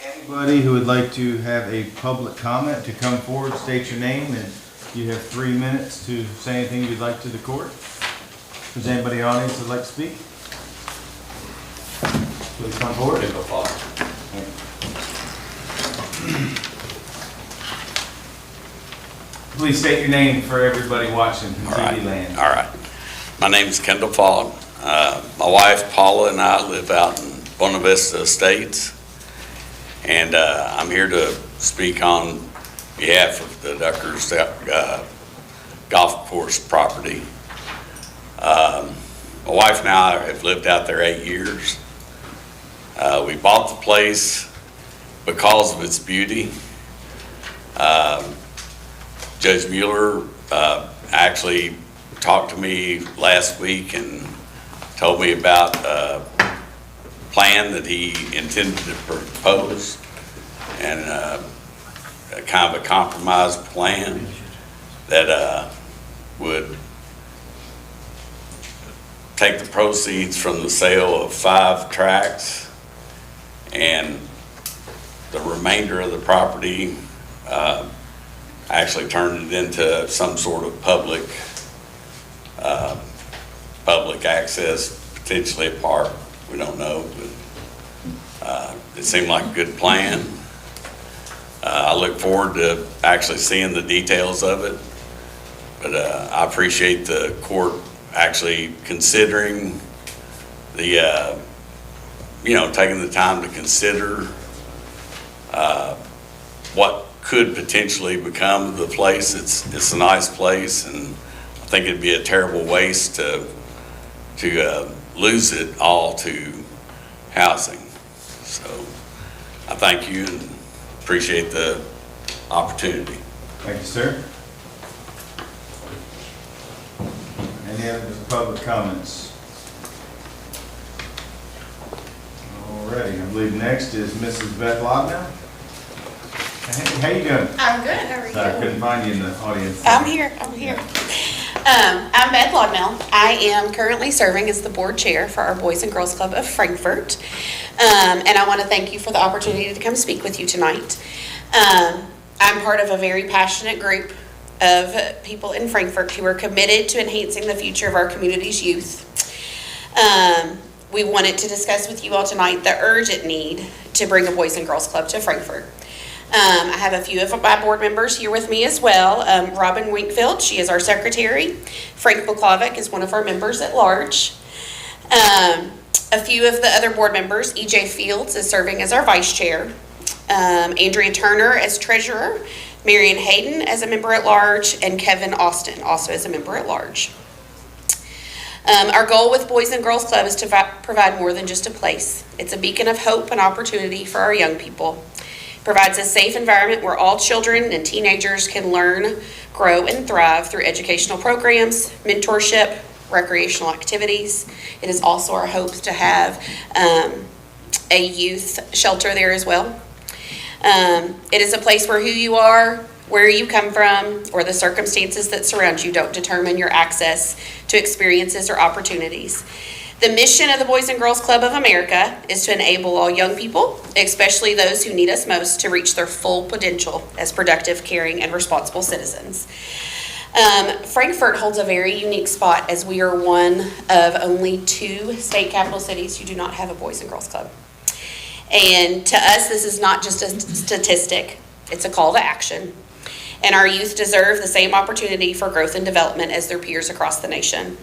Anybody who would like to have a public comment to come forward, state your name, and you have 3 minutes to say anything you'd like to the court. Is there anybody in the audience that'd like to speak? Please come forward. Please state your name for everybody watching in TV land. All right. My name is Kendall Fogg. My wife Paula and I live out in Buena Vista Estates. And I'm here to speak on behalf of the Duckers golf course property. My wife and I have lived out there 8 years. We bought the place because of its beauty. Judge Mueller actually talked to me last week and told me about plan that he intended to propose, and a kind of a compromise plan that would take the proceeds from the sale of 5 tracts and the remainder of the property, actually turn it into some sort of public access, potentially a park. We don't know, but it seemed like a good plan. I look forward to actually seeing the details of it, but I appreciate the court actually considering the, taking the time to consider what could potentially become the place. It's a nice place, and I think it'd be a terrible waste to lose it all to housing. So I thank you and appreciate the opportunity. Thank you, sir. Any other public comments? Alrighty, I believe next is Mrs. Beth Lobnow. Hey, how you doing? I'm good, how are you? Sorry, I couldn't find you in the audience. I'm here. I'm Beth Laudmel. I am currently serving as the board chair for our Boys and Girls Club of Frankfort. And I want to thank you for the opportunity to come speak with you tonight. I'm part of a very passionate group of people in Frankfort who are committed to enhancing the future of our community's youth. We wanted to discuss with you all tonight the urgent need to bring a Boys and Girls Club to Frankfort. I have a few of my board members here with me as well. Robin Winkfield, she is our secretary. Frank McClavick is one of our members at large. A few of the other board members, EJ Fields is serving as our vice chair. Andrea Turner as treasurer. Marion Hayden as a member at large. And Kevin Austin also as a member at large. Our goal with Boys and Girls Club is to provide more than just a place. It's a beacon of hope and opportunity for our young people. Provides a safe environment where all children and teenagers can learn, grow, and thrive through educational programs, mentorship, recreational activities. It is also our hope to have a youth shelter there as well. It is a place where who you are, where you come from, or the circumstances that surround you don't determine your access to experiences or opportunities. The mission of the Boys and Girls Club of America is to enable all young people, especially those who need us most, to reach their full potential as productive, caring, and responsible citizens. Frankfort holds a very unique spot as we are one of only 2 state capital cities who do not have a Boys and Girls Club. And to us, this is not just a statistic, it's a call to action. And our youth deserve the same opportunity for growth and development as their peers across the nation.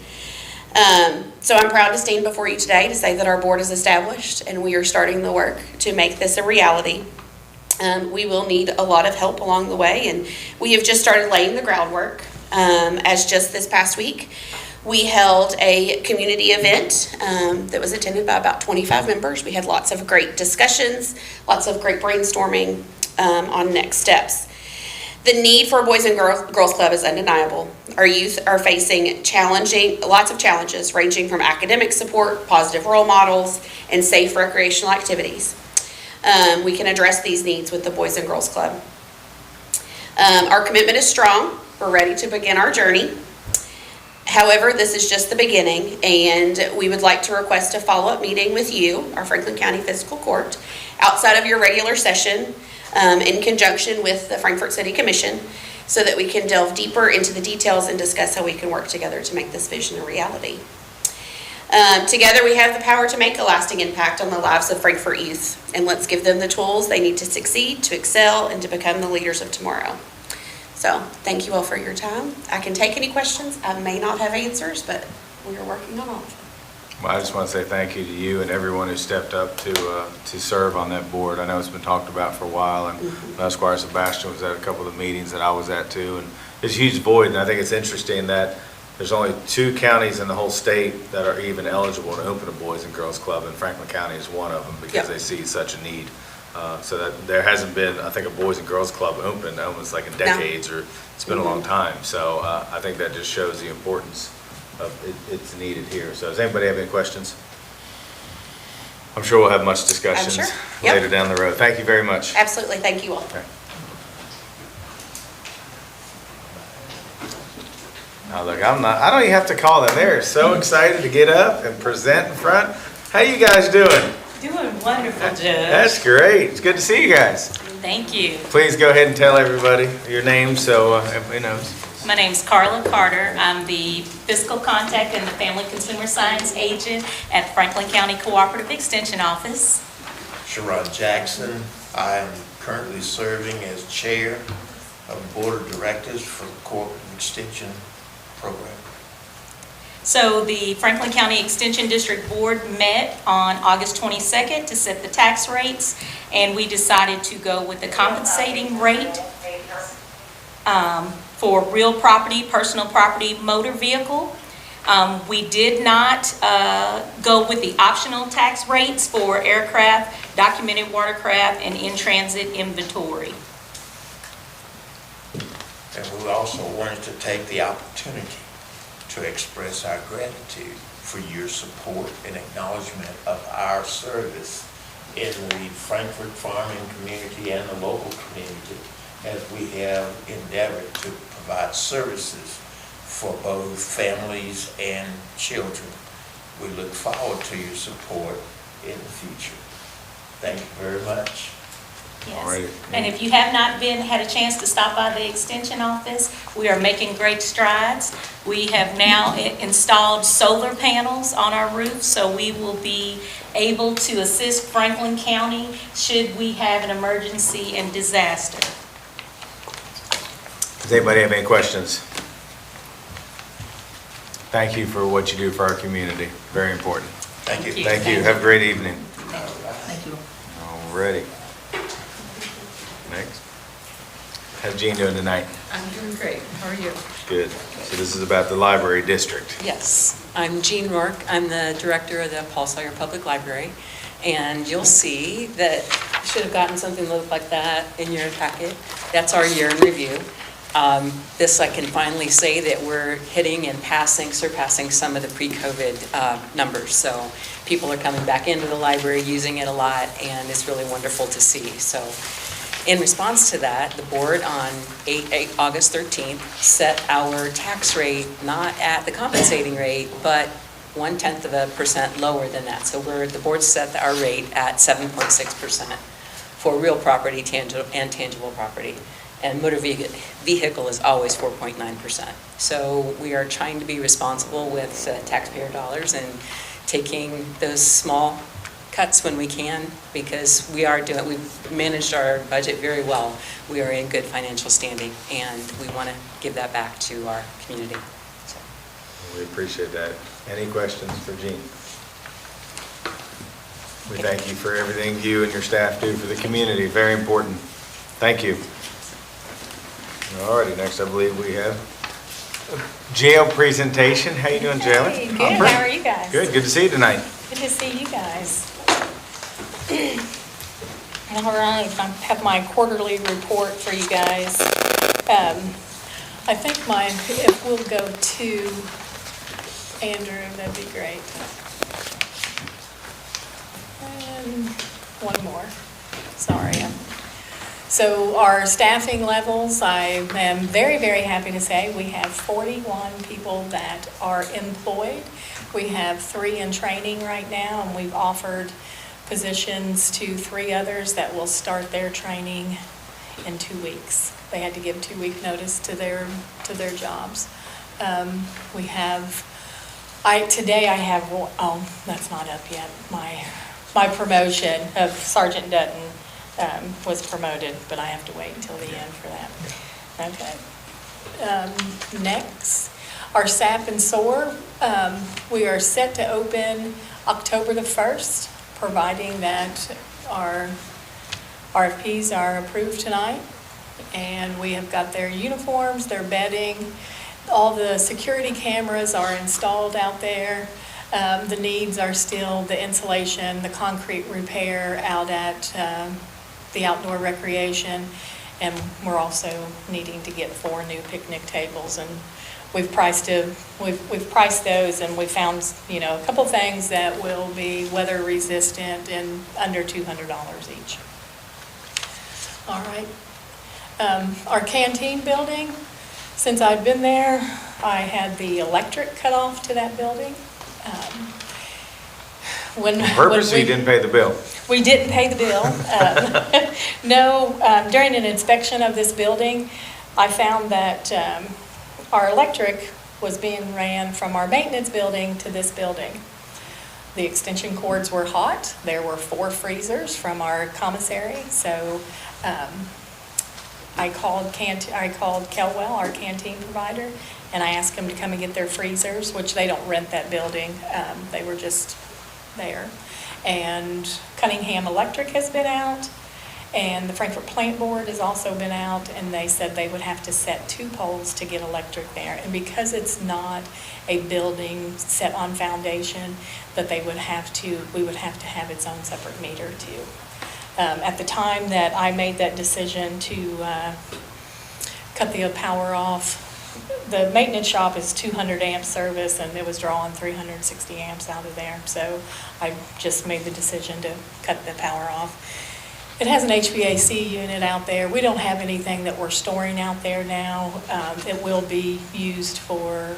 So I'm proud to stand before you today to say that our board is established and we are starting the work to make this a reality. We will need a lot of help along the way, and we have just started laying the groundwork. As just this past week, we held a community event that was attended by about 25 members. We had lots of great discussions, lots of great brainstorming on next steps. The need for a Boys and Girls Club is undeniable. Our youth are facing lots of challenges ranging from academic support, positive role models, and safe recreational activities. We can address these needs with the Boys and Girls Club. Our commitment is strong. We're ready to begin our journey. However, this is just the beginning, and we would like to request a follow-up meeting with you, our Franklin County Fiscal Court, outside of your regular session, in conjunction with the Frankfort City Commission, so that we can delve deeper into the details and discuss how we can work together to make this vision a reality. Together we have the power to make a lasting impact on the lives of Frankfort youth, and let's give them the tools they need to succeed, to excel, and to become the leaders of tomorrow. So thank you all for your time. I can take any questions. I may not have answers, but we are working on all of them. Well, I just want to say thank you to you and everyone who stepped up to serve on that board. I know it's been talked about for a while, and Squire Sebastian was at a couple of the meetings that I was at too. And there's a huge void, and I think it's interesting that there's only 2 counties in the whole state that are even eligible to open a Boys and Girls Club, and Franklin County is one of them because they see such a need. So that there hasn't been, I think, a Boys and Girls Club open almost like in decades, or it's been a long time. So I think that just shows the importance of it's needed here. So does anybody have any questions? I'm sure we'll have much discussions later down the road. Thank you very much. Absolutely. Thank you all. Okay. Now look, I don't even have to call them. They're so excited to get up and present in front. How you guys doing? Doing wonderful, Judge. That's great. It's good to see you guys. Thank you. Please go ahead and tell everybody your name so everybody knows. My name's Carla Carter. I'm the fiscal contact and the family consumer science agent at Franklin County Cooperative Extension Office. Sherrod Jackson. I am currently serving as chair of the board of directors for the Cooperative Extension Program. So the Franklin County Extension District Board met on August 22nd to set the tax rates, and we decided to go with the compensating rate for real property, personal property, motor vehicle. We did not go with the optional tax rates for aircraft, documented watercraft, and in-transit inventory. And we also wanted to take the opportunity to express our gratitude for your support and acknowledgement of our service in the Frankfurt farming community and the local community as we have endeavored to provide services for both families and children. We look forward to your support in the future. Thank you very much. Yes. Alrighty. And if you have not had a chance to stop by the Extension office, we are making great strides. We have now installed solar panels on our roof, so we will be able to assist Franklin County should we have an emergency and disaster. Does anybody have any questions? Thank you for what you do for our community. Very important. Thank you. Thank you. Have a great evening. Thank you. Alrighty. Next. How's Jean doing tonight? I'm doing great. How are you? Good. So this is about the library district. Yes, I'm Jean Rourke. I'm the director of the Paul Sawyer Public Library. And you'll see that, you should have gotten something that looked like that in your packet. That's our year in review. This, I can finally say that we're hitting and surpassing some of the pre-COVID numbers. So people are coming back into the library, using it a lot, and it's really wonderful to see. So in response to that, the board on August 13th set our tax rate not at the compensating rate, but 0.1% lower than that. So the board set our rate at 7.6% for real property and tangible property. And motor vehicle is always 4.9%. So we are trying to be responsible with taxpayer dollars and taking those small cuts when we can, because we've managed our budget very well. We are in good financial standing, and we want to give that back to our community. So. We appreciate that. Any questions for Jean? We thank you for everything you and your staff do for the community. Very important. Thank you. All righty, next I believe we have a jail presentation. How you doing, Jailer? Hey, good. How are you guys? Good to see you tonight. Good to see you guys. All right, I have my quarterly report for you guys. I think if we'll go to Andrew, that'd be great. And one more, sorry. So our staffing levels, I am very, very happy to say we have 41 people that are employed. We have 3 in training right now, and we've offered positions to 3 others that will start their training in 2 weeks. They had to give 2-week notice to their jobs. We have, today I have, oh, that's not up yet. My promotion of Sergeant Dutton was promoted, but I have to wait until the end for that. Okay. Next, our SAP and SOAR, we are set to open October the 1st, providing that our RFPs are approved tonight. And we have got their uniforms, their bedding, all the security cameras are installed out there. The needs are still the insulation, the concrete repair out at the outdoor recreation, and we're also needing to get 4 new picnic tables, and we've priced those, and we found a couple things that will be weather resistant and under $200 each. All right, our canteen building, since I've been there, I had the electric cut off to that building. On purpose, you didn't pay the bill? We didn't pay the bill. No, during an inspection of this building, I found that our electric was being ran from our maintenance building to this building. The extension cords were hot. There were 4 freezers from our commissary, so I called Kelwell, our canteen provider, and I asked them to come and get their freezers, which they don't rent that building. They were just there. And Cunningham Electric has been out, and the Frankfurt Plant Board has also been out, and they said they would have to set 2 poles to get electric there. And because it's not a building set on foundation, that we would have to have its own separate meter too. At the time that I made that decision to cut the power off, the maintenance shop is 200 amp service, and it was drawing 360 amps out of there. So I just made the decision to cut the power off. It has an HVAC unit out there. We don't have anything that we're storing out there now. It will be used for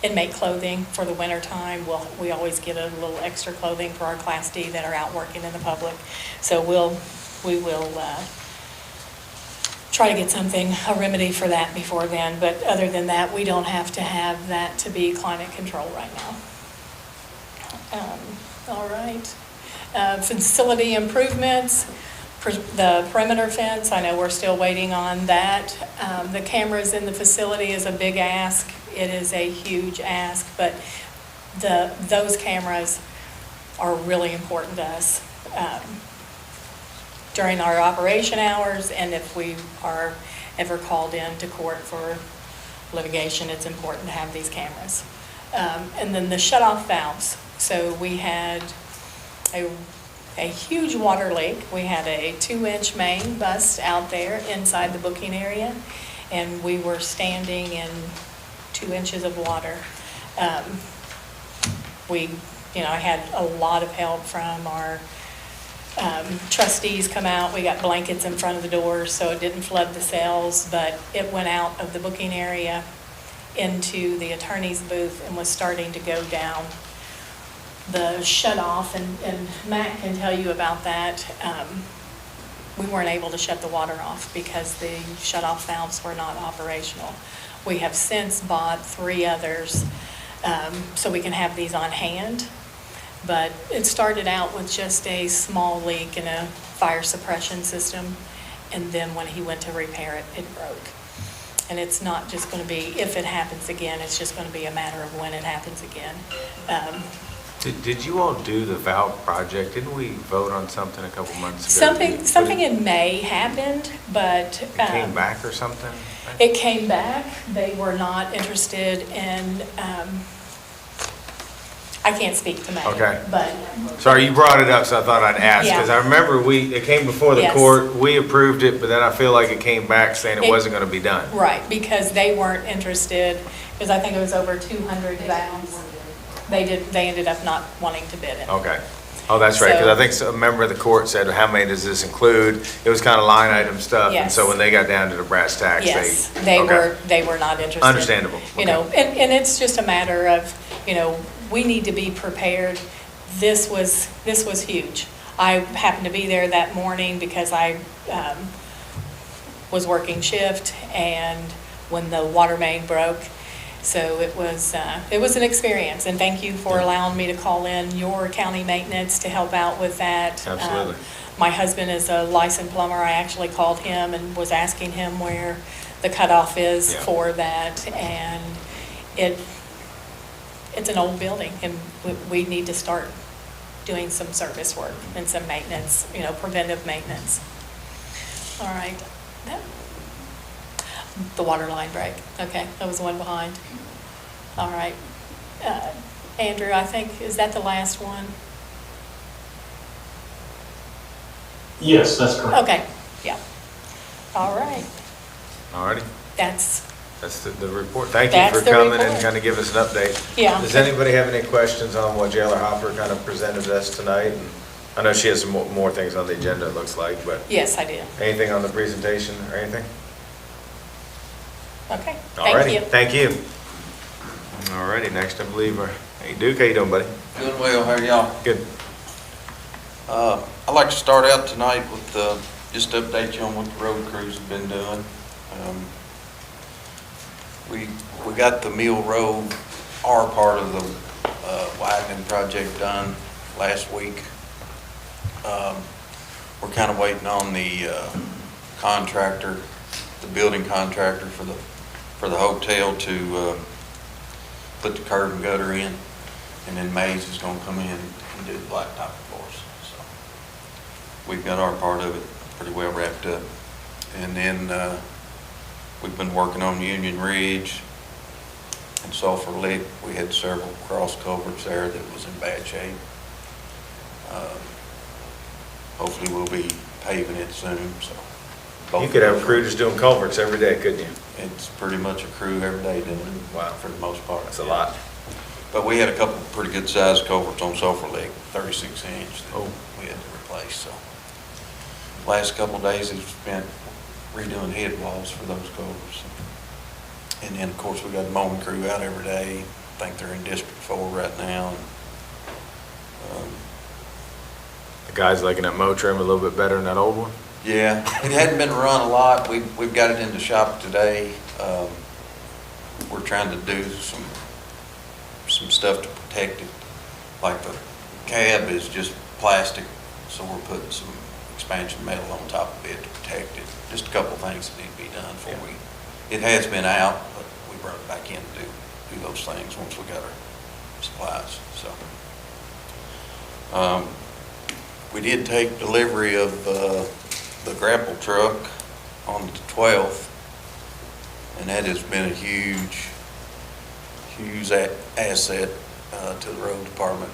inmate clothing for the winter time. We always get a little extra clothing for our Class D that are out working in the public. So we will try to get something, a remedy for that before then. But other than that, we don't have to have that to be climate control right now. All right. Facility improvements, the perimeter fence, I know we're still waiting on that. The cameras in the facility is a big ask. It is a huge ask, but those cameras are really important to us during our operation hours, and if we are ever called in to court for litigation, it's important to have these cameras. And then the shut-off valves. So we had a huge water leak. We had a 2-inch main bust out there inside the booking area, and we were standing in 2 inches of water. I had a lot of help from our trustees come out. We got blankets in front of the doors so it didn't flood the cells, but it went out of the booking area into the attorney's booth and was starting to go down the shut off, and Matt can tell you about that. We weren't able to shut the water off because the shut off valves were not operational. We have since bought 3 others so we can have these on hand. But it started out with just a small leak in a fire suppression system, and then when he went to repair it, it broke. And it's not just going to be if it happens again, it's just going to be a matter of when it happens again. Did you all do the valve project? Didn't we vote on something a couple months ago? Something in May happened, but It came back or something? it came back. They were not interested in, I can't speak to May. Okay. But Sorry, you brought it up, so I thought I'd ask, because Yeah. I remember it came before the Yes. court, we approved it, but then I feel like it came back saying it It- wasn't gonna be done. right, because they weren't interested, because I think it was over 200 valves. They ended up not wanting to bid it. Okay. Oh, that's right, because So- I think a member of the court said, how many does this include? It was kind of line item stuff, and Yes. so when they got down to the brass tacks, Yes, okay. they were not interested. Understandable. You know, and it's just a matter of, we need to be prepared. This was huge. I happened to be there that morning because I was working shift, and when the water main broke, so it was an experience, and thank you for allowing me to call in your county maintenance to help out with that. Absolutely. My husband is a licensed plumber. I actually called him and was asking him where the cutoff is Yeah. for that, and it's an old building, and we need to start doing some service work and some maintenance, preventive maintenance. All right. The water line break. Okay, that was the one behind. All right. Andrew, I think, is that the last one? Yes, that's correct. Okay, yeah. All right. All righty, That's the report. Thank you That's for the coming and report. kind of giving us an update. Yeah. Does anybody have any questions on what Jailer Hopper kind of presented us tonight? And I know she has some more things on the agenda, it looks like, but Yes, I did. anything on the presentation or anything? Okay, All thank righty, you. thank you. All righty, next I believe, hey Duke, how you doing, buddy? Doing well, how are y'all? Good. I'd like to start out tonight with just to update you on what the road crews have been doing. We got the Mill Road, our part of the widening project done last week. We're kind of waiting on the contractor, the building contractor for the hotel to put the curb and gutter in, and then Mays is gonna come in and do the blacktop for us. So we've got our part of it pretty well wrapped up. And then we've been working on Union Ridge and Sulphur Lick. We had several cross culverts there that was in bad shape. Hopefully we'll be paving it soon, so. You could have a crew just doing culverts every day, couldn't you? It's pretty much a crew every day doing it. Wow. For the most part. That's a lot. But we had a couple pretty good sized culverts on Sulphur Lake, 36 inch that Oh. we had to replace, so. Last couple of days we've spent redoing head walls for those culverts. And then, of course, we got the mowing crew out every day. I think they're in District 4 right now. And, The guy's liking that mow trim a little bit better than that old one? yeah, it hadn't been run a lot. We've got it in the shop today. We're trying to do some stuff to protect it. Like the cab is just plastic, so we're putting some expansion metal on top of it to protect it. Just a couple of things that need to be done before it has been out, but we brought it back in to do those things once we got our supplies, so. We did take delivery of the grapple truck on the 12th, and that has been a huge asset to the road department.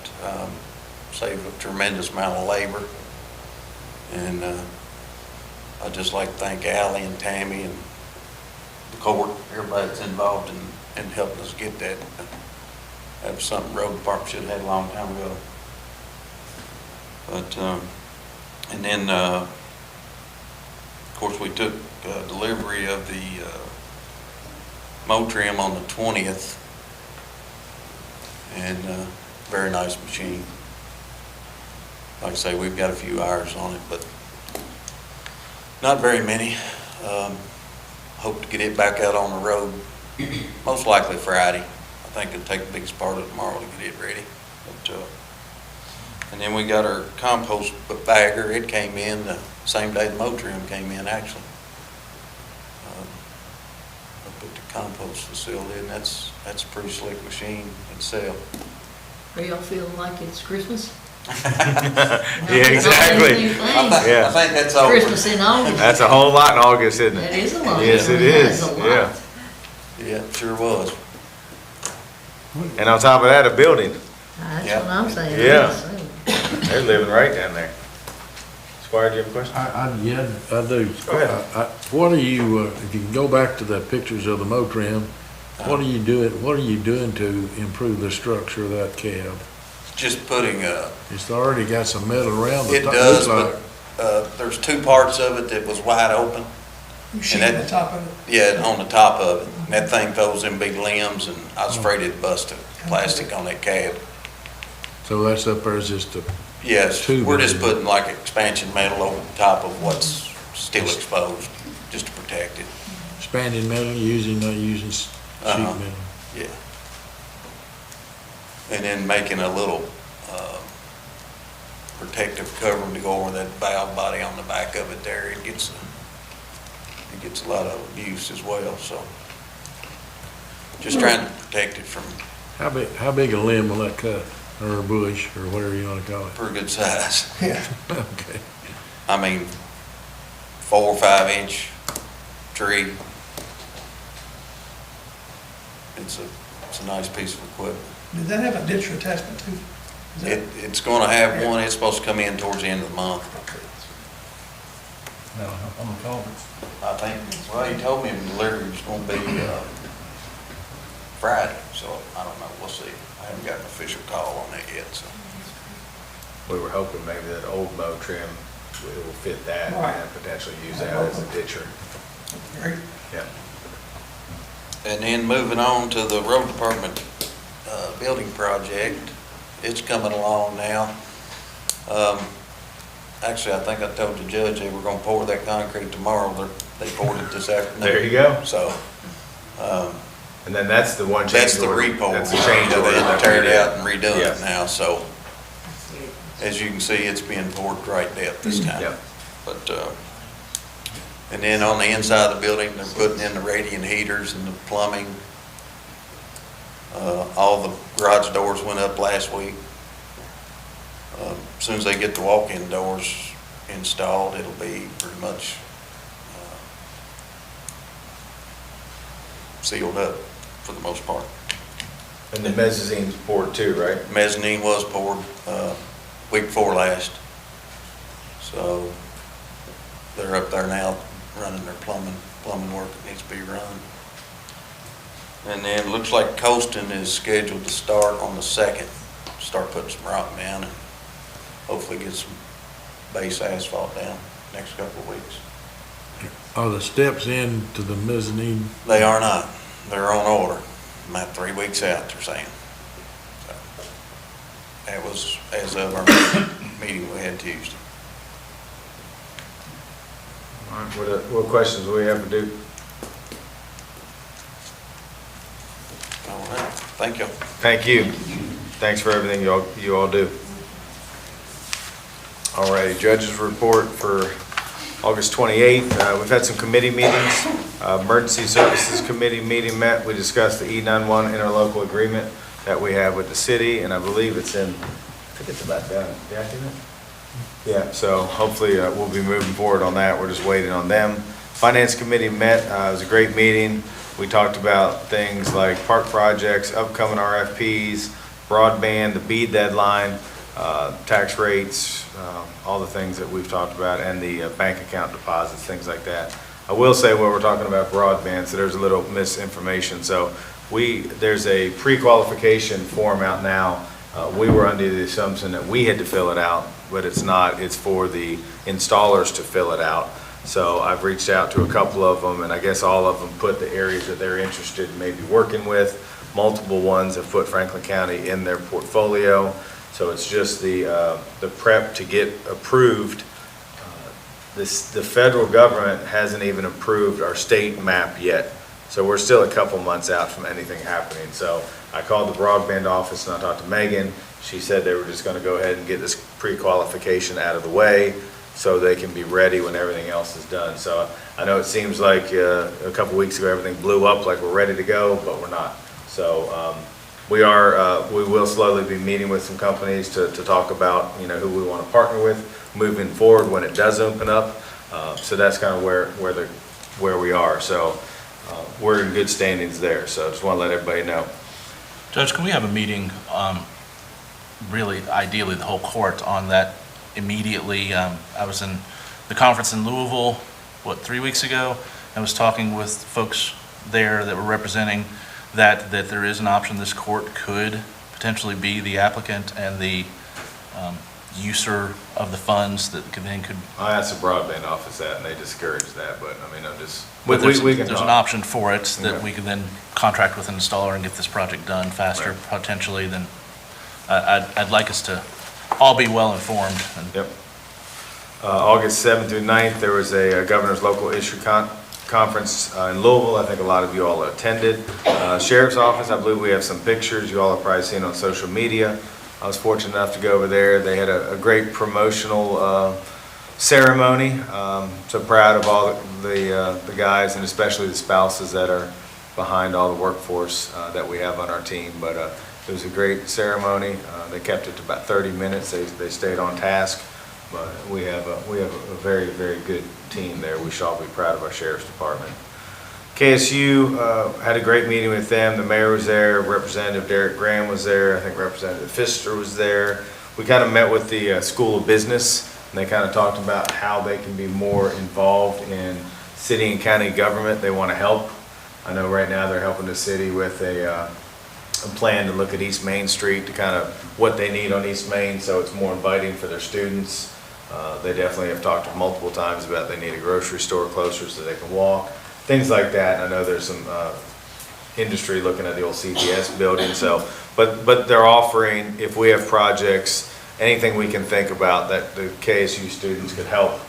Saved a tremendous amount of labor, and I'd just like to thank Allie and Tammy and the court, everybody that's involved in helping us get that. That was something road department should have had a long time ago. But, and then, of course, we took delivery of the mow trim on the 20th, and very nice machine. Like I say, we've got a few hours on it, but not very many. Hope to get it back out on the road, most likely Friday. I think it'll take the biggest part of tomorrow to get it ready. But, and then we got our compost bagger. It came in the same day the mow trim came in, actually. Up at the compost facility, and that's a pretty slick machine itself. Are y'all feeling like it's Christmas? Yeah, exactly. I think that's over. Christmas in August. That's a whole lot in August, isn't That it? is a lot. Yes, it That's is, a lot. yeah. Yeah, it sure was. And on top of that, a building. That's Yeah. what I'm saying. Yeah. I'm saying. They're living right down there. Squire, do you have a question? Yeah, I do. Go ahead. What are you, if you can go back to the pictures of the mow trim, what are you doing to improve the structure of that cab? Just putting It's already got some metal around the it top. does, Looks but there's two parts of it that was wide open. Sheet that- on the top of it. Yeah, on the top of it. And that thing throws in big limbs, and I was afraid it'd bust the plastic on that cab. So that's up there is just a, Yes, Tube we're just in. putting like expansion metal over the top of what's still exposed, just to protect it. expanded metal, not using sheet Uh-huh. metal. Yeah. And then making a little protective covering to go over that valve body on the back of it there. It gets a lot of abuse as well, so. Just trying to protect it from How big a limb will that cut, or a bush, or whatever you wanna call it? pretty good size. Yeah. Okay. I mean, 4 or 5 inch tree. It's a nice piece of equipment. Did that have a ditch attachment too? Is that- It's gonna have one, it's supposed to come in towards the end of the month. On the culverts. I think, well, he told me the delivery was gonna be, Friday, so I don't know, we'll see. I haven't got an official call on that yet, so. We were hoping maybe that old mow trim will fit that Right. and potentially use that as a ditcher. Great. Yeah. And then moving on to the road department, building project, it's coming along now. Actually, I think I told the judge they were gonna pour that concrete tomorrow, they poured it this afternoon. There you go. So, And then that's the one change that's the order. repo. That's the change They order. had to tear it out and redo Yes. it now, so as you can see, it's being poured to right depth this time. Yep. But, and then on the inside of the building, they're putting in the radiant heaters and the plumbing. All the garage doors went up last week. As soon as they get the walk-in doors installed, it'll be pretty much sealed up for the most part. And the mezzanine's poured too, right? Mezzanine was poured week before last. So they're up there now running their plumbing work that needs to be run. And then looks like coasting is scheduled to start on the 2nd. Start putting some rock down and hopefully get some base asphalt down next couple of weeks. Are the steps into the mezzanine? They are not. They're on order. About 3 weeks out, they're saying. So, that was as of our meeting we had Tuesday. All right, what questions do we have for Duke? All right. Thank you. Thank you. Thanks for everything you all do. All righty, judges report for August 28th. We've had some committee meetings. Emergency Services Committee meeting met. We discussed the E91 interlocal agreement that we have with the city, and I believe it's in, I think it's about done. Yeah, so hopefully we'll be moving forward on that. We're just waiting on them. Finance Committee met. It was a great meeting. We talked about things like park projects, upcoming RFPs, broadband, the BEAD deadline, tax rates, all the things that we've talked about, and the bank account deposits, things like that. I will say when we're talking about broadband, so there's a little misinformation. So there's a pre-qualification form out now. We were under the assumption that we had to fill it out, but it's not. It's for the installers to fill it out. So I've reached out to a couple of them, and I guess all of them put the areas that they're interested in maybe working with. Multiple ones have put Franklin County in their portfolio. So it's just the prep to get approved. The federal government hasn't even approved our state map yet. So we're still a couple months out from anything happening. So I called the broadband office and I talked to Megan. She said they were just going to go ahead and get this pre-qualification out of the way so they can be ready when everything else is done. So I know it seems like a couple weeks ago everything blew up like we're ready to go, but we're not. So we will slowly be meeting with some companies to talk about, who we want to partner with moving forward when it does open up. So that's kind of where we are. So we're in good standings there. So I just want to let everybody know. Judge, can we have a meeting, really ideally the whole court on that immediately? I was in the conference in Louisville, 3 weeks ago? I was talking with folks there that were representing that there is an option this court could potentially be the applicant and the user of the funds that then could. I asked the broadband office that, and they discouraged that. But I mean, there's an option for it that we can then contract with an installer and get this project done faster, right, potentially. Than I'd like us to all be well informed. Yep. August 7th through 9th, there was a governor's local issue conference in Louisville. I think a lot of you all attended. Sheriff's office, I believe we have some pictures you all have probably seen on social media. I was fortunate enough to go over there. They had a great promotional ceremony. So proud of all the guys, and especially the spouses that are behind all the workforce that we have on our team. But it was a great ceremony. They kept it to about 30 minutes. They stayed on task. But we have a very, very good team there. We should all be proud of our sheriff's department. KSU had a great meeting with them. The mayor was there. Representative Derek Graham was there. I think Representative Pfister was there. We kind of met with the School of Business, and they kind of talked about how they can be more involved in city and county government. They want to help. I know right now they're helping the city with a plan to look at East Main Street to kind of what they need on East Main, so it's more inviting for their students. They definitely have talked multiple times about they need a grocery store closer so they can walk, things like that. And I know there's some industry looking at the old CPS building. So, but they're offering, if we have projects, anything we can think about that the KSU students could help,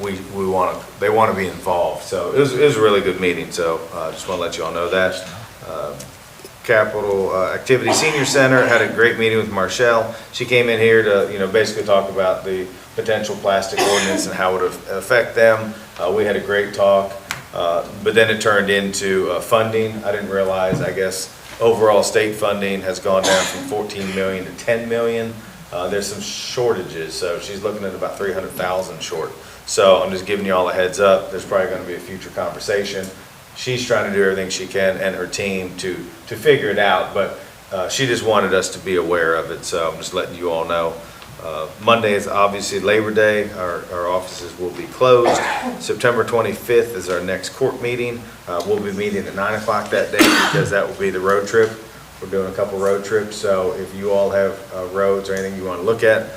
they want to be involved. So it was a really good meeting. So I just want to let you all know that. Capital Activity Senior Center had a great meeting with Marshall. She came in here to, basically talk about the potential plastic ordinance and how it would affect them. We had a great talk, but then it turned into funding. I didn't realize, I guess, overall state funding has gone down from 14 million to 10 million. There's some shortages, so she's looking at about 300,000 short. So I'm just giving you all a heads up. There's probably going to be a future conversation. She's trying to do everything she can, and her team to figure it out, but she just wanted us to be aware of it, so I'm just letting you all know. Monday is obviously Labor Day. Our offices will be closed. September 25th is our next court meeting. We'll be meeting at 9 o'clock that day because that will be the road trip. We're doing a couple road trips, so if you all have roads or anything you want to look at,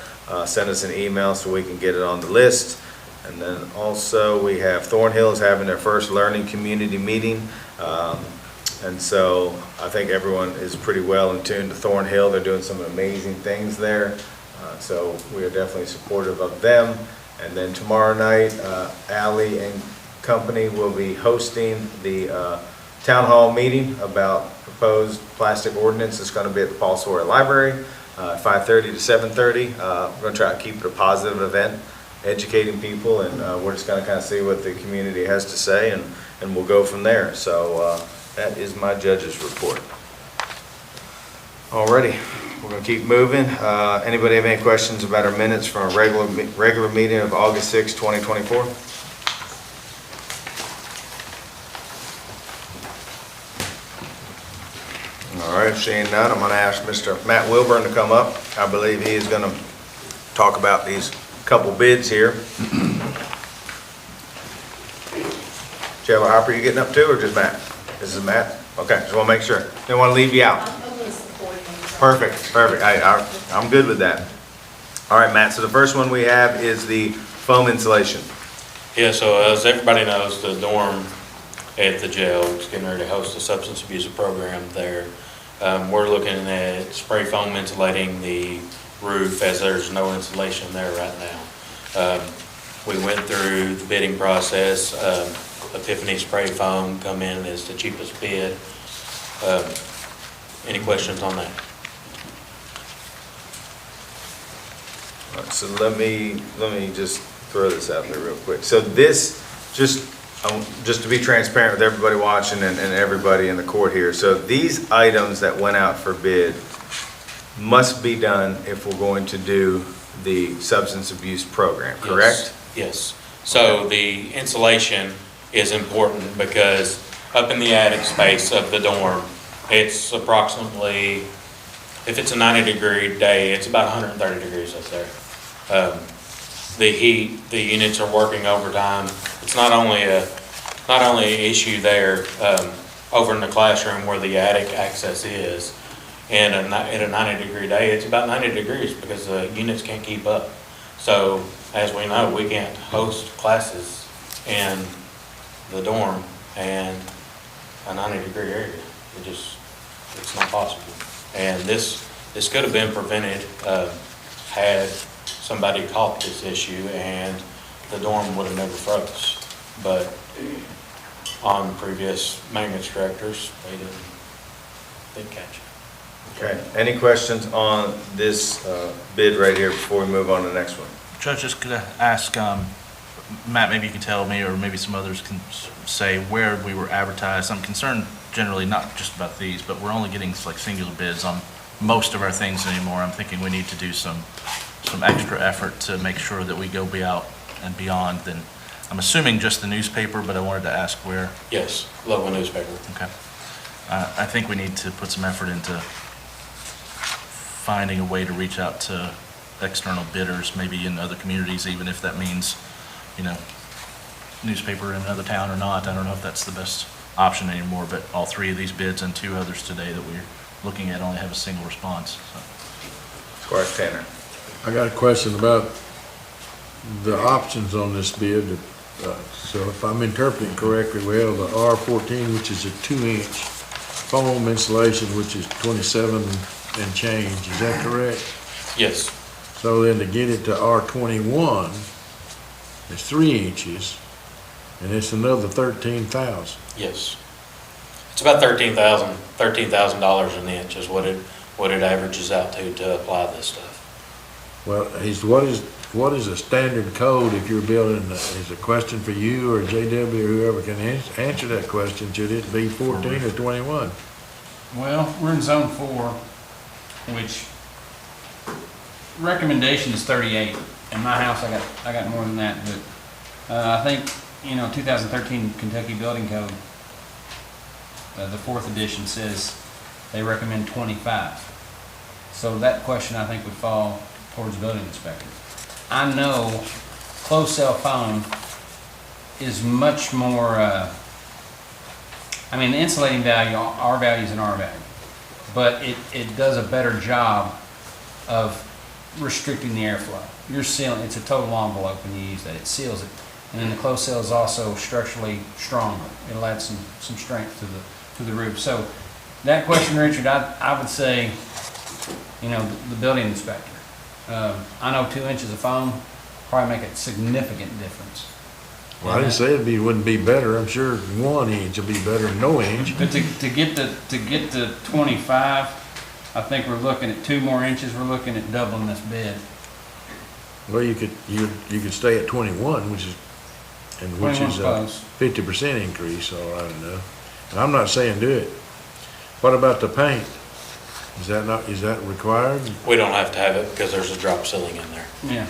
send us an email so we can get it on the list. And then also we have Thornhill is having their first learning community meeting. And so I think everyone is pretty well in tune to Thornhill. They're doing some amazing things there. So we are definitely supportive of them. And then tomorrow night, Ally and company will be hosting the town hall meeting about proposed plastic ordinance. It's going to be at the Paul Sawyer Library, 5:30 to 7:30. We're going to try to keep it a positive event, educating people, and we're just going to kind of see what the community has to say, and we'll go from there. So that is my judge's report. Alrighty, we're going to keep moving. Anybody have any questions about our minutes from a regular meeting of August 6, 2024? All right, seeing none, I'm going to ask Mr. Matt Wilburn to come up. I believe he is going to talk about these couple bids here. Trevor Hopper, you getting up too, or just Matt? This is Matt? Okay, just want to make sure. Didn't want to leave you out. Perfect, perfect. I'm good with that. All right, Matt, so the first one we have is the foam insulation. Yeah, so as everybody knows, the dorm at the jail is getting ready to host a substance abuse program there. We're looking at spray foam insulating the roof as there's no insulation there right now. We went through the bidding process. Epiphany Spray Foam come in as the cheapest bid. Any questions on that? All right, so let me just throw this out there real quick. So this, just to be transparent with everybody watching and everybody in the court here, so these items that went out for bid must be done if we're going to do the substance abuse program, correct? Yes. So the insulation is important because up in the attic space of the dorm, it's approximately, if it's a 90-degree day, it's about 130 degrees up there. The heat, the units are working overtime. It's not only an issue there over in the classroom where the attic access is, and at a 90-degree day, it's about 90 degrees because the units can't keep up. So as we know, we can't host classes in the dorm and a 90-degree area. It's not possible. And this could have been prevented had somebody caught this issue and the dorm would have never froze. But on previous maintenance directors, didn't catch it. Okay, any questions on this bid right here before we move on to the next one? Judge, just gonna ask, Matt, maybe you can tell me, or maybe some others can say where we were advertised. I'm concerned generally not just about these, but we're only getting like singular bids on most of our things anymore. I'm thinking we need to do some extra effort to make sure that we go out and beyond. Then I'm assuming just the newspaper, but I wanted to ask where. Yes, local newspaper. Okay. I think we need to put some effort into finding a way to reach out to external bidders, maybe in other communities, even if that means, newspaper in another town or not. I don't know if that's the best option anymore, but all three of these bids and two others today that we're looking at only have a single response. Squire Tanner. I got a question about the options on this bid. So if I'm interpreting correctly, we have the R14, which is a 2-inch foam insulation, which is 27 and change. Is that correct? Yes. So then to get it to R21, it's 3 inches, and it's another $13,000. Yes. It's about $13,000 an inch is what it averages out to apply this stuff. Well, what is a standard code if you're building, is a question for you or JW or whoever can answer that question. Should it be 14 or 21? Well, we're in zone 4, which recommendation is 38. In my house, I got more than that, but I think, 2013 Kentucky Building Code, the 4th edition says they recommend 25. So that question I think would fall towards the building inspector. I know closed cell phone is much more, I mean, the insulating value, our value is an R value, but it does a better job of restricting the airflow. You're sealing, it's a total envelope when you use that, it seals it. And then the closed cell is also structurally stronger. It'll add some strength to the roof. So that question, Richard, I would say, you know, the building inspector. I know 2 inches of foam probably make a significant difference. Well, I didn't say it wouldn't be better. I'm sure 1 inch will be better than no inch. But to get to 25, I think we're looking at 2 more inches. We're looking at doubling this bid. Well, you could stay at 21, which is a 50% increase, all right enough. And I'm not saying do it. What about the paint? Is that required? We don't have to have it because there's a drop ceiling in there. Yeah.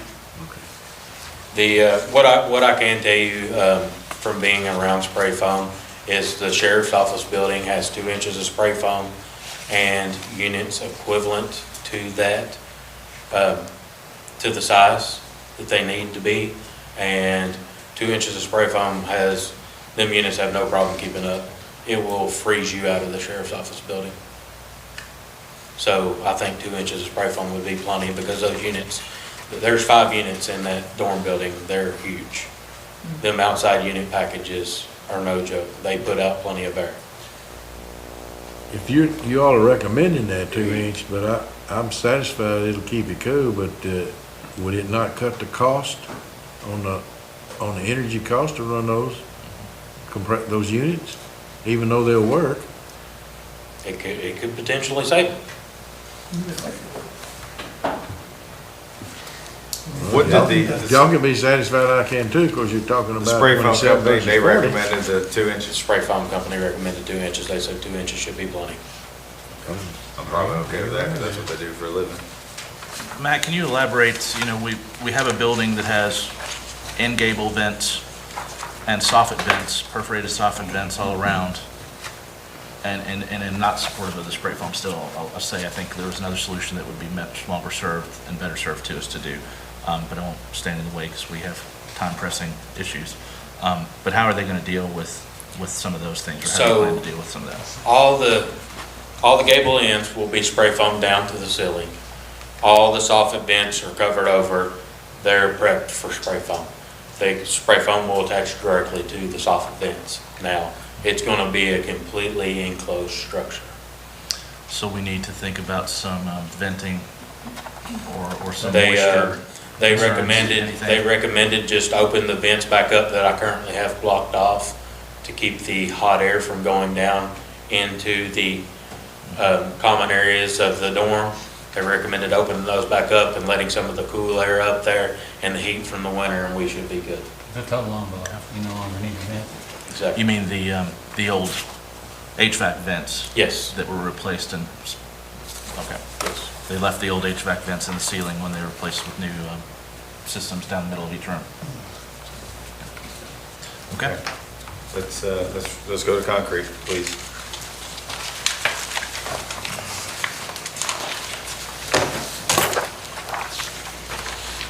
The, what I can tell you, from being around spray foam is the sheriff's office building has 2 inches of spray foam and units equivalent to that, to the size that they need to be. And 2 inches of spray foam them units have no problem keeping up. It will freeze you out of the sheriff's office building. So I think 2 inches of spray foam would be plenty because those units, there's 5 units in that dorm building. They're huge. Them outside unit packages are no joke. They put out plenty of air. If you all are recommending that 2 inch, but I'm satisfied it'll keep it cool, but would it not cut the cost on the energy cost to run those units, even though they'll work? It could potentially save it. What did Y'all can be satisfied, I can too, because you're talking the about. spray foam 27 company, versus they 40. recommended the 2 The inches? spray foam company recommended 2 inches. They said 2 inches should be plenty. I'm probably okay with that, 'cause that's what they do for a living. Matt, can you elaborate, you know, we have a building that has in-gable vents and soffit vents, perforated soffit vents all around, and am not supportive of the spray foam still. I'll say I think there was another solution that would be much longer served and better served to us to do, but I won't stand in the way because we have time-pressing issues. But how are they going to deal with some of those things, or how do you plan to deal with some of that? All the gable ends will be spray foamed down to the ceiling. All the soffit vents are covered over. They're prepped for spray foam. The spray foam will attach directly to the soffit vents. Now, it's going to be a completely enclosed structure. So we need to think about some venting or some moisture. They concerns, recommended anything? just open the vents back up that I currently have blocked off to keep the hot air from going down into the common areas of the dorm. They recommended opening those back up and letting some of the cool air up there and the heat from the winter, and we should be good. The total envelope, you no longer need a vent. Exactly. You mean the old HVAC vents? Yes. That were replaced and, okay. Yes. They left the old HVAC vents in the ceiling when they were replaced with new systems down the middle of each room. Okay. Let's go to concrete, please.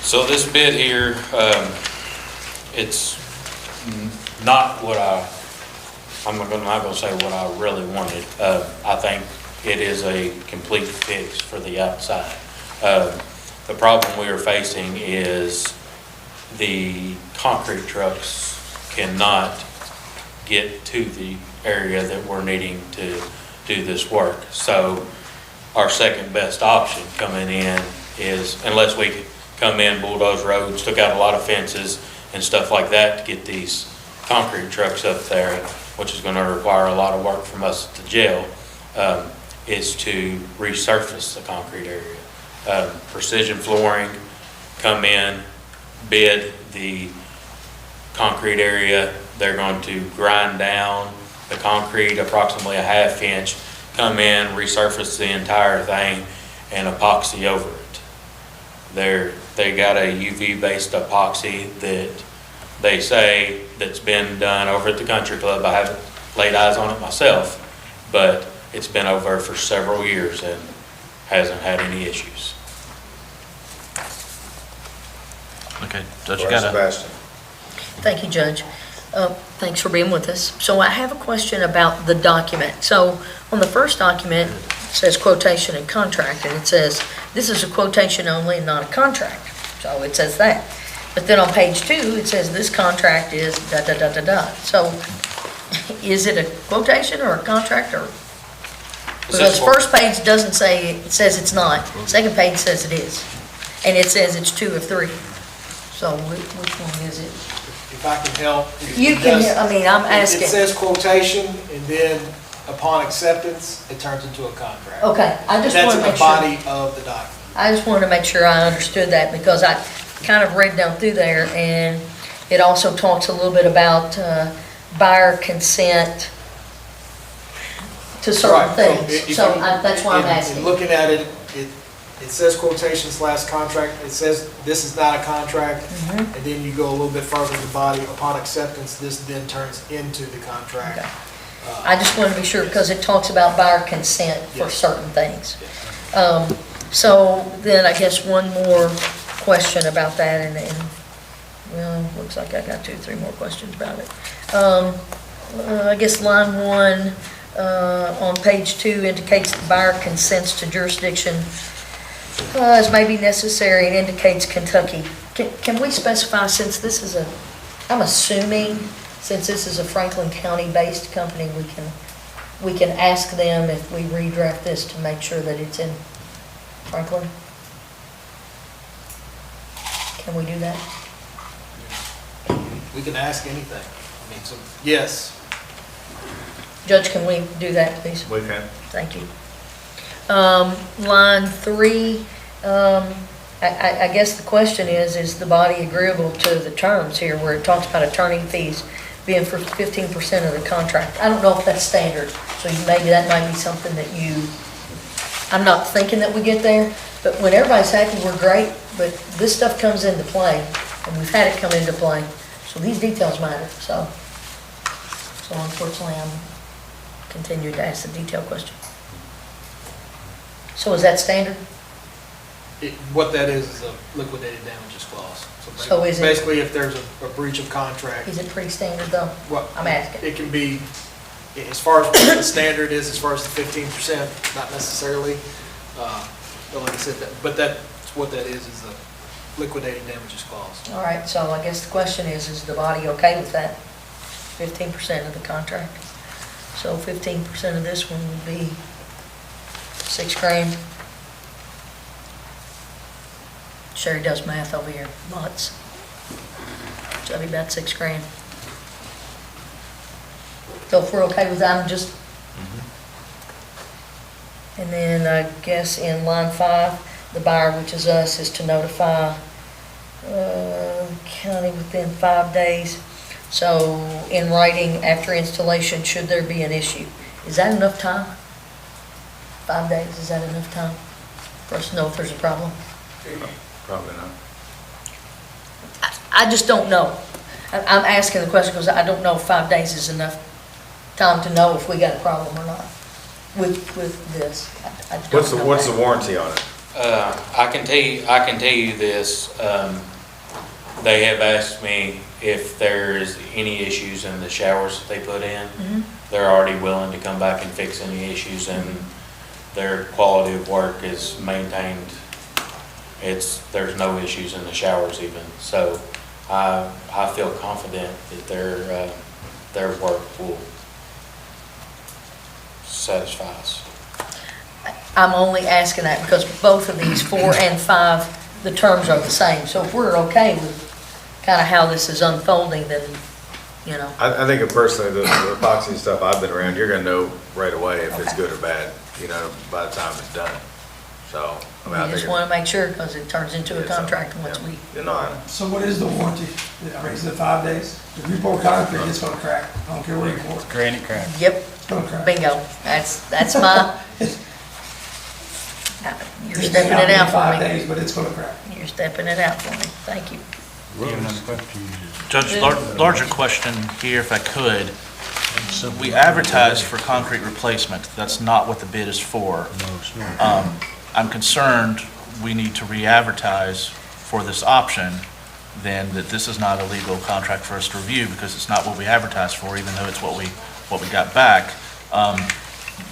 So this bid here, it's not what I'm not gonna say what I really wanted. I think it is a complete fix for the outside. The problem we are facing is the concrete trucks cannot get to the area that we're needing to do this work. So our second best option coming in is, unless we could come in, bulldoze roads, took out a lot of fences and stuff like that to get these concrete trucks up there, which is going to require a lot of work from us at the jail, is to resurface the concrete area. Precision Flooring come in, bid the concrete area. They're going to grind down the concrete approximately a ½ inch, come in, resurface the entire thing, and epoxy over it. They got a UV-based epoxy that they say that's been done over at the country club. I haven't laid eyes on it myself, but it's been over for several years and hasn't had any issues. Okay, Judge, you Lawrence got a, Sebastian. Thank you, Judge. Thanks for being with us. So I have a question about the document. So on the first document, it says quotation and contract, and it says, this is a quotation only and not a contract. So it says that. But then on page 2, it says this contract is da-da-da-da-da. So is it a quotation or a contract, or? Because first page doesn't say, it says it's not. Second page says it is. And it says it's 2 of 3. So which one is it? If I can help. You can, I mean, I'm asking. It says quotation, and then upon acceptance, it turns into a contract. Okay, I just want to make That's sure. in the body of the document. I just wanted to make sure I understood that, because I kind of read down through there, and it also talks a little bit about buyer consent to certain Right. things. So that's why I'm asking. Looking at it, it says quotation/contract. It says this is not a contract. Mhm. And then you go a little bit further in the body. Upon acceptance, this then turns into the contract. Okay. I just want to be sure, because it talks about buyer consent for Yes. certain things. So then I guess one more question about that, and well, looks like I got 2, 3 more questions about it. I guess line 1 on page 2 indicates the buyer consents to jurisdiction as may be necessary, and indicates Kentucky. Can we specify, since this is I'm assuming, since this is a Franklin County-based company, we can ask them if we redraft this to make sure that it's in Franklin? Can we do that? We can ask anything. I mean, so, yes. Judge, can we do that, please? We can. Thank you. Line 3, I guess the question is the body agreeable to the terms here, where it talks about attorney fees being for 15% of the contract? I don't know if that's standard, so maybe that might be something that I'm not thinking that we get there, but when everybody's happy, we're great, but this stuff comes into play, and we've had it come into play, so these details matter, so unfortunately, I'm continuing to ask the detailed question. So is that standard? What that is a liquidated damages clause. So is it- Basically, if there's a breach of contract. Is it pretty standard, though? Well, I'm asking. It can be, as far as what the standard is, as far as the 15%, not necessarily. But like I said, but that's what that is a liquidated damages clause. All right, so I guess the question is the body okay with that? 15% of the contract. So 15% of this one would be $6,000. Sherry does math over here, lots. So that'd be about $6,000. So if we're okay with that, I'm just. And then I guess in line 5, the buyer, which is us, is to notify county within 5 days. So in writing, after installation, should there be an issue? Is that enough time? 5 days, is that enough time for us to know if there's a problem? Probably not. I just don't know. I'm asking the question because I don't know if 5 days is enough time to know if we got a problem or not with this. I don't know What's the that. warranty on it? I can tell you this, they have asked me if there's any issues in the showers that they put in. Mhm. They're already willing to come back and fix any issues, and their quality of work is maintained. There's no issues in the showers even, so I feel confident that their work will satisfy us. I'm only asking that because both of these, 4 and 5, the terms are the same. So if we're okay with kind of how this is unfolding, then, you know. I think personally, the epoxy stuff I've been around, you're gonna know right away if it's good or bad, by the time it's done. So, I mean, I We just think. want to make sure because it turns into a Yeah, so, contract once we. So what is the warranty? I mean, is it 5 days? If you pour concrete, it's gonna crack. I don't care where you pour it. Granite crack. Yep, It's gonna crack. bingo. That's my, you're stepping it out for 5 me. days, but it's gonna crack. You're stepping it out for me. Thank you. Judge, larger question here, if I could. We advertise for concrete replacement. That's not what the bid is for. I'm concerned we need to re-advertise for this option then that this is not a legal contract for us to review because it's not what we advertised for, even though it's what we got back.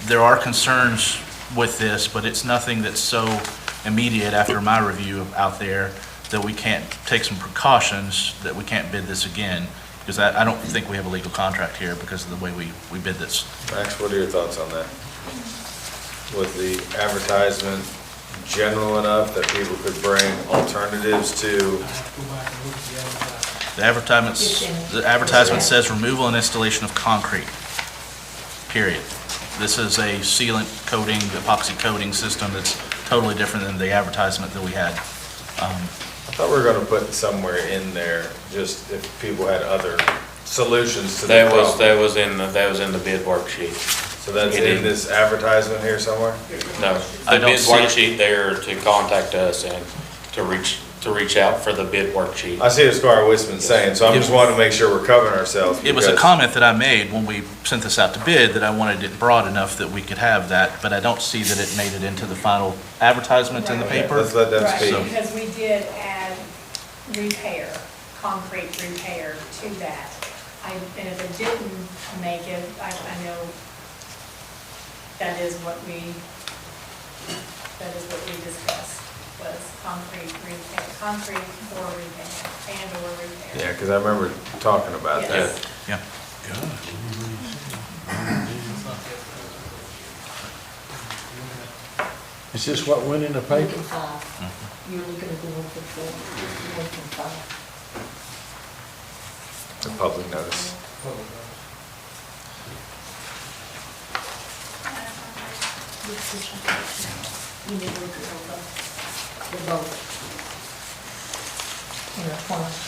There are concerns with this, but it's nothing that's so immediate after my review out there that we can't take some precautions, that we can't bid this again, because I don't think we have a legal contract here because of the way we bid this. Max, what are your thoughts on that? Was the advertisement general enough that people could bring alternatives to? Go back and look at the advertisement. The advertisement says removal and installation of concrete, period. This is a sealant coating, epoxy coating system that's totally different than the advertisement that we had. I thought we were gonna put somewhere in there, just if people had other solutions to the That problem. was in the bid worksheet. So that's in this advertisement here somewhere? No, I the don't bid see it. worksheet there to contact us and to reach out for the bid worksheet. I see what Squire Wisman's saying, so I'm just wanting to make sure we're covering ourselves. It was a because- comment that I made when we sent this out to bid, that I wanted it broad enough that we could have that, but I don't see that it made it into the final advertisement in the Okay, paper. let's let them Right, speak. because we did add repair, concrete repair to that. And if it didn't make it, I know that is what we discussed, was concrete repair, concrete or repair, and/or repair. Yeah, because I remember talking about that. Yes. Yeah. Is this what went in the paper? You're looking at the 1.4, 1.5. The public notice. You need to look at all the both. You know, twice.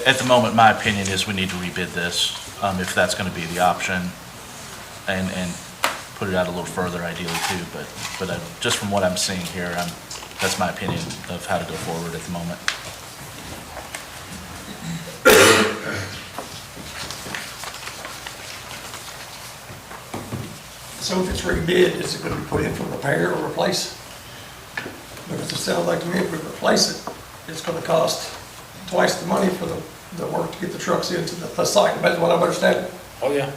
At the moment, my opinion is we need to rebid this, if that's gonna be the option, and put it out a little further ideally too, but just from what I'm seeing here, that's my opinion of how to go forward at the moment. So if it's rebid, is it gonna be put in for repair or replace? Because it sounds like to me if we replace it, it's gonna cost twice the money for the work to get the trucks into the site, that's what I'm understanding. Oh, yeah.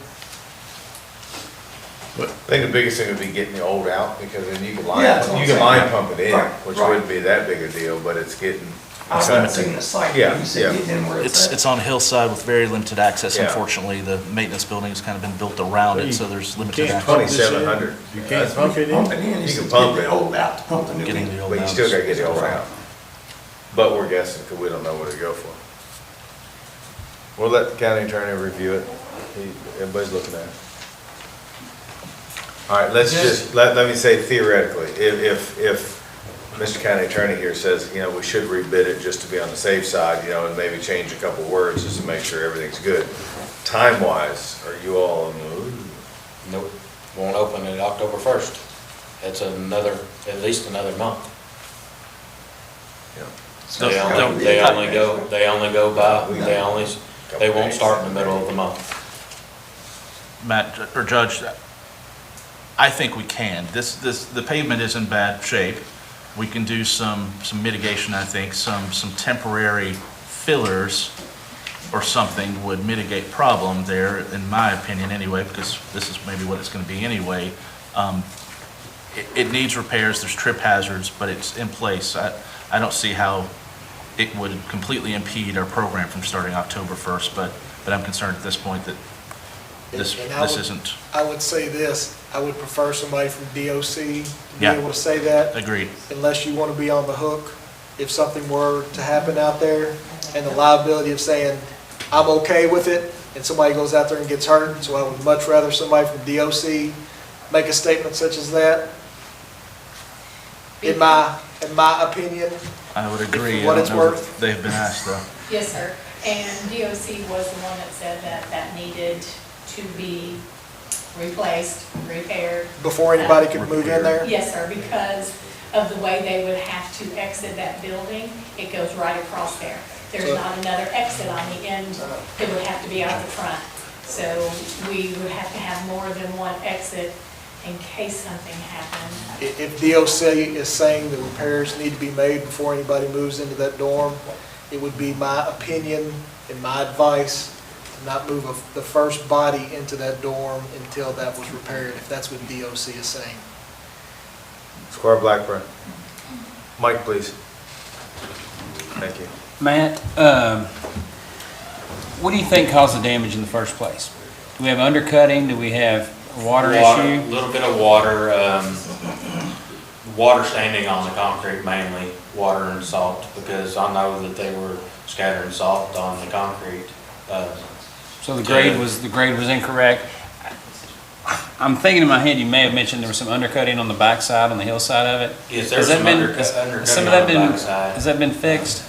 I think the biggest thing would be getting the old out, because then you can Yeah, that's what I'm saying. line pump it in, Right, which right. wouldn't be that big a deal, but it's getting. I haven't seen the site, Yeah, you said yeah. getting in where it's at. It's on a hillside with very limited access, Yeah. unfortunately. The maintenance building has kind of been built around it, so there's limited can't access. pump this in. 2,700. You can't pump it Pump in? it in, you You said can pump get it. the old out to pump the new Getting in. the old But you out still is- gotta get the old out. But we're guessing, because we don't know what to go for. We'll let the county attorney review it. Everybody's looking at it. All right, let's just, let me say theoretically, if Mr. County Attorney here says, we should rebid it just to be on the safe side, and maybe change a couple words just to make sure everything's good. Time-wise, are you all on the move? Nope, won't open it October 1st. It's at least another month. So They only won't start in the middle of the month. Matt, or Judge, I think we can. The pavement is in bad shape. We can do some mitigation, I think, some temporary fillers or something would mitigate problem there, in my opinion anyway, because this is maybe what it's gonna be anyway. It needs repairs, there's trip hazards, but it's in place. I don't see how it would completely impede our program from starting October 1st, but I'm concerned at this point that this And I would- isn't, I would say this, I would prefer somebody from DOC to be Yeah. able to say that, agreed. unless you want to be on the hook if something were to happen out there, and the liability of saying, I'm okay with it, and somebody goes out there and gets hurt, so I would much rather somebody from DOC make a statement such as that. In my opinion, I would agree. For what I it's don't know worth. if they've been asked though. Yes, sir. And DOC was the one that said that needed to be replaced, repaired. before anybody could move in there. Yes, sir, because of the way they would have to exit that building, it goes right across there. There's So- not another exit on the end, it would have to be out the front. So we would have to have more than one exit in case something happened. If DOC is saying the repairs need to be made before anybody moves into that dorm, it would be my opinion and my advice to not move the first body into that dorm until that was repaired, if that's what DOC is saying. Squire Blackburn. Mike, please. Thank you. Matt, what do you think caused the damage in the first place? Do we have undercutting? Do we have a water A issue? little bit of water, water standing on the concrete mainly, water and salt, because I know that they were scattering salt on the concrete. So the grade was incorrect. I'm thinking in my head, you may have mentioned there was some undercutting on the backside, on the hillside of it. Yes, Has there's that some been- undercutting some of on that the been- backside. Has that been fixed?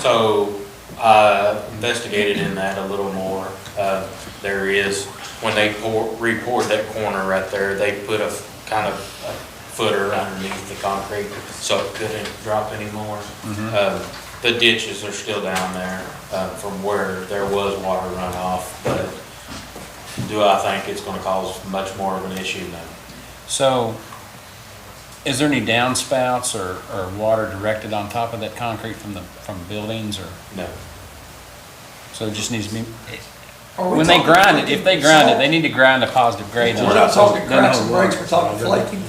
So I investigated in that a little more. There is, when they re-poured that corner right there, they put a kind of a footer underneath the concrete so it couldn't drop anymore. The ditches are still down there from where there was water runoff, but do I think it's gonna cause much more of an issue? No. So is there any downspouts or water directed on top of that concrete from buildings or? No. So it just needs to be, Are we when they talking grind it, flaking if they grind it, salt? they need to grind a positive grade on it. We're not talking Then cracks it'll and work. breaks, we're talking flaking.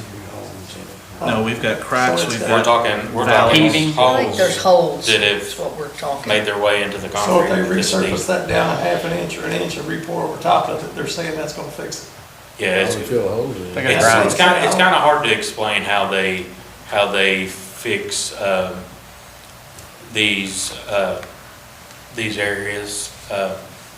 No, we've got cracks, So it's we've We're got talking Heaving. I think there's holes, that that's have what we're talking. made their way into the So concrete. if they with this resurface deep. that down a half an inch or an inch and re-pour over top of it, they're saying that's gonna fix it. Yeah, it's, We fill holes in They it. got grind. it's kind of hard to explain how they fix these areas.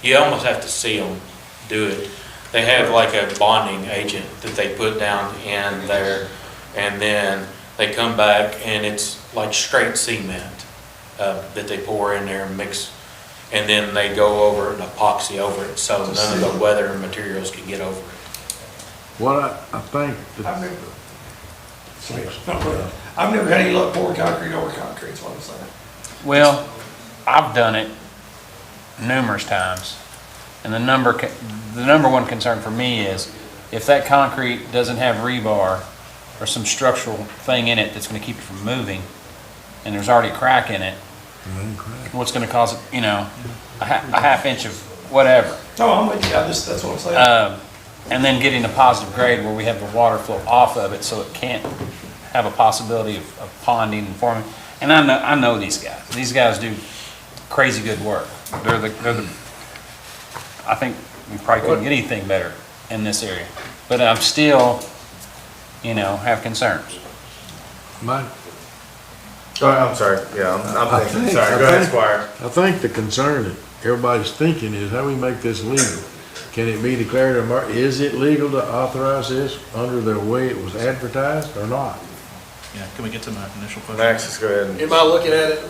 You almost have to see them do it. They have like a bonding agent that they put down in there, and then they come back and it's like straight cement that they pour in there and mix, and then they go over an epoxy over it so none of the weather and materials can get over it. What I think, I've never, I've never had any luck pouring concrete over concrete, is what I'm saying. Well, I've done it numerous times. And the number one concern for me is if that concrete doesn't have rebar or some structural thing in it that's going to keep it from moving, and there's already a crack in it, what's going to cause it, a half inch of whatever. No, I'm with you, that's what I'm saying. And then getting a positive grade where we have the water flow off of it so it can't have a possibility of ponding and forming. And I know these guys. These guys do crazy good work. I think we probably couldn't get anything better in this area. But I'm still, have concerns. my, Oh, I'm sorry, yeah, I'm thinking, sorry, go ahead, Squire. I think the concern that everybody's thinking is how do we make this legal? Can it be declared is it legal to authorize this under the way it was advertised or not? Yeah, can we get to my initial question? Max, let's go ahead and. Am I looking at it?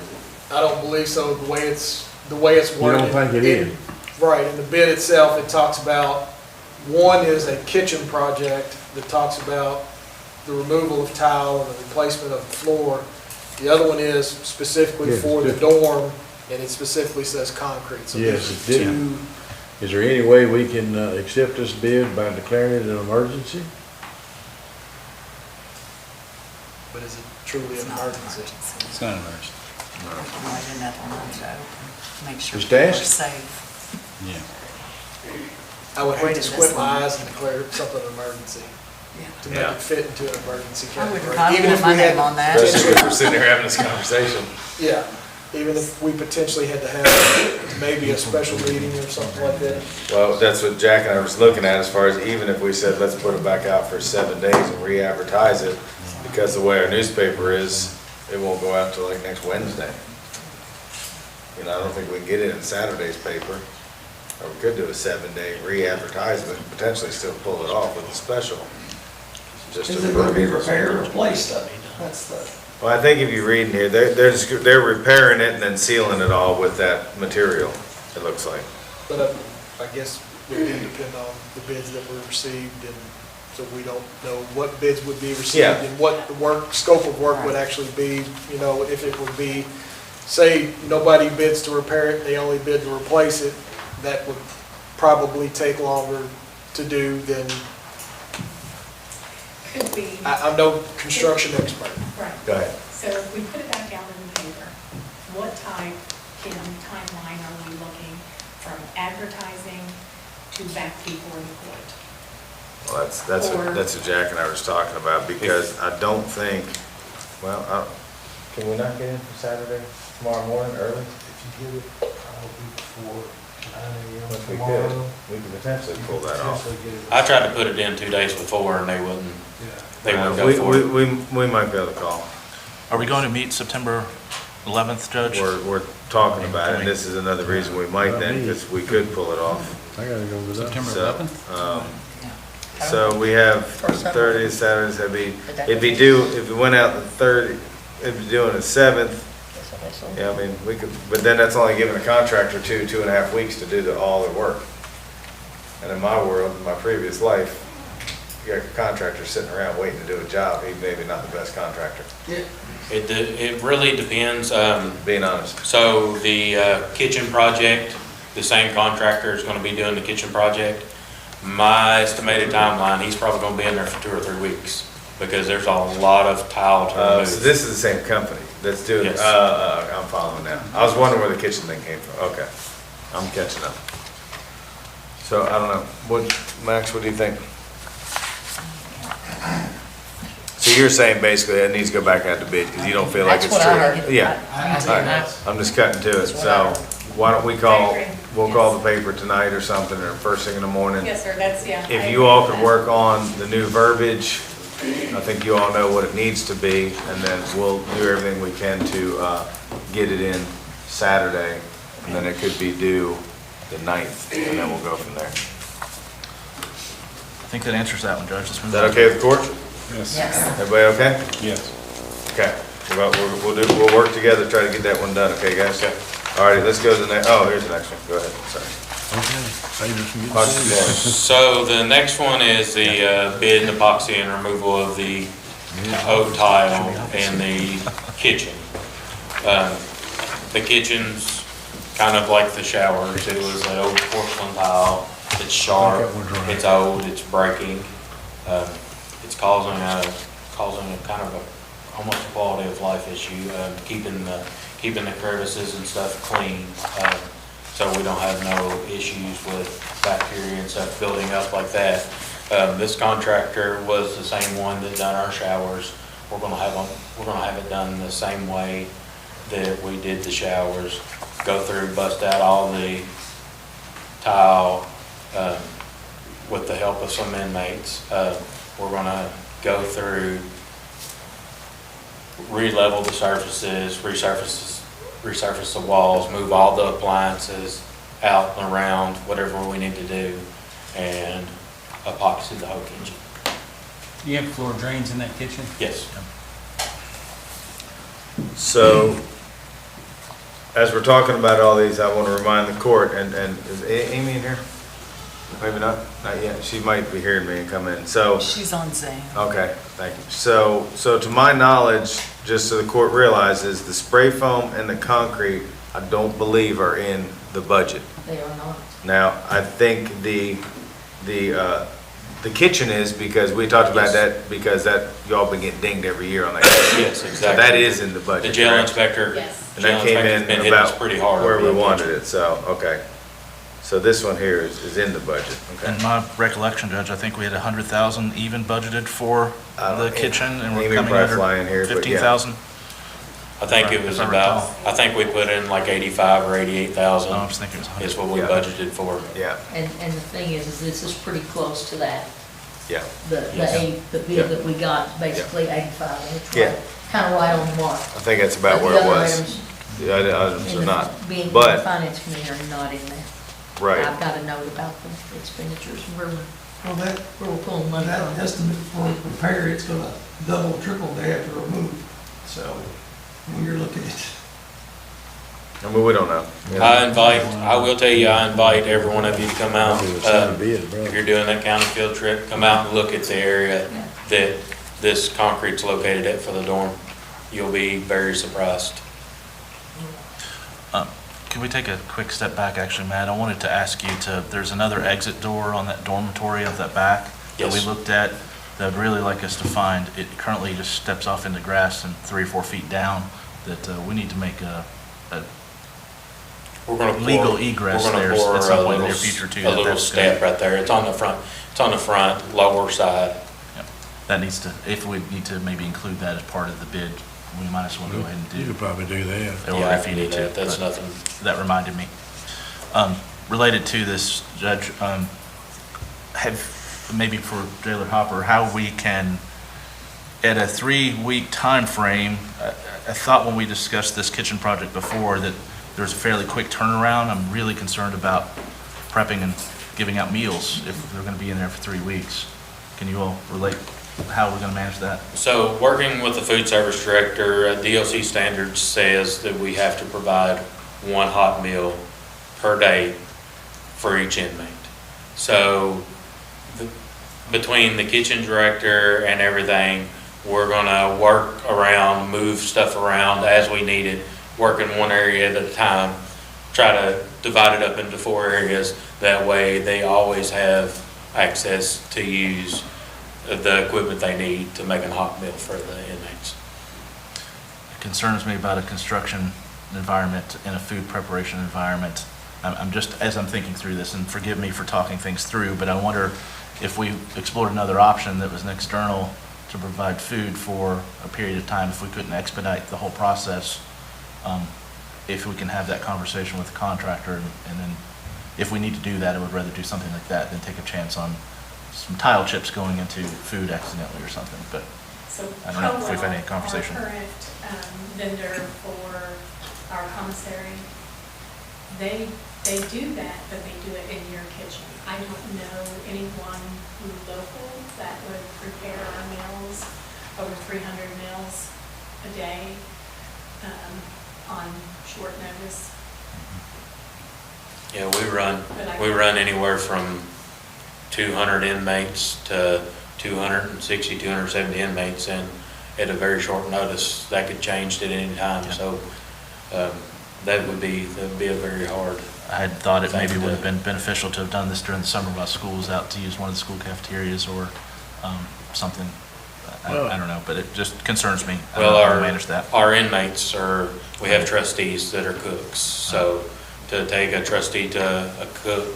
I don't believe so, the way it's You worded. don't think it is? Right, in the bid itself, it talks about, one is a kitchen project that talks about the removal of tile and the replacement of the floor. The other one is specifically Yes, for the different. dorm, and it specifically says concrete. So Yes, there's it did. two. Is there any way we can accept this bid by declaring it an emergency? But is it truly an emergency? It's not an emergency. Make sure Just people are ask. safe. Yeah. I would hate Wait to a squint minute. my eyes and declare something an emergency, to make Yeah. it fit into an emergency I wouldn't category. kind Even of if want my we had name on that. Especially because we're sitting here having this conversation. Yeah, even if we potentially had to have maybe a special meeting or something like that. Well, that's what Jack and I was looking at as far as even if we said, let's put it back out for 7 days and re-advertise it, because the way our newspaper is, it won't go out till like next Wednesday. I don't think we can get it in Saturday's paper, or we could do a 7-day re-advertisement, and potentially still pull it off with a special. Just Is to it gonna be prove it. repaired or replaced though? That's the, Well, I think if you read in here, they're repairing it and then sealing it all with that material, it looks like. But I guess it would depend on the bids that were received, and so we don't know what bids would be received Yeah. and what the scope of work would actually be, if it would be, say, nobody bids to repair it, they only bid to replace it, that would probably take longer to do than Could we, I'm no construction expert. right, Go ahead. so if we put it back out in the paper, what timeline are we looking from advertising to back before the court? Well, that's what Jack and I were just talking about, because I don't think, well, can we not get in for Saturday, tomorrow morning, early? If you get it probably before 9 a.m. If we tomorrow. could, we could potentially pull that off. potentially get it. I tried to put it in 2 days before and they wouldn't Yeah. go for it. We might be able to call. Are we going to meet September 11th, Judge? We're talking about it, and this is another reason we might then, because we could pull it off. I gotta go with that. September So, 11th? So we have Thursday, Saturdays, it'd be due, if it went out the 30, it'd be due on the 7th. Yeah, I mean, we could, but then that's only giving a contractor 2.5 weeks to do all their work. And in my world, in my previous life, you got contractors sitting around waiting to do a job, he maybe not the best contractor, It really depends. being honest. So the kitchen project, the same contractor is going to be doing the kitchen project. My estimated timeline, he's probably going to be in there for 2 or 3 weeks because there's a lot of tile to remove. So this is the same company that's doing, Yes. I'm following now. I was wondering where the kitchen thing came from, okay. I'm catching up. So, I don't know, Max, what do you think? So you're saying basically it needs to go back out to bid because you don't feel like it's That's true? what I heard. Yeah. All right. I'm just cutting to it, so why don't we call, we'll call the paper tonight or something, or first thing in the morning. Yes, sir, that's, yeah. If you all could work on the new verbiage, I think you all know what it needs to be, and then we'll do everything we can to get it in Saturday, and then it could be due the 9th, and then we'll go from there. I think that answers that one, Judge. Let's Is move that on. okay with the court? Yes. Everybody okay? Yes. Okay. We'll work together, to try to get that one done, okay, guys? All righty, let's go to the next, oh, here's the next one, go ahead, sorry. Watch the floor. So the next one is the bid and epoxy and removal of the oak tile in the kitchen. The kitchen's kind of like the showers. It was an old porcelain tile. It's sharp, it's old, it's breaking. It's causing a kind of almost a quality of life issue, keeping the crevices and stuff clean. So we don't have no issues with bacteria and stuff building up like that. This contractor was the same one that done our showers. We're gonna have it done the same way that we did the showers. Go through, bust out all the tile, with the help of some inmates. We're gonna go through, re-level the surfaces, resurface the walls, move all the appliances out and around, whatever we need to do, and epoxy the whole kitchen. Do you have floor drains in that kitchen? Yes. So, as we're talking about all these, I want to remind the court, and is Amy in here? Maybe not yet. She might be hearing me and come in, so. She's on Zoom. Okay, thank you. So to my knowledge, just so the court realizes, the spray foam and the concrete, I don't believe are in the budget. They are not. Now, I think the kitchen is, because we talked about that, because that, y'all been getting dinged every year on that. Yes, So exactly. that is in the budget. The jail correct? inspector, Yes. And that came in been hitting us about pretty hard. where we over that wanted kitchen. it, so, okay. So this one here is in the budget, In okay? my recollection, Judge, I think we had 100,000 even budgeted for the kitchen, and we're Amy coming probably flying under here, but yeah. 15,000. I think it was If I about, recall. I think we put in like 85 or 88,000 No, I was thinking it was 100. is what we Yeah. budgeted for. Yeah, And the thing is this is pretty close to that. yeah. The Yeah. bid that we got, basically 85, and it's Yeah. kind of right on the mark. I think that's about But where it the other was. items The other items in are the- not, Being in the but, finance committee are not in there. right. I've got a note about the expenditures, and where we're pulling money That from. estimate for repair, it's gonna double, triple they have to remove. So when you're looking at, I mean, we don't know. you know. I will tell you, I invite every one of you to come out. It's not a bid, bro. If you're doing that county field trip, come out and look at the area that this concrete's located at for the dorm. You'll be very surprised. Can we take a quick step back, actually, Matt? I wanted to ask you there's another exit door on that dormitory of that back that we Yes. looked at. that I'd really like us to find. It currently just steps off into grass and 3 or 4 feet down, that we need to make a We're gonna pour. legal egress we're gonna there pour at some a point in the near little future too. A that little that's gonna- step right there. It's on the front lower side. That needs to, if we need to maybe include that as part of the bid, we might as well go ahead and do. You could probably do that. Or Yeah, I if you can do need to. that. That's but nothing. That reminded me. Related to this, Judge, have, maybe for Jailer Hopper, how we can, at a 3-week time frame. I thought when we discussed this kitchen project before that there's a fairly quick turnaround. I'm really concerned about prepping and giving out meals if they're gonna be in there for 3 weeks. Can you all relate how we're gonna manage that? So working with the food service director, DOC standards says that we have to provide 1 hot meal per day for each inmate. So between the kitchen director and everything, we're gonna work around, move stuff around as we need it, work in one area at a time, try to divide it up into 4 areas. That way they always have access to use the equipment they need to make a hot meal for the inmates. It concerns me about a construction environment and a food preparation environment. I'm just, as I'm thinking through this, and forgive me for talking things through, but I wonder if we explored another option that was an external to provide food for a period of time, if we couldn't expedite the whole process, if we can have that conversation with the contractor, and then if we need to do that, I would rather do something like that than take a chance on some tile chips going into food accidentally or something, but So I don't know if we've had any conversation. Our current vendor for our commissary, they do that, but they do it in your kitchen. I don't know anyone local that would prepare our meals, over 300 meals a day, on short notice. Yeah, we run anywhere from 200 inmates to 260, 270 inmates, and at a very short notice, that could change at any time. So that would be a very hard. I had thought it maybe would have been beneficial to have done this during the summer while school's out, to use one of the school cafeterias or something. I don't know, but it just concerns me. I don't know how to manage that. Our inmates we have trustees that are cooks. So to take a trustee to a cook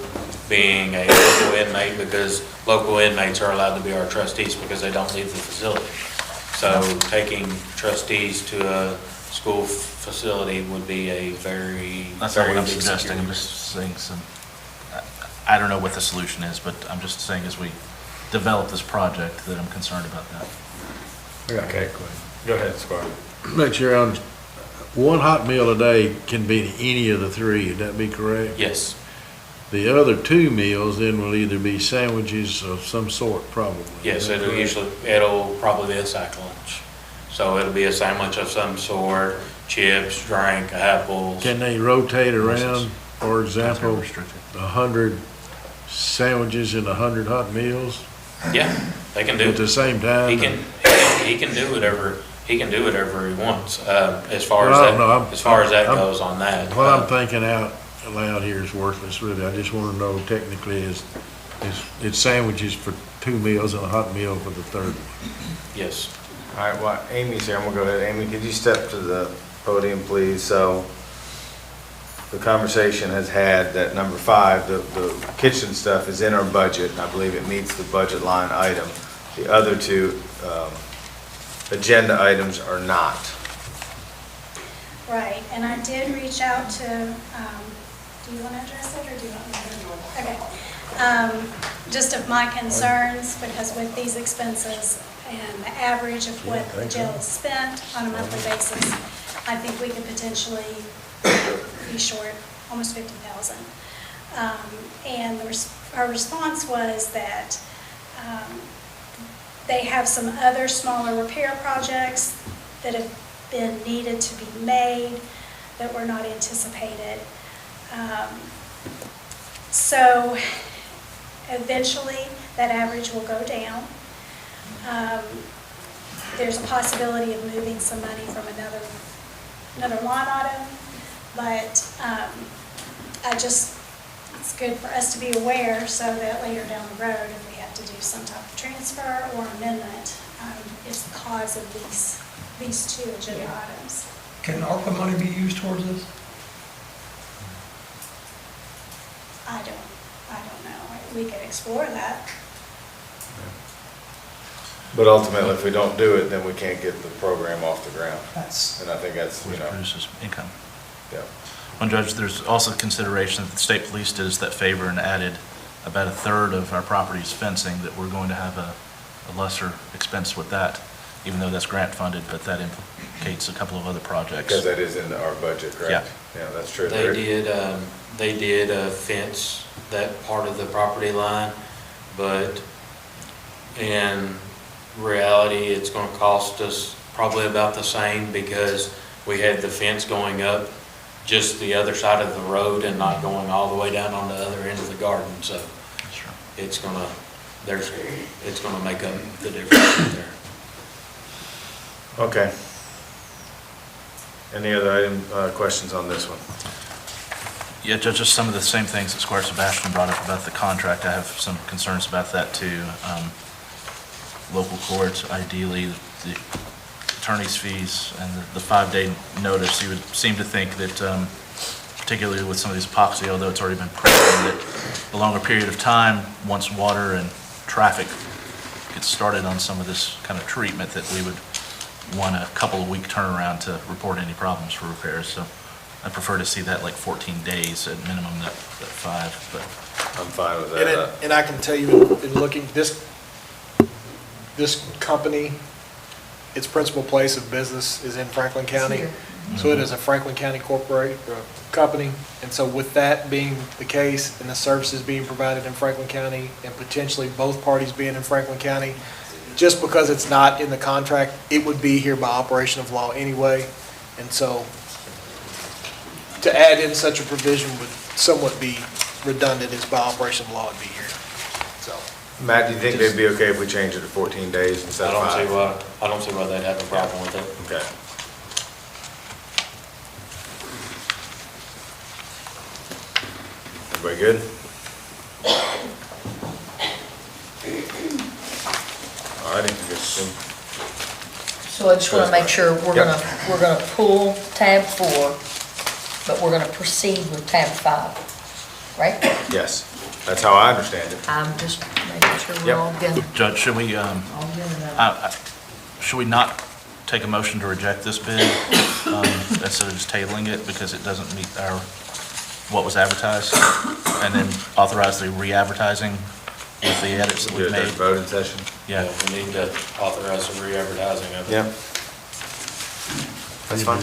being a local inmate, because local inmates are allowed to be our trustees because they don't leave the facility. So taking trustees to a school facility would be a That's not very what I'm big suggesting. I'm security just saying I don't know what the solution is, but I'm just saying as we develop this project that I'm concerned about that. Okay, go ahead, Squire. Make sure on, 1 hot meal a day can be any of the 3, would that be correct? Yes. The other 2 meals then will either be sandwiches of some sort, probably. Yes, it'll probably be a sack lunch. So it'll be a sandwich of some sort, chips, drink, apples. Can they rotate around, for example, Restricted. 100 sandwiches and 100 hot meals Yeah, they can do at the same time? He can do whatever he wants, as far Well, I as don't know. as far as that goes on that. What I'm thinking out loud here is worthless, really. I just want to know technically is it's sandwiches for 2 meals and a hot meal for the 3rd one. Yes. All right, well, Amy's here, I'm gonna go ahead. Amy, could you step to the podium, please? So the conversation has had that number 5, the kitchen stuff is in our budget, and I believe it meets the budget line item. The other 2 agenda items are not. Right, and I did reach out to, do you want to address it, or do you want me to? Okay. Just of my concerns, because with these expenses and the average of what the jail has spent on a monthly basis, I think we could potentially be short almost $50,000. And our response was that they have some other smaller repair projects that have been needed to be made that were not anticipated. So eventually that average will go down. There's a possibility of moving some money from another line item, but it's good for us to be aware so that later down the road, if we have to do some type of transfer or amendment, is the cause of these two agenda items. Can ARPA money be used towards this? I don't know. We could explore that. But ultimately, if we don't do it, then we can't get the program off the ground. That's, And I think that's, Which produces income. yeah. Well, Judge, there's also consideration that the state police did us that favor and added about a third of our property's fencing, that we're going to have a lesser expense with that, even though that's grant funded, but that implicates a couple of other projects. Because that is in our budget, correct? Yeah, that's true. They did fence that part of the property line, but in reality, it's gonna cost us probably about the same because we had the fence going up just the other side of the road and not going all the way down on the other end of the garden, so it's gonna make up the difference there. Okay. Any other questions on this one? Yeah, Judge, just some of the same things that Squire Sebastian brought up about the contract. I have some concerns about that too. Local courts, ideally, the attorney's fees and the 5-day notice, you would seem to think that, particularly with some of these epoxy, although it's already been proven that a longer period of time, once water and traffic gets started on some of this kind of treatment, that we would want a couple of week turnaround to report any problems for repairs. So I prefer to see that like 14 days at minimum, that 5, but. I'm fine with that. And I can tell you, in looking, this company, its principal place of business is in Franklin County. So it is a Franklin County company. And so with that being the case and the services being provided in Franklin County and potentially both parties being in Franklin County, just because it's not in the contract, it would be here by operation of law anyway. And so to add in such a provision would somewhat be redundant, as by operation of law would be here. So. Matt, do you think they'd be okay if we change it to 14 days instead of 5? I don't see why they'd have a problem with it. Okay. Everybody good? All righty, I guess. So I just want to make sure we're Yep. gonna pull tab 4, but we're gonna proceed with tab 5, right? Yes, that's how I understand it. I'm just making sure we're Yep. all good. Judge, should we not take a motion to reject this bid instead of just tabling it because it doesn't meet what was advertised, and then authorize the re-advertising with the edits that Do we've it at made? the voting session? Yeah. We need to authorize the re-advertising of it. Yep. That's fine.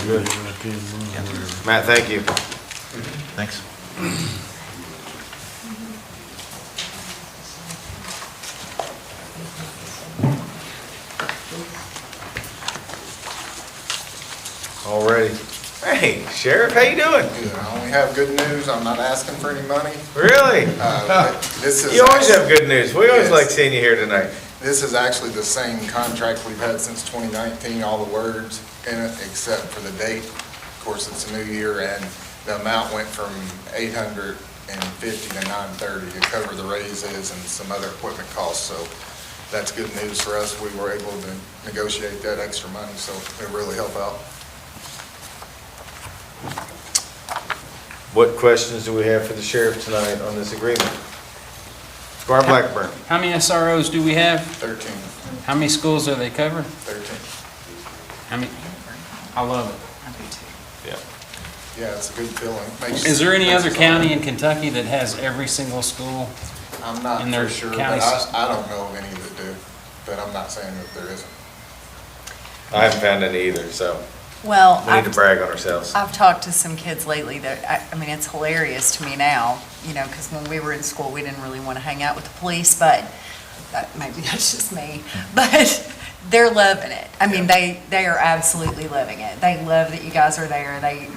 Good. Yeah. Matt, thank you. Thanks. Already. Hey, Sheriff, how you doing? Good. I only have good news. I'm not asking for any money. Really? This is. You always have good news. We always Yes. like seeing you here tonight. This is actually the same contract we've had since 2019, all the words in it except for the date. Of course, it's a new year and the amount went from 850 to 930 to cover the raises and some other equipment costs. So that's good news for us. We were able to negotiate that extra money, so it really helped out. What questions do we have for the sheriff tonight on this agreement? Squire Blackburn. How many SROs do we have? 13. How many schools are they covering? 13. How many? I love it. Yeah. Yeah, it's a good feeling. Is there any makes other us county in Kentucky that has every single school? I'm not in their for sure, but county system? I don't know of any that do, but I'm not saying that there isn't. I haven't found any either, so Well, we need to brag on ourselves. I've talked to some kids lately that, I mean, it's hilarious to me now, you know, because when we were in school, we didn't really want to hang out with the police, but maybe that's just me. But they're loving it. I mean, they are absolutely loving it. They love that you guys are there. They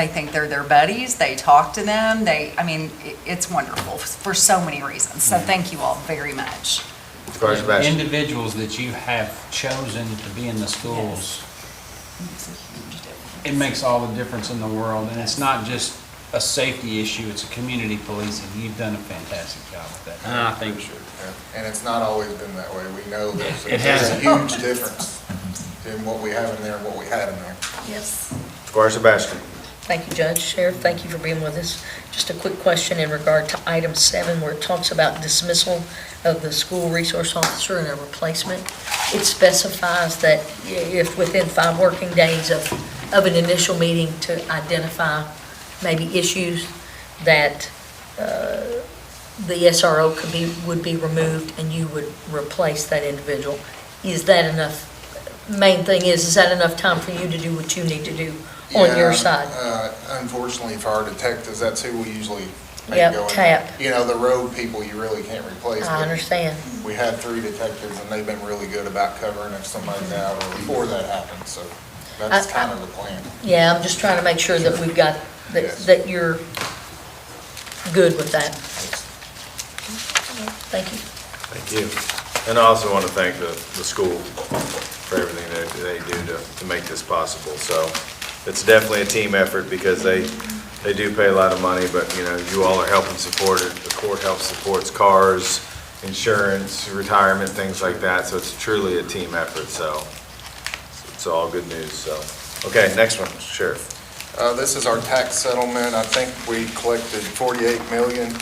think they're their buddies. They talk to them. It's wonderful for so many reasons. So thank you all very much. The individuals that you have chosen to be in the schools, it makes all the difference in the world. And it's not just a safety issue, it's a community policing. You've done a fantastic job with that. And I think And it's not always been that way. We know that It there's a hasn't. huge difference in what we have in there and what we had in there. Yes. Squire Sebastian. Thank you, Judge. Sheriff, thank you for being with us. Just a quick question in regard to item 7, where it talks about dismissal of the school resource officer and a replacement. It specifies that if within 5 working days of an initial meeting to identify maybe issues, that the SRO would be removed and you would replace that individual. Is that enough? Main thing is that enough time for you to do what you need to do on your side? Unfortunately for our detectives, that's who we usually make Yep, go in. tap. You know, the road people you really can't replace. I but understand. We had 3 detectives and they've been really good about covering if somebody's out or before that happens, so that's kind of the plan. Yeah, I'm just trying to make sure that we've got, that you're good with that. Thank you. Thank you. And I also want to thank the school for everything that they do to make this possible. So it's definitely a team effort because they do pay a lot of money, but, you know, you all are helping support it. The court helps supports cars, insurance, retirement, things like that. So it's truly a team effort. So it's all good news. So, okay, next one, Sheriff. This is our tax settlement. I think we collected $48 million,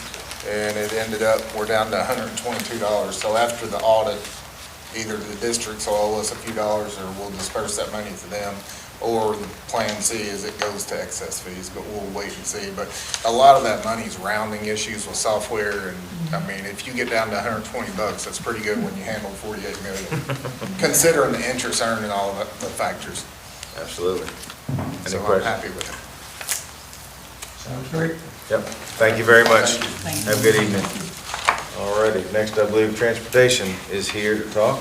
and it ended up, we're down to $122. So after the audit, either the districts will owe us a few dollars, or we'll disperse that money to them, or the plan C is it goes to excess fees, but we'll wait and see. But a lot of that money is rounding issues with software, and I mean, if you get down to $120, that's pretty good when you handle $48 million, considering the interest earned and all of the factors. Absolutely. So Any I'm questions? happy with it. Sounds great. Yep. Thank you very much. Thank you. Have a good evening. All righty. Next, I believe Transportation is here to talk.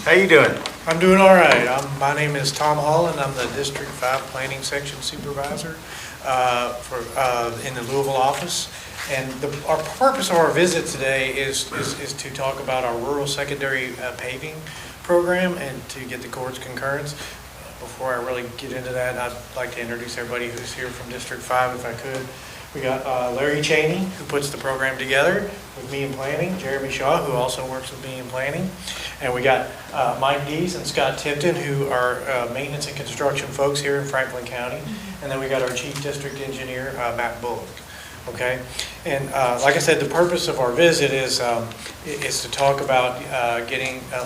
How you doing? I'm doing all right. My name is Tom Holland. I'm the District 5 Planning Section Supervisor in the Louisville office. And our purpose of our visit today is to talk about our rural secondary paving program and to get the court's concurrence. Before I really get into that, I'd like to introduce everybody who's here from District 5 if I could. We got Larry Cheney, who puts the program together with me in planning, Jeremy Shaw, who also works with me in planning, and we got Mike Dees and Scott Tipton, who are maintenance and construction folks here in Franklin County, and then we got our Chief District Engineer, Matt Bullock. Okay, and like I said, the purpose of our visit is to talk about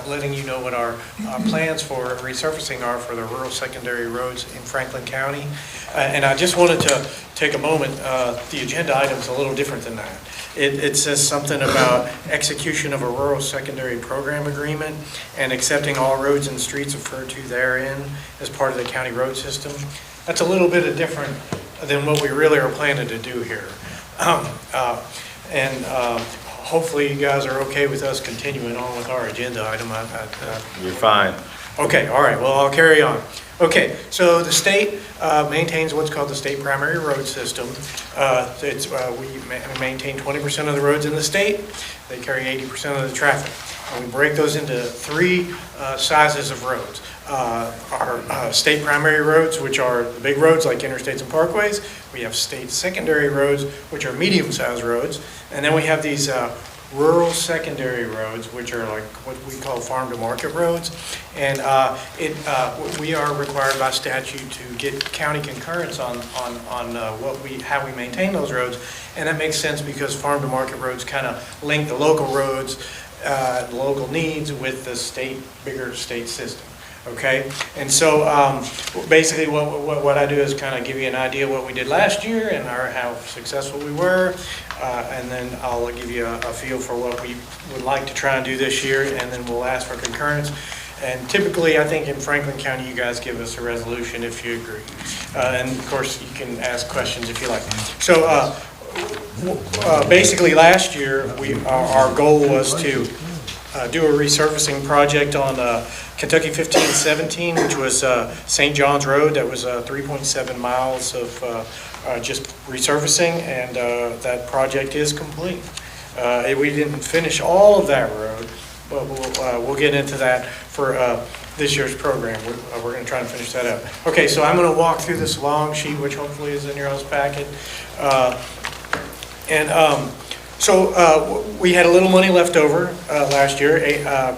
letting you know what our plans for resurfacing are for the rural secondary roads in Franklin County. And I just wanted to take a moment. The agenda item's a little different than that. It says something about execution of a rural secondary program agreement and accepting all roads and streets referred to therein as part of the county road system. That's a little bit different than what we really are planning to do here. Hopefully you guys are okay with us continuing on with our agenda item. You're fine. Okay, all right, well, I'll carry on. Okay, so the state maintains what's called the state primary road system. We maintain 20% of the roads in the state. They carry 80% of the traffic. And we break those into 3 sizes of roads. Our state primary roads, which are the big roads like interstates and parkways. We have state secondary roads, which are medium-sized roads. And then we have these rural secondary roads, which are like what we call farm-to-market roads. And we are required by statute to get county concurrence on how we maintain those roads. And that makes sense because farm-to-market roads kind of link the local roads, the local needs with the bigger state system. Okay, and so basically what I do is kind of give you an idea of what we did last year and how successful we were, and then I'll give you a feel for what we would like to try and do this year, and then we'll ask for concurrence. And typically, I think in Franklin County, you guys give us a resolution if you agree. And of course, you can ask questions if you like. So basically last year, our goal was to do a resurfacing project on Kentucky 1517, which was St. John's Road. That was 3.7 miles of just resurfacing, and that project is complete. We didn't finish all of that road, but we'll get into that. For this year's program. We're going to try and finish that up. Okay, so I'm going to walk through this long sheet, which hopefully is in your all's packet. So we had a little money left over last year,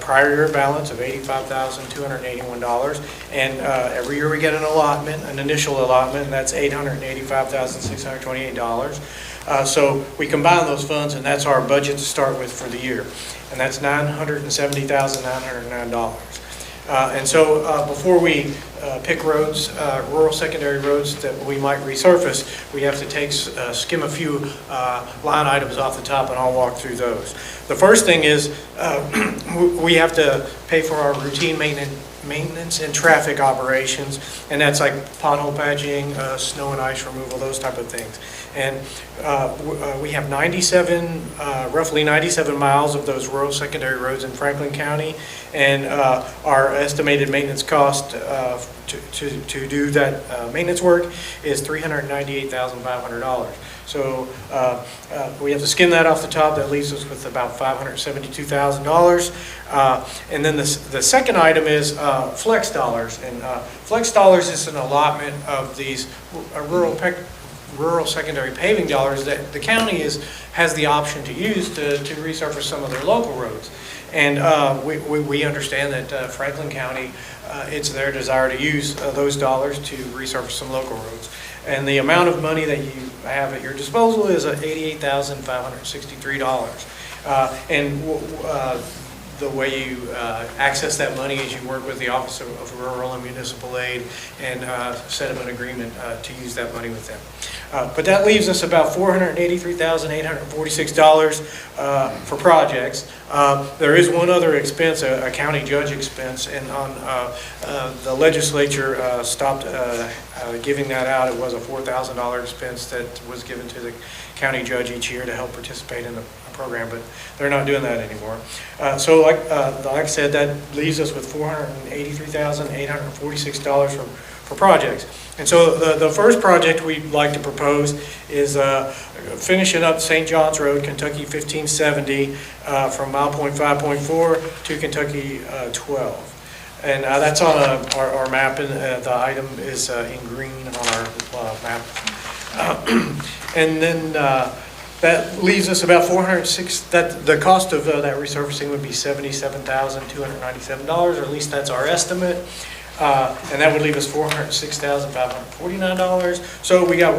prior year balance of $85,281. And every year we get an allotment, an initial allotment, and that's $885,628. So we combine those funds, and that's our budget to start with for the year. And that's $970,909. And so before we pick roads, rural secondary roads that we might resurface, we have to skim a few line items off the top, and I'll walk through those. The first thing is we have to pay for our routine maintenance and traffic operations, and that's like pothole patching, snow and ice removal, those type of things. And we have roughly 97 miles of those rural secondary roads in Franklin County, and our estimated maintenance cost to do that maintenance work is $398,500. So we have to skim that off the top. That leaves us with about $572,000. And then the second item is flex dollars. And flex dollars is an allotment of these rural secondary paving dollars that the county has the option to use to resurface some of their local roads. And we understand that Franklin County, it's their desire to use those dollars to resurface some local roads. And the amount of money that you have at your disposal is $88,563. And the way you access that money is you work with the Office of Rural and Municipal Aid and set up an agreement to use that money with them. But that leaves us about $483,846 for projects. There is one other expense, a county judge expense, and on the legislature stopped giving that out. It was a $4,000 expense that was given to the county judge each year to help participate in the program, but they're not doing that anymore. So like I said, that leaves us with $483,846 for projects. And so the first project we'd like to propose is finishing up St. John's Road, Kentucky 1570, from mile point 5.4 to Kentucky 12. And that's on our map, and the item is in green on our map. And then that leaves us about the cost of that resurfacing would be $77,297, or at least that's our estimate. And that would leave us $406,549. So we got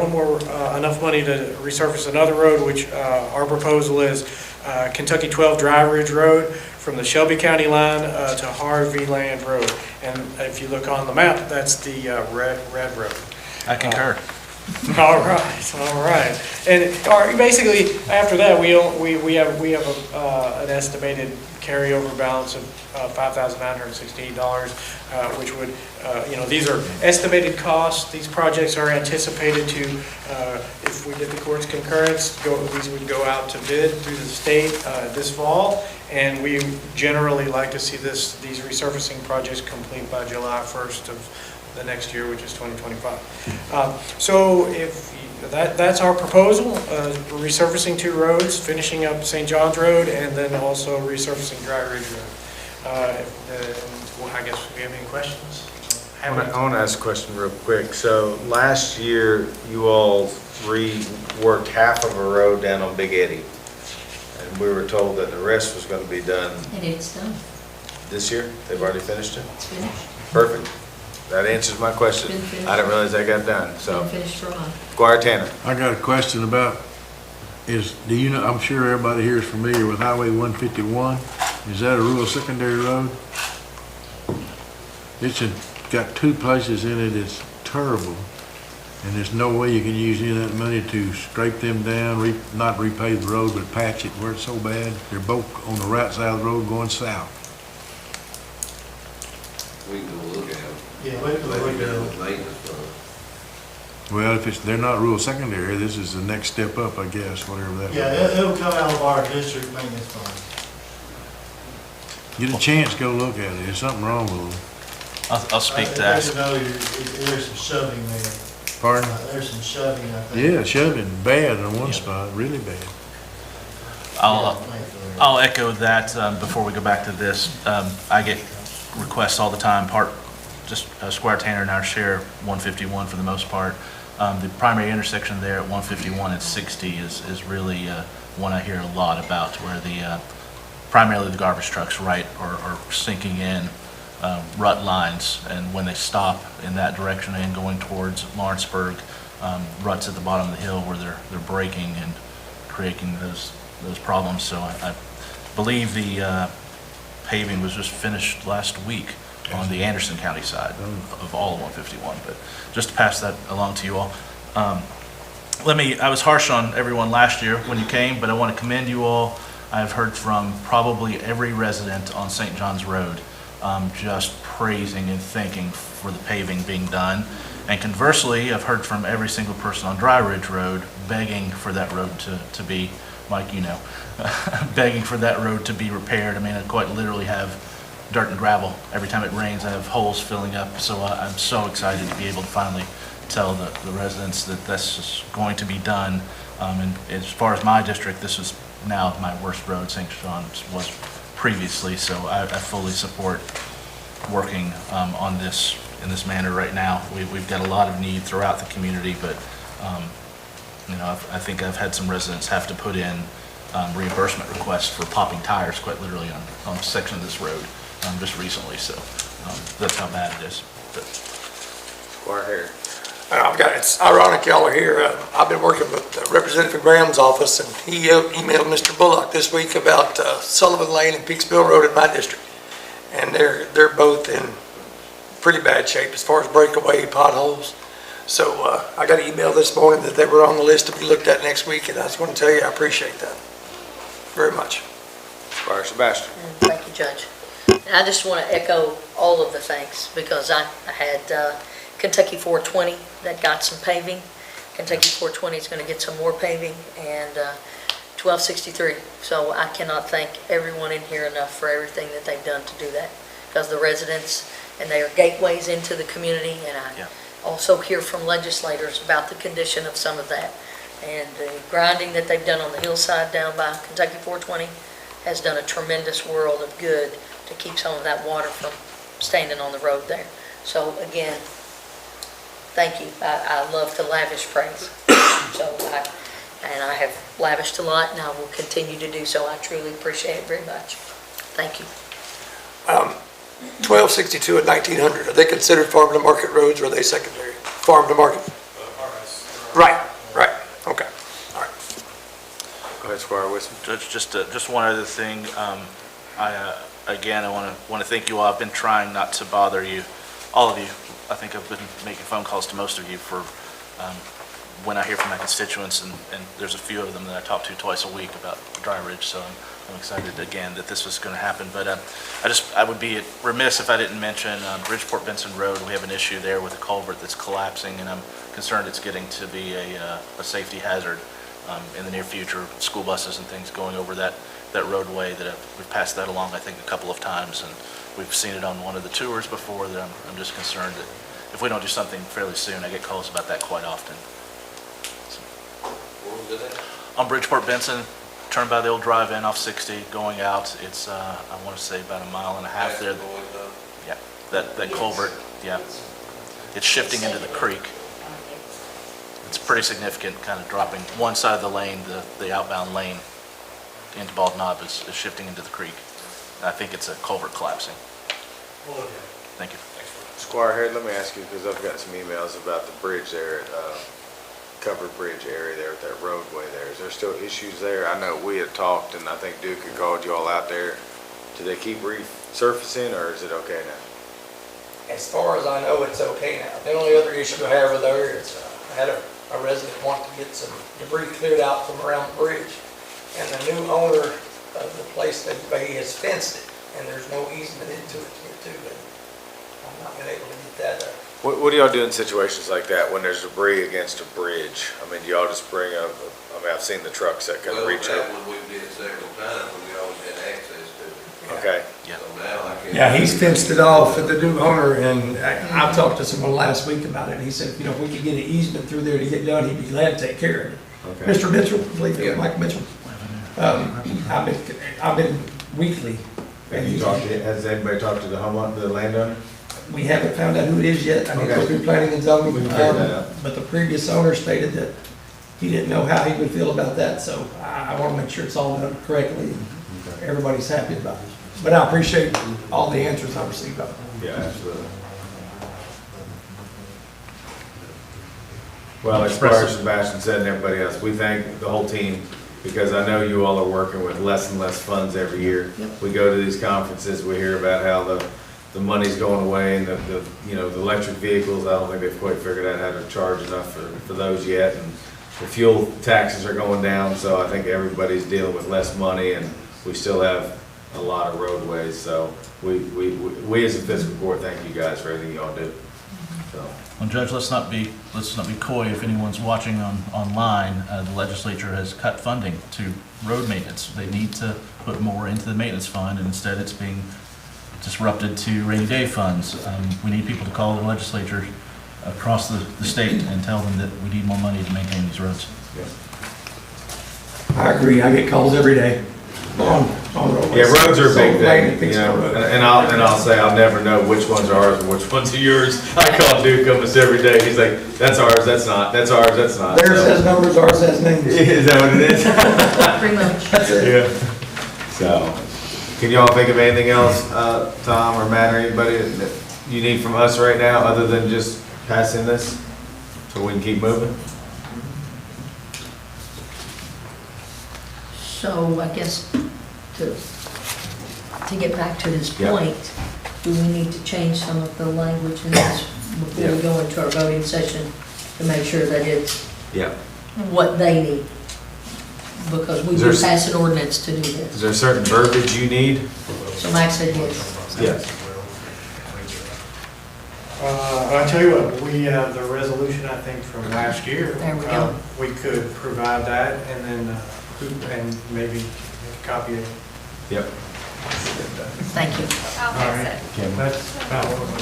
enough money to resurface another road, which our proposal is Kentucky 12 Dry Ridge Road from the Shelby County line to Harvey Land Road. And if you look on the map, that's the red road. I concur. All right. And basically, after that, we have an estimated carryover balance of $5,968, which would, these are estimated costs. These projects are anticipated to, if we did the court's concurrence, these would go out to bid through the state this fall, and we generally like to see these resurfacing projects complete by July 1st of the next year, which is 2025. So if that's our proposal, resurfacing 2 roads, finishing up St. John's Road, and then also resurfacing Dry Ridge Road. I guess we have any questions? I want to ask a question real quick. So last year, you all reworked half of a road down on Big Eddy, and we were told that the rest was going to be done. And it's done. This year? They've already finished it? It's finished. Perfect. That answers my question. I didn't realize that got done, so. Been finished for a month. Squire Tanner. I got a question about, I'm sure everybody here is familiar with Highway 151. Is that a rural secondary road? It's got 2 places in it that's terrible, and there's no way you can use any of that money to scrape them down, not repave the road, but patch it where it's so bad. They're both on the right side of the road going south. We can go look at them. Yeah, we can look at them. Well, if they're not rural secondary, this is the next step up, I guess, whatever that. Yeah, it'll come out of our district maintenance fund. Get a chance, go look at it. There's something wrong with them. I'll speak to that. There's some shoving there. Pardon? There's some shoving, I think. Yeah, shoving bad in one spot, really bad. I'll echo that before we go back to this. I get requests all the time, just Squire Tanner and I share 151 for the most part. The primary intersection there at 151 and 60 is really one I hear a lot about, where primarily the garbage trucks, right, are sinking in rut lines, and when they stop in that direction and going towards Lawrenceburg, ruts at the bottom of the hill where they're breaking and creating those problems. So I believe the paving was just finished last week on the Anderson County side of all of 151, but just to pass that along to you all. I was harsh on everyone last year when you came, but I want to commend you all. I've heard from probably every resident on St. John's Road just praising and thanking for the paving being done. And conversely, I've heard from every single person on Dry Ridge Road begging for that road to be, Mike, you know, begging for that road to be repaired. I mean, I quite literally have dirt and gravel. Every time it rains, I have holes filling up. So I'm so excited to be able to finally tell the residents that this is going to be done. And as far as my district, this is now my worst road. St. John's was previously, so I fully support working on this in this manner right now. We've got a lot of need throughout the community, but you know, I think I've had some residents have to put in reimbursement requests for popping tires, quite literally, on a section of this road just recently. So that's how bad it is. But Squire here. It's ironic y'all are here. I've been working with Representative Graham's office, and he emailed Mr. Bullock this week about Sullivan Lane and Peaksville Road in my district. And they're both in pretty bad shape as far as breakaway potholes. So I got an email this morning that they were on the list to be looked at next week, and I just want to tell you I appreciate that very much. Squire Sebastian. Thank you, Judge. And I just want to echo all of the thanks, because I had Kentucky 420 that got some paving. Kentucky 420 is going to get some more paving, and 1263. So I cannot thank everyone in here enough for everything that they've done to do that, because the residents, and they are gateways into the community, and I also hear from legislators about the condition of some of that. And the grinding that they've done on the hillside down by Kentucky 420 has done a tremendous world of good to keep some of that water from standing on the road there. So again, thank you. I love to lavish praise. And I have lavished a lot, and I will continue to do so. I truly appreciate it very much. Thank you. 1262 and 1900, are they considered farm to market roads, or are they secondary? Farm to market? Right, okay, all right. Go ahead, Squire Wilson. Judge, just one other thing. I want to thank you all. I've been trying not to bother you, all of you. I think I've been making phone calls to most of you for when I hear from my constituents, and there's a few of them that I talk to twice a week about Dry Ridge, so I'm excited again that this was going to happen. But I would be remiss if I didn't mention Bridgeport Benson Road. We have an issue there with a culvert that's collapsing, and I'm concerned it's getting to be a safety hazard in the near future. School buses and things going over that roadway, we've passed that along, I think, a couple of times, and we've seen it on one of the tours before. That I'm just concerned that if we don't do something fairly soon, I get calls about that quite often. On Bridgeport Benson, turn by the old drive-in off 60, going out. It's I want to say about a mile and a half there. Yeah, that culvert. Yeah, it's shifting into the creek. It's pretty significant, kind of dropping one side of the lane, the outbound lane into Bald Knob is shifting into the creek. I think it's a culvert collapsing. Thank you. Squire Harry, let me ask you, because I've got some emails about the bridge there, covered bridge area there with that roadway there. Is there still issues there? I know we had talked, and I think Duke had called you all out there. Do they keep resurfacing, or is it okay now? As far as I know, it's okay now. The only other issue I have with there is I had a resident want to get some debris cleared out from around the bridge. And the new owner of the place, he has fenced it, and there's no easement into it to get to it. I've not been able to get that. What do y'all do in situations like that when there's debris against a bridge? I mean, do y'all just bring up, I've seen the trucks that kind of reach up. We did it several times, and we always had access to it. Okay. So now I can't. Yeah, he's fenced it off at the new owner, and I talked to someone last week about it, and he said, if we could get an easement through there to get done, he'd be glad to take care of it. Okay. Mr. Mitchell, I believe it was Mike Mitchell. I've been weekly Has anybody talked to the homeowner, the landowner? We haven't found out who it is yet. I mean, go through planning and zoning. We can figure that out. But the previous owner stated that he didn't know how he would feel about that, so I want to make sure it's all done correctly. Everybody's happy about it. But I appreciate all the answers I received. Yeah, absolutely. Well, as far as Sebastian said and everybody else, we thank the whole team because I know you all are working with less and less funds every year. Yep. We go to these conferences, we hear about how the money's going away and the electric vehicles, I don't think they've quite figured out how to charge enough for those yet. And the fuel taxes are going down, so I think everybody's dealing with less money and we still have a lot of roadways. So we as a fiscal court thank you guys for everything y'all do. So. Well, Judge, let's not be coy. If anyone's watching online, the legislature has cut funding to road maintenance. They need to put more into the maintenance fund, and instead it's being disrupted to rainy day funds. We need people to call the legislature across the state and tell them that we need more money to maintain these roads. I agree. I get calls every day on roadways. Yeah, roads are a big So, thing, fix you know, the road. and I'll say I'll never know which ones are ours and which ones are yours. I call Duke almost every day. He's like, that's ours, that's not, that's ours, that's not. Theirs So- has numbers, ours has names. Is that what it is? Pretty much. That's it. Yeah. So, can y'all think of anything else, Tom or Matt or anybody that you need from us right now, other than just passing this so we can keep moving? So I guess to get back to his Yeah. point, do we need to change some of the language in this before we go into our voting session to make sure that it's Yeah. what they need? Because we Is do there- pass an ordinance to do Is this. there certain verbiage you need? So Max said yes. Yes. I'll tell you what, we have the resolution, I think, from last year. There we go. We could provide that and then, and maybe make a copy of it. Yep. Thank you. I'll pass it. Kim. That's about what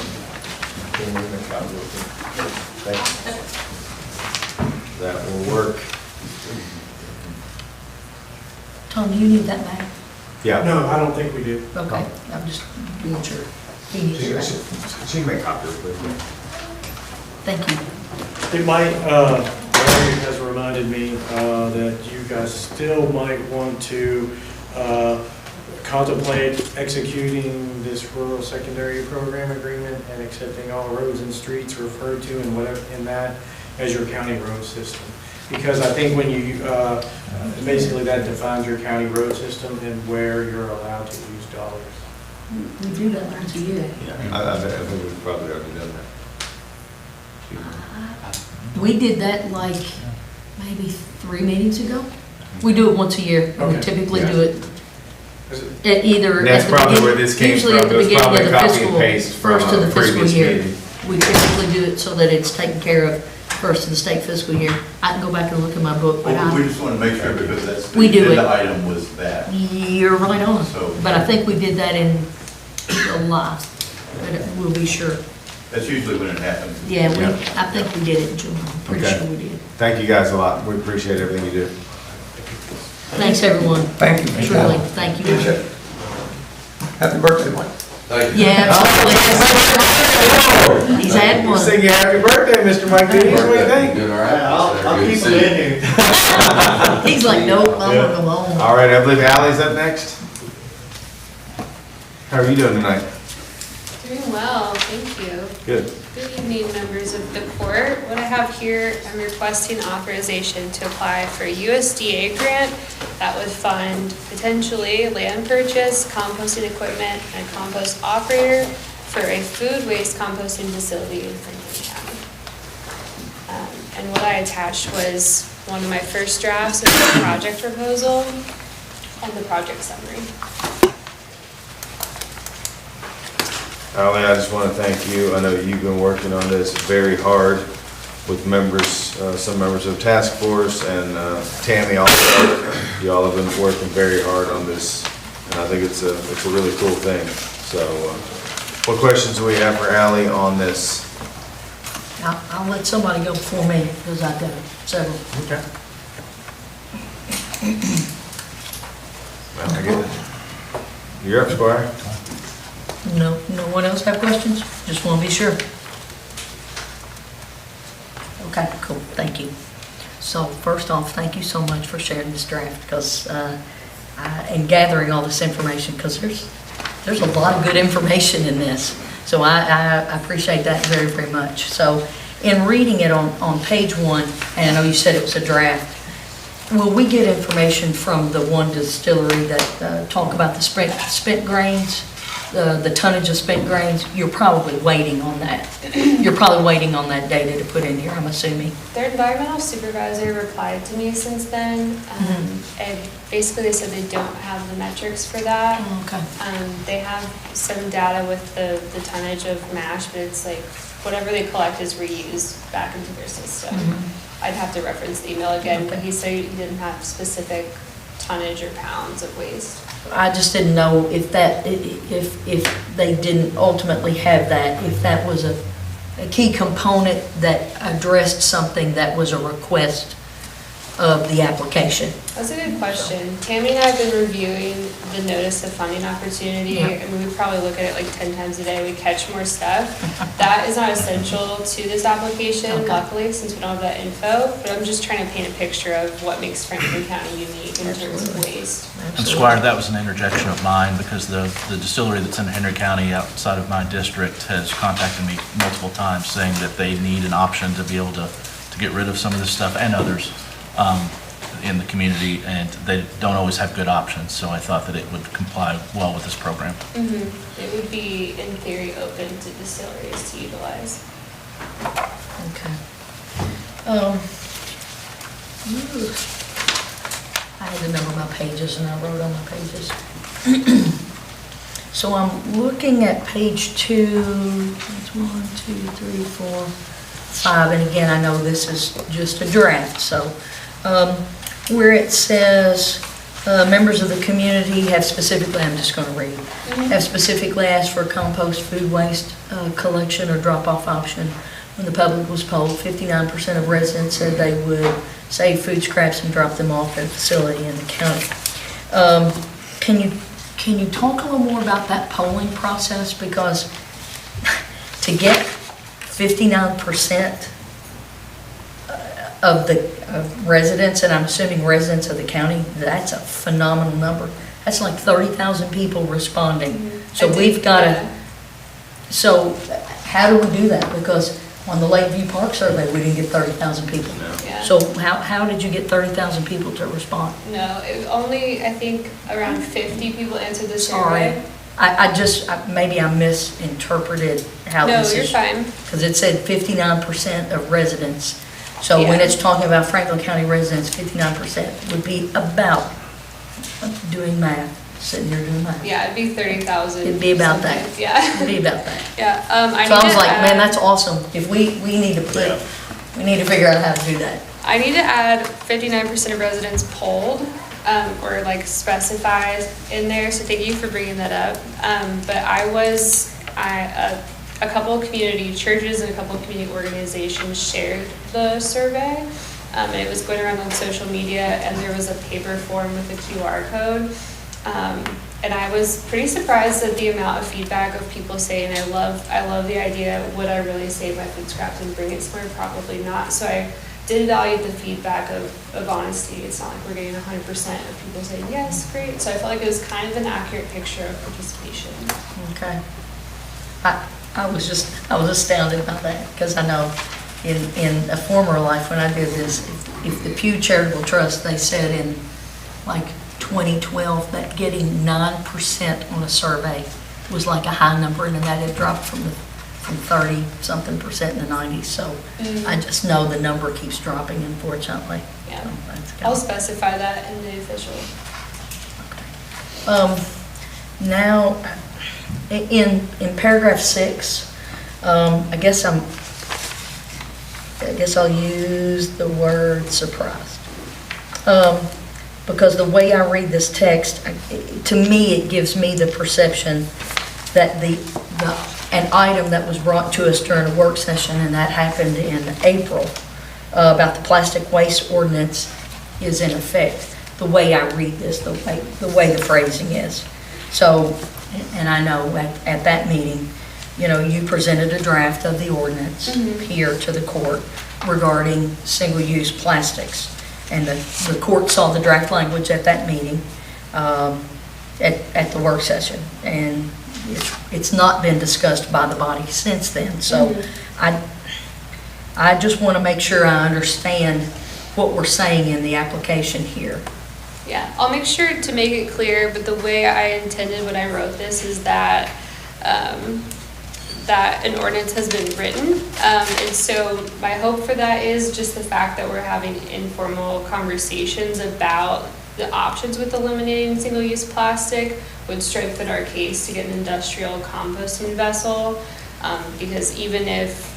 Thanks. That will work. Tom, do you need that back? Yeah. No, I don't think we do. Okay, I'm just being sure. He needs it back. She can make copies of it. Thank you. It might, Larry has reminded me that you guys still might want to contemplate executing this rural secondary program agreement and accepting all roads and streets referred to in whatever, in that as your county road system. Because I think when you, basically that defines your county road system and where you're allowed to use dollars. We do that once a year. I think we've probably already done that. We did that like maybe 3 meetings ago. We do it once a year. We Okay. typically Yeah. do it at either. That's at the probably begin- where this came usually from. at the It was beginning probably of a the copy fiscal, and paste from first of a the fiscal previous year. meeting. We typically do it so that it's taken care of first of the state fiscal year. I can go back and look at my book, but Well, we I, just want to make sure because that's, We do the it. item was that. you're right on. So- But I think we did that in July, but we'll be sure. That's usually when it happens. Yeah, Yeah. I think we did it in July. I'm pretty Okay. sure we did. Thank you guys a lot. We appreciate everything you do. Thanks, everyone. Thank you. Truly, thank you. Appreciate it. Happy birthday, Mike. Yeah, absolutely. He's had one. Sing you happy birthday, Mr. Mike Dees. What do you think? Doing all right? I'll keep them in here. He's like, nope, I'm gonna go home. All right, I believe Ally's up next. How are you doing tonight? Doing well, thank you. Good. Good evening, members of the court. What I have here, I'm requesting authorization to apply for a USDA grant that would fund potentially land purchase, composting equipment, and a compost operator for a food waste composting facility in Franklin County. And what I attached was one of my first drafts of the project proposal and the project summary. Ally, I just want to thank you. I know you've been working on this very hard with members, some members of the task force, and Tammy also. Y'all have been working very hard on this, and I think it's a really cool thing. So, what questions do we have for Ally on this? I'll let somebody go before me, because I've got several. Okay. Well, I get it. You're up, Squire. No one else have questions? Just want to be sure. Okay, cool, thank you. So first off, thank you so much for sharing this draft, because, and gathering all this information, because there's a lot of good information in this. So I appreciate that very, very much. So in reading it on page 1, and I know you said it was a draft, will we get information from the one distillery that talk about the spent grains, the tonnage of spent grains? You're probably waiting on that. You're probably waiting on that data to put in here, I'm assuming. Their environmental supervisor replied to me since then, and basically they said they don't have the metrics for that. Oh, okay. They have some data with the tonnage of mash, but it's like whatever they collect is reused back into their system. I'd have to reference the email again, but he said he didn't have specific tonnage or pounds of waste. I just didn't know if they didn't ultimately have that, if that was a key component that addressed something that was a request of the application. That's a good question. Tammy and I have been reviewing the notice of funding opportunity, and we would probably look at it like 10 times a day. We catch more stuff. That is not essential to this application, luckily, since we don't have that info, but I'm just trying to paint a picture of what makes Franklin County unique in terms of waste. And Squire, that was an interjection of mine, because the distillery that's in Henry County outside of my district has contacted me multiple times saying that they need an option to be able to get rid of some of this stuff and others in the community, and they don't always have good options, so I thought that it would comply well with this program. It would be, in theory, open to distilleries to utilize. Okay. I had to number my pages, and I wrote on my pages. So I'm looking at page 2, that's 1, 2, 3, 4, 5, and again, I know this is just a draft, so where it says, members of the community have specifically, I'm just going to read, have specifically asked for a compost food waste collection or drop-off option. When the public was polled, 59% of residents said they would save food scraps and drop them off at a facility in the county. Can you talk a little more about that polling process? Because to get 59% of the residents, and I'm assuming residents of the county, that's a phenomenal number. That's like 30,000 people responding. So we've got to, so how do we do that? Because on the Lakeview Park survey, we didn't get 30,000 people. Yeah. So how did you get 30,000 people to respond? No, it only, I think, around 50 people answered the Sorry. survey. Maybe I misinterpreted how this is. No, you're fine. Because it said 59% of residents. So when it's talking about Franklin County residents, 59% would be about, doing math, sitting here doing math. Yeah, it'd be 30,000. It'd be about that. something. Yeah. It'd be about that. Yeah, So I was like, man, that's awesome. If we need to figure out how to do that. I need to add 59% of residents polled, or like specified in there, so thank you for bringing that up. But a couple of community churches and a couple of community organizations shared the survey, and it was going around on social media, and there was a paper form with a QR code. And I was pretty surprised at the amount of feedback of people saying, I love the idea, would I really save my food scraps and bring it somewhere? Probably not. So I did value the feedback of honesty. It's not like we're getting 100% of people saying, yes, great. So I felt like it was kind of an accurate picture of participation. Okay. I was astounded by that, because I know in a former life when I did this, if the Pew Charitable Trust, they said in like 2012 that getting 9% on a survey was like a high number, and then that had dropped from 30-something% in the 90s. So I just know the number keeps dropping, unfortunately. Yeah. So that's I'll specify that in the official. Now, in paragraph 6, I guess I'll use the word surprised. Because the way I read this text, to me, it gives me the perception that an item that was brought to us during a work session, and that happened in April, about the plastic waste ordinance is in effect. The way I read this, the way the phrasing is. So, and I know at that meeting, you presented a draft of the ordinance here to the court regarding single-use plastics. And the court saw the draft language at that meeting, at the work session. And it's not been discussed by the body since then. So I just want to make sure I understand what we're saying in the application here. Yeah, I'll make sure to make it clear, but the way I intended when I wrote this is that, that an ordinance has been written. And so my hope for that is just the fact that we're having informal conversations about the options with eliminating single-use plastic would strengthen our case to get an industrial composting vessel. Because even if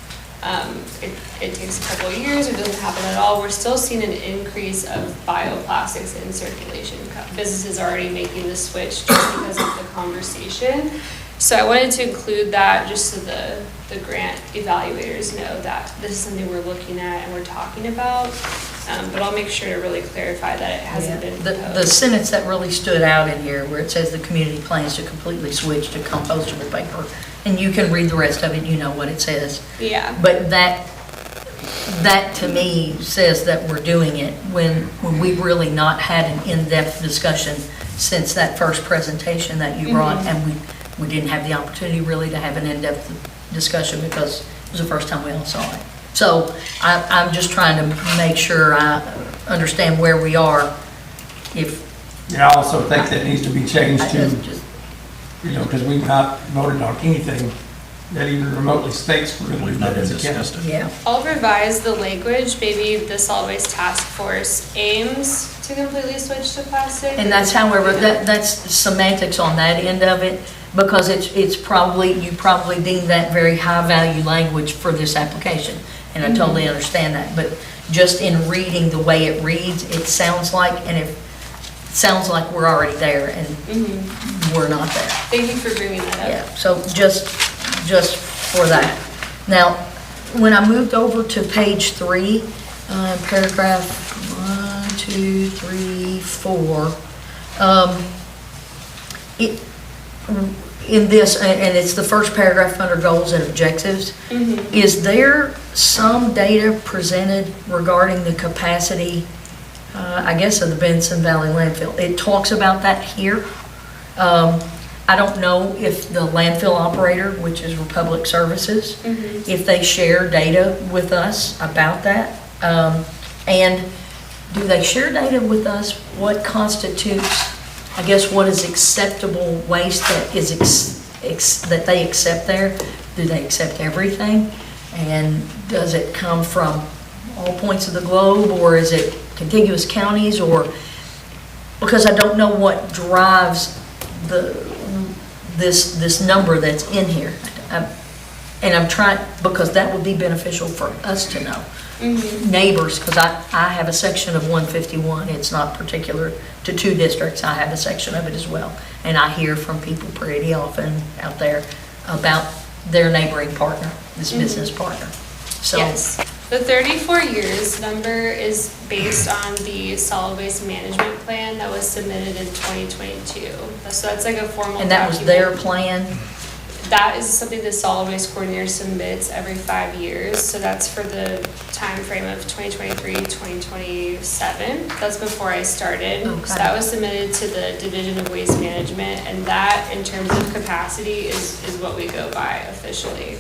it takes a couple of years or doesn't happen at all, we're still seeing an increase of bioplastics in circulation. Businesses are already making the switch just because of the conversation. So I wanted to include that just so the grant evaluators know that this is something we're looking at and we're talking about. But I'll make sure to really clarify that it hasn't been proposed. The sentence that really stood out in here where it says the community plans to completely switch to compostable paper, and you can read the rest of it, you know what it says. Yeah. But that to me says that we're doing it when we've really not had an in-depth discussion since that first presentation that you brought, and we didn't have the opportunity really to have an in-depth discussion because it was the first time we all saw it. So I'm just trying to make sure I understand where we are. Yeah, I also think that needs to be changed to, because we've not voted on anything that even remotely states we're going to do that as a county. Yeah. I'll revise the language. Maybe the solid waste task force aims to completely switch to plastic. And that's, however, that's semantics on that end of it, because it's probably, you probably deem that very high value language for this application. And I totally understand that, but just in reading the way it reads, it sounds like, sounds like we're already there, and we're not there. Thank you for bringing that up. Yeah, so just for that. Now, when I moved over to page 3, paragraph 1, 2, 3, 4, in this, and it's the first paragraph under goals and objectives, is there some data presented regarding the capacity, I guess, of the Benson Valley landfill? It talks about that here. I don't know if the landfill operator, which is Republic Services, if they share data with us about that. And do they share data with us what constitutes, I guess, what is acceptable waste that is that they accept there? Do they accept everything? And does it come from all points of the globe, or is it contiguous counties, or, because I don't know what drives this number that's in here. And I'm trying, because that would be beneficial for us to know. Neighbors, because I have a section of 151. It's not particular to 2 districts. I have a section of it as well. And I hear from people pretty often out there about their neighboring partner, this business partner. So, yes. The 34 years number is based on the solid waste management plan that was submitted in 2022. So that's like a formal document. And that was their plan? That is something the solid waste coordinator submits every 5 years. So that's for the time frame of 2023, 2027. That's before I started. Okay. So that was submitted to the Division of Waste Management, and that, in terms of capacity, is what we go by officially.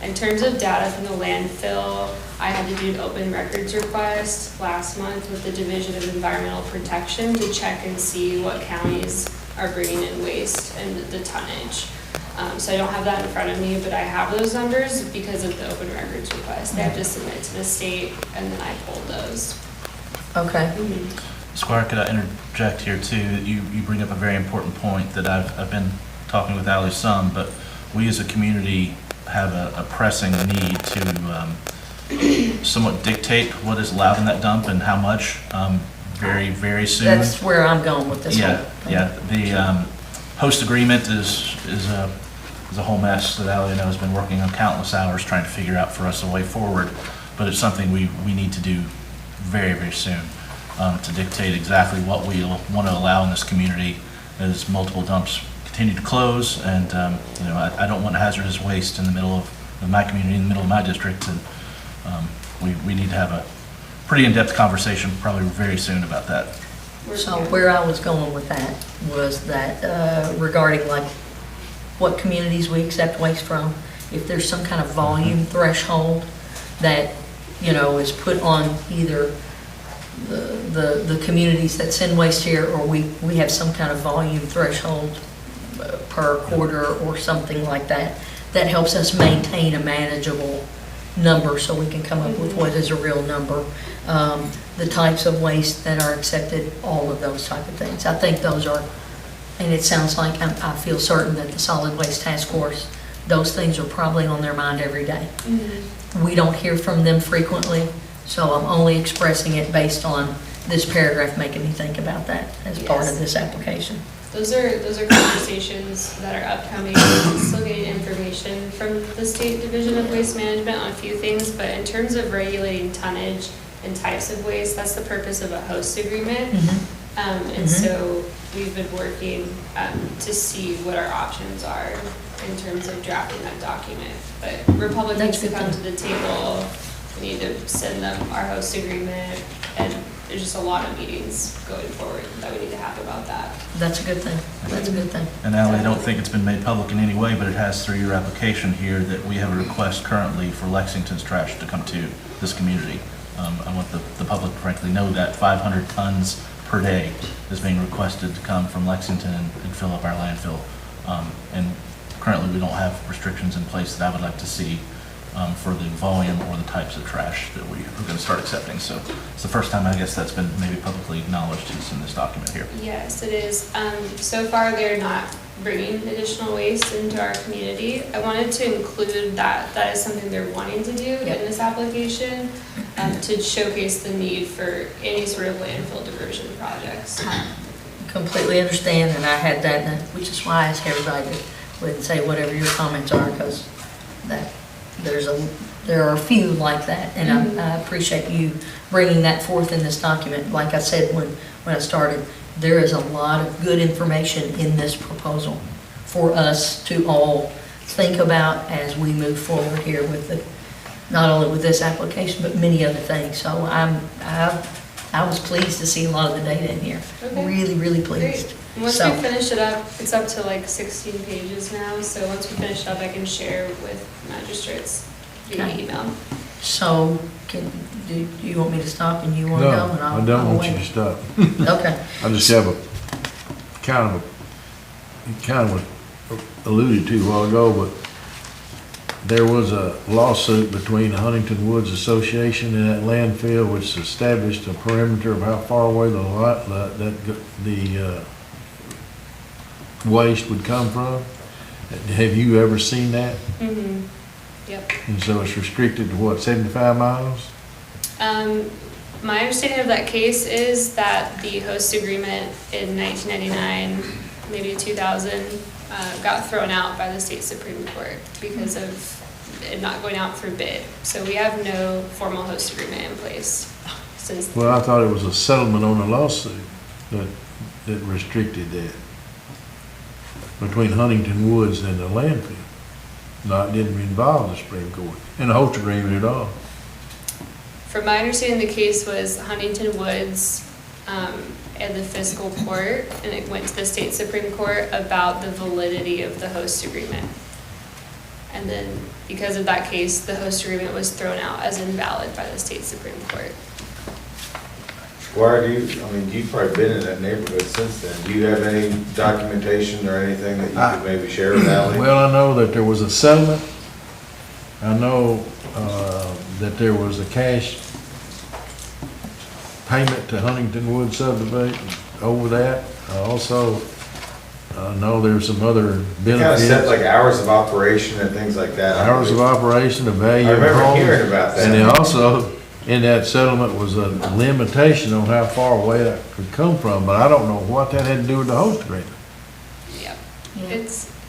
In terms of data from the landfill, I had to do an open records request last month with the Division of Environmental Protection to check and see what counties are bringing in waste and the tonnage. So I don't have that in front of me, but I have those numbers because of the open records request. They have to submit to the state, and then I pulled those. Okay. Squire, could I interject here too? You bring up a very important point that I've been talking with Ally some, but we as a community have a pressing need to somewhat dictate what is allowed in that dump and how much very, very soon. That's where I'm going with this one. Yeah. The host agreement is a whole mess that Ally and I has been working on countless hours trying to figure out for us a way forward, but it's something we need to do very, very soon to dictate exactly what we'll want to allow in this community as multiple dumps continue to close, and, I don't want hazardous waste in the middle of my community, in the middle of my district, and we need to have a pretty in-depth conversation probably very soon about that. So where I was going with that was that regarding like what communities we accept waste from, if there's some kind of volume threshold that, is put on either the communities that send waste here, or we have some kind of volume threshold per quarter or something like that, that helps us maintain a manageable number so we can come up with what is a real number. The types of waste that are accepted, all of those type of things. I think those are, and it sounds like I feel certain that the Solid Waste Task Force, those things are probably on their mind every day. We don't hear from them frequently, so I'm only expressing it based on this paragraph making me think about that as part of this application. Those are conversations that are upcoming. I'm still getting information from the State Division of Waste Management on a few things, but in terms of regulating tonnage and types of waste, that's the purpose of a host agreement. And so we've been working to see what our options are in terms of drafting that document. But Republic needs to come to the table. We need to send them our host agreement, and there's just a lot of meetings going forward that we need to have about that. That's a good thing. That's a good thing. And Ally, I don't think it's been made public in any way, but it has through your application here that we have a request currently for Lexington's trash to come to this community. I want the public to frankly know that 500 tons per day is being requested to come from Lexington and fill up our landfill. And currently we don't have restrictions in place that I would like to see for the volume or the types of trash that we are going to start accepting. So it's the first time, I guess, that's been maybe publicly acknowledged is in this document here. Yes, it is. So far, they're not bringing additional waste into our community. I wanted to include that is something they're wanting to do in this application, to showcase the need for any sort of landfill diversion projects. Completely understand, and I had that, which is why I asked everybody to go ahead and say whatever your comments are, because there are a few like that, and I appreciate you bringing that forth in this document. Like I said when I started, there is a lot of good information in this proposal for us to all think about as we move forward here with not only with this application, but many other things. So I was pleased to see a lot of the data in here. Okay. Really, really pleased. Great. Once we finish it up, it's up to like 16 pages now, so once we finish it up, I can share with magistrates via email. So, do you want me to stop and you want to go? And I don't want you to stop. Okay. I just have a kind of alluded to a while ago, but there was a lawsuit between Huntington Woods Association and that landfill, which established a perimeter of how far away the waste would come from. Have you ever seen that? Yep. And so it's restricted to what, 75 miles? My understanding of that case is that the host agreement in 1999, maybe 2000, got thrown out by the state Supreme Court because of it not going out for bid. So we have no formal host agreement in place since. Well, I thought it was a settlement on a lawsuit that restricted that between Huntington Woods and the landfill. No, it didn't involve the Supreme Court and the host agreement at all. From my understanding, the case was Huntington Woods and the Fiscal Court, and it went to the state Supreme Court about the validity of the host agreement. And then because of that case, the host agreement was thrown out as invalid by the state Supreme Court. Squire, you've probably been in that neighborhood since then. Do you have any documentation or anything that you could maybe share with Ally? Well, I know that there was a settlement. I know that there was a cash payment to Huntington Woods subdivision over that. I also know there's some other benefits. Kind of set like hours of operation and things like that. Hours of operation, the value I of remember homes. hearing about that. And then also, in that settlement was a limitation on how far away that could come from, but I don't know what that had to do with the host agreement. Yep.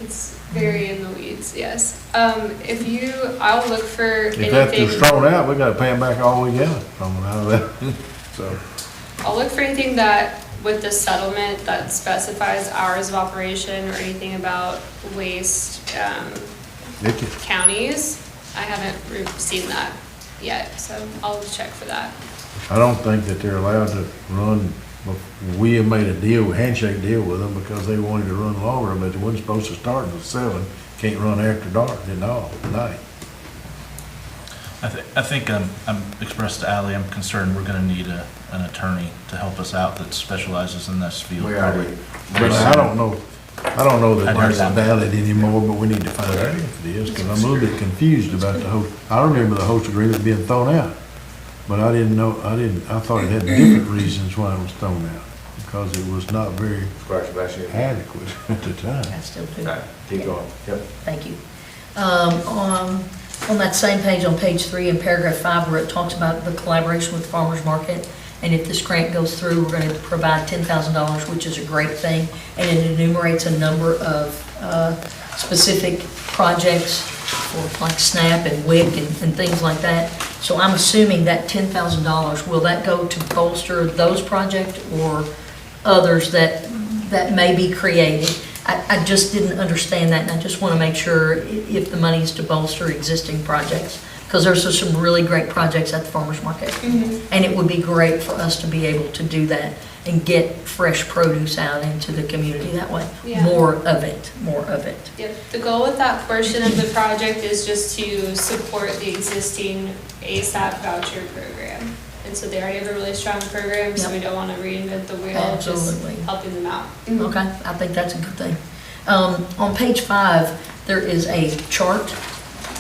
It's very in the weeds, yes. I'll look for anything. If that was thrown out, we gotta pay them back all we got from it out of that, so. I'll look for anything that with the settlement that specifies hours of operation or anything about waste, Vicky? counties. I haven't seen that yet, so I'll check for that. I don't think that they're allowed to run, we have made a deal, handshake deal with them because they wanted to run longer, but they wasn't supposed to start until 7. Can't run after dark at all, at night. I think I'm expressed to Ally, I'm concerned we're gonna need an attorney to help us out that specializes in this field. We already- But I don't know that I'd heard that's that. valid anymore, but we need to find out if it is, because I'm a little bit confused about the host. I remember the host agreement being thrown out, but I didn't know, I thought it had different reasons why it was thrown out, because it was not very adequate at the time. I still do. All right, keep going. Yep. Thank you. On that same page, on page 3 in paragraph 5, where it talks about the collaboration with the farmer's market, and if this grant goes through, we're going to provide $10,000, which is a great thing, and it enumerates a number of specific projects for like SNAP and WIC and things like that. So I'm assuming that $10,000, will that go to bolster those projects or others that may be created? I just didn't understand that, and I just want to make sure if the money is to bolster existing projects, because there's some really great projects at the farmer's market. And it would be great for us to be able to do that and get fresh produce out into the community that way. Yeah. More of it. Yep, the goal with that portion of the project is just to support the existing ASAP voucher program. And so they already have a really strong program, so we don't want to reinvent the wheel, Absolutely. just helping them out. Okay, I think that's a good thing. On page 5, there is a chart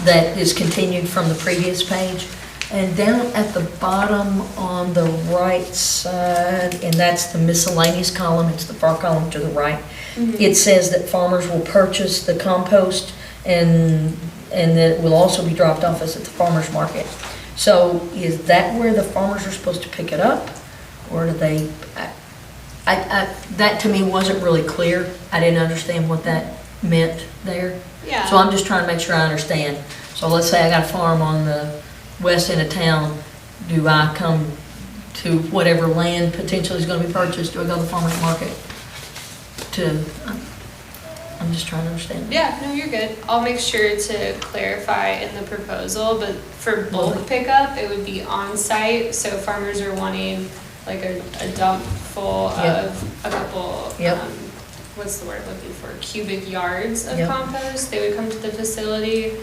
that is continued from the previous page. And down at the bottom on the right side, and that's the miscellaneous column, it's the far column to the right, it says that farmers will purchase the compost and that it will also be dropped off us at the farmer's market. So is that where the farmers are supposed to pick it up? Or do they, that to me wasn't really clear. I didn't understand what that meant there. Yeah. So I'm just trying to make sure I understand. So let's say I got a farm on the west end of town. Do I come to whatever land potentially is going to be purchased? Do I go to the farmer's market? I'm just trying to understand. Yeah, no, you're good. I'll make sure to clarify in the proposal, but for bulk pickup, it would be on-site. So farmers are wanting like a dump full of a couple, what's the word I'm looking for, cubic yards of compost. They would come to the facility.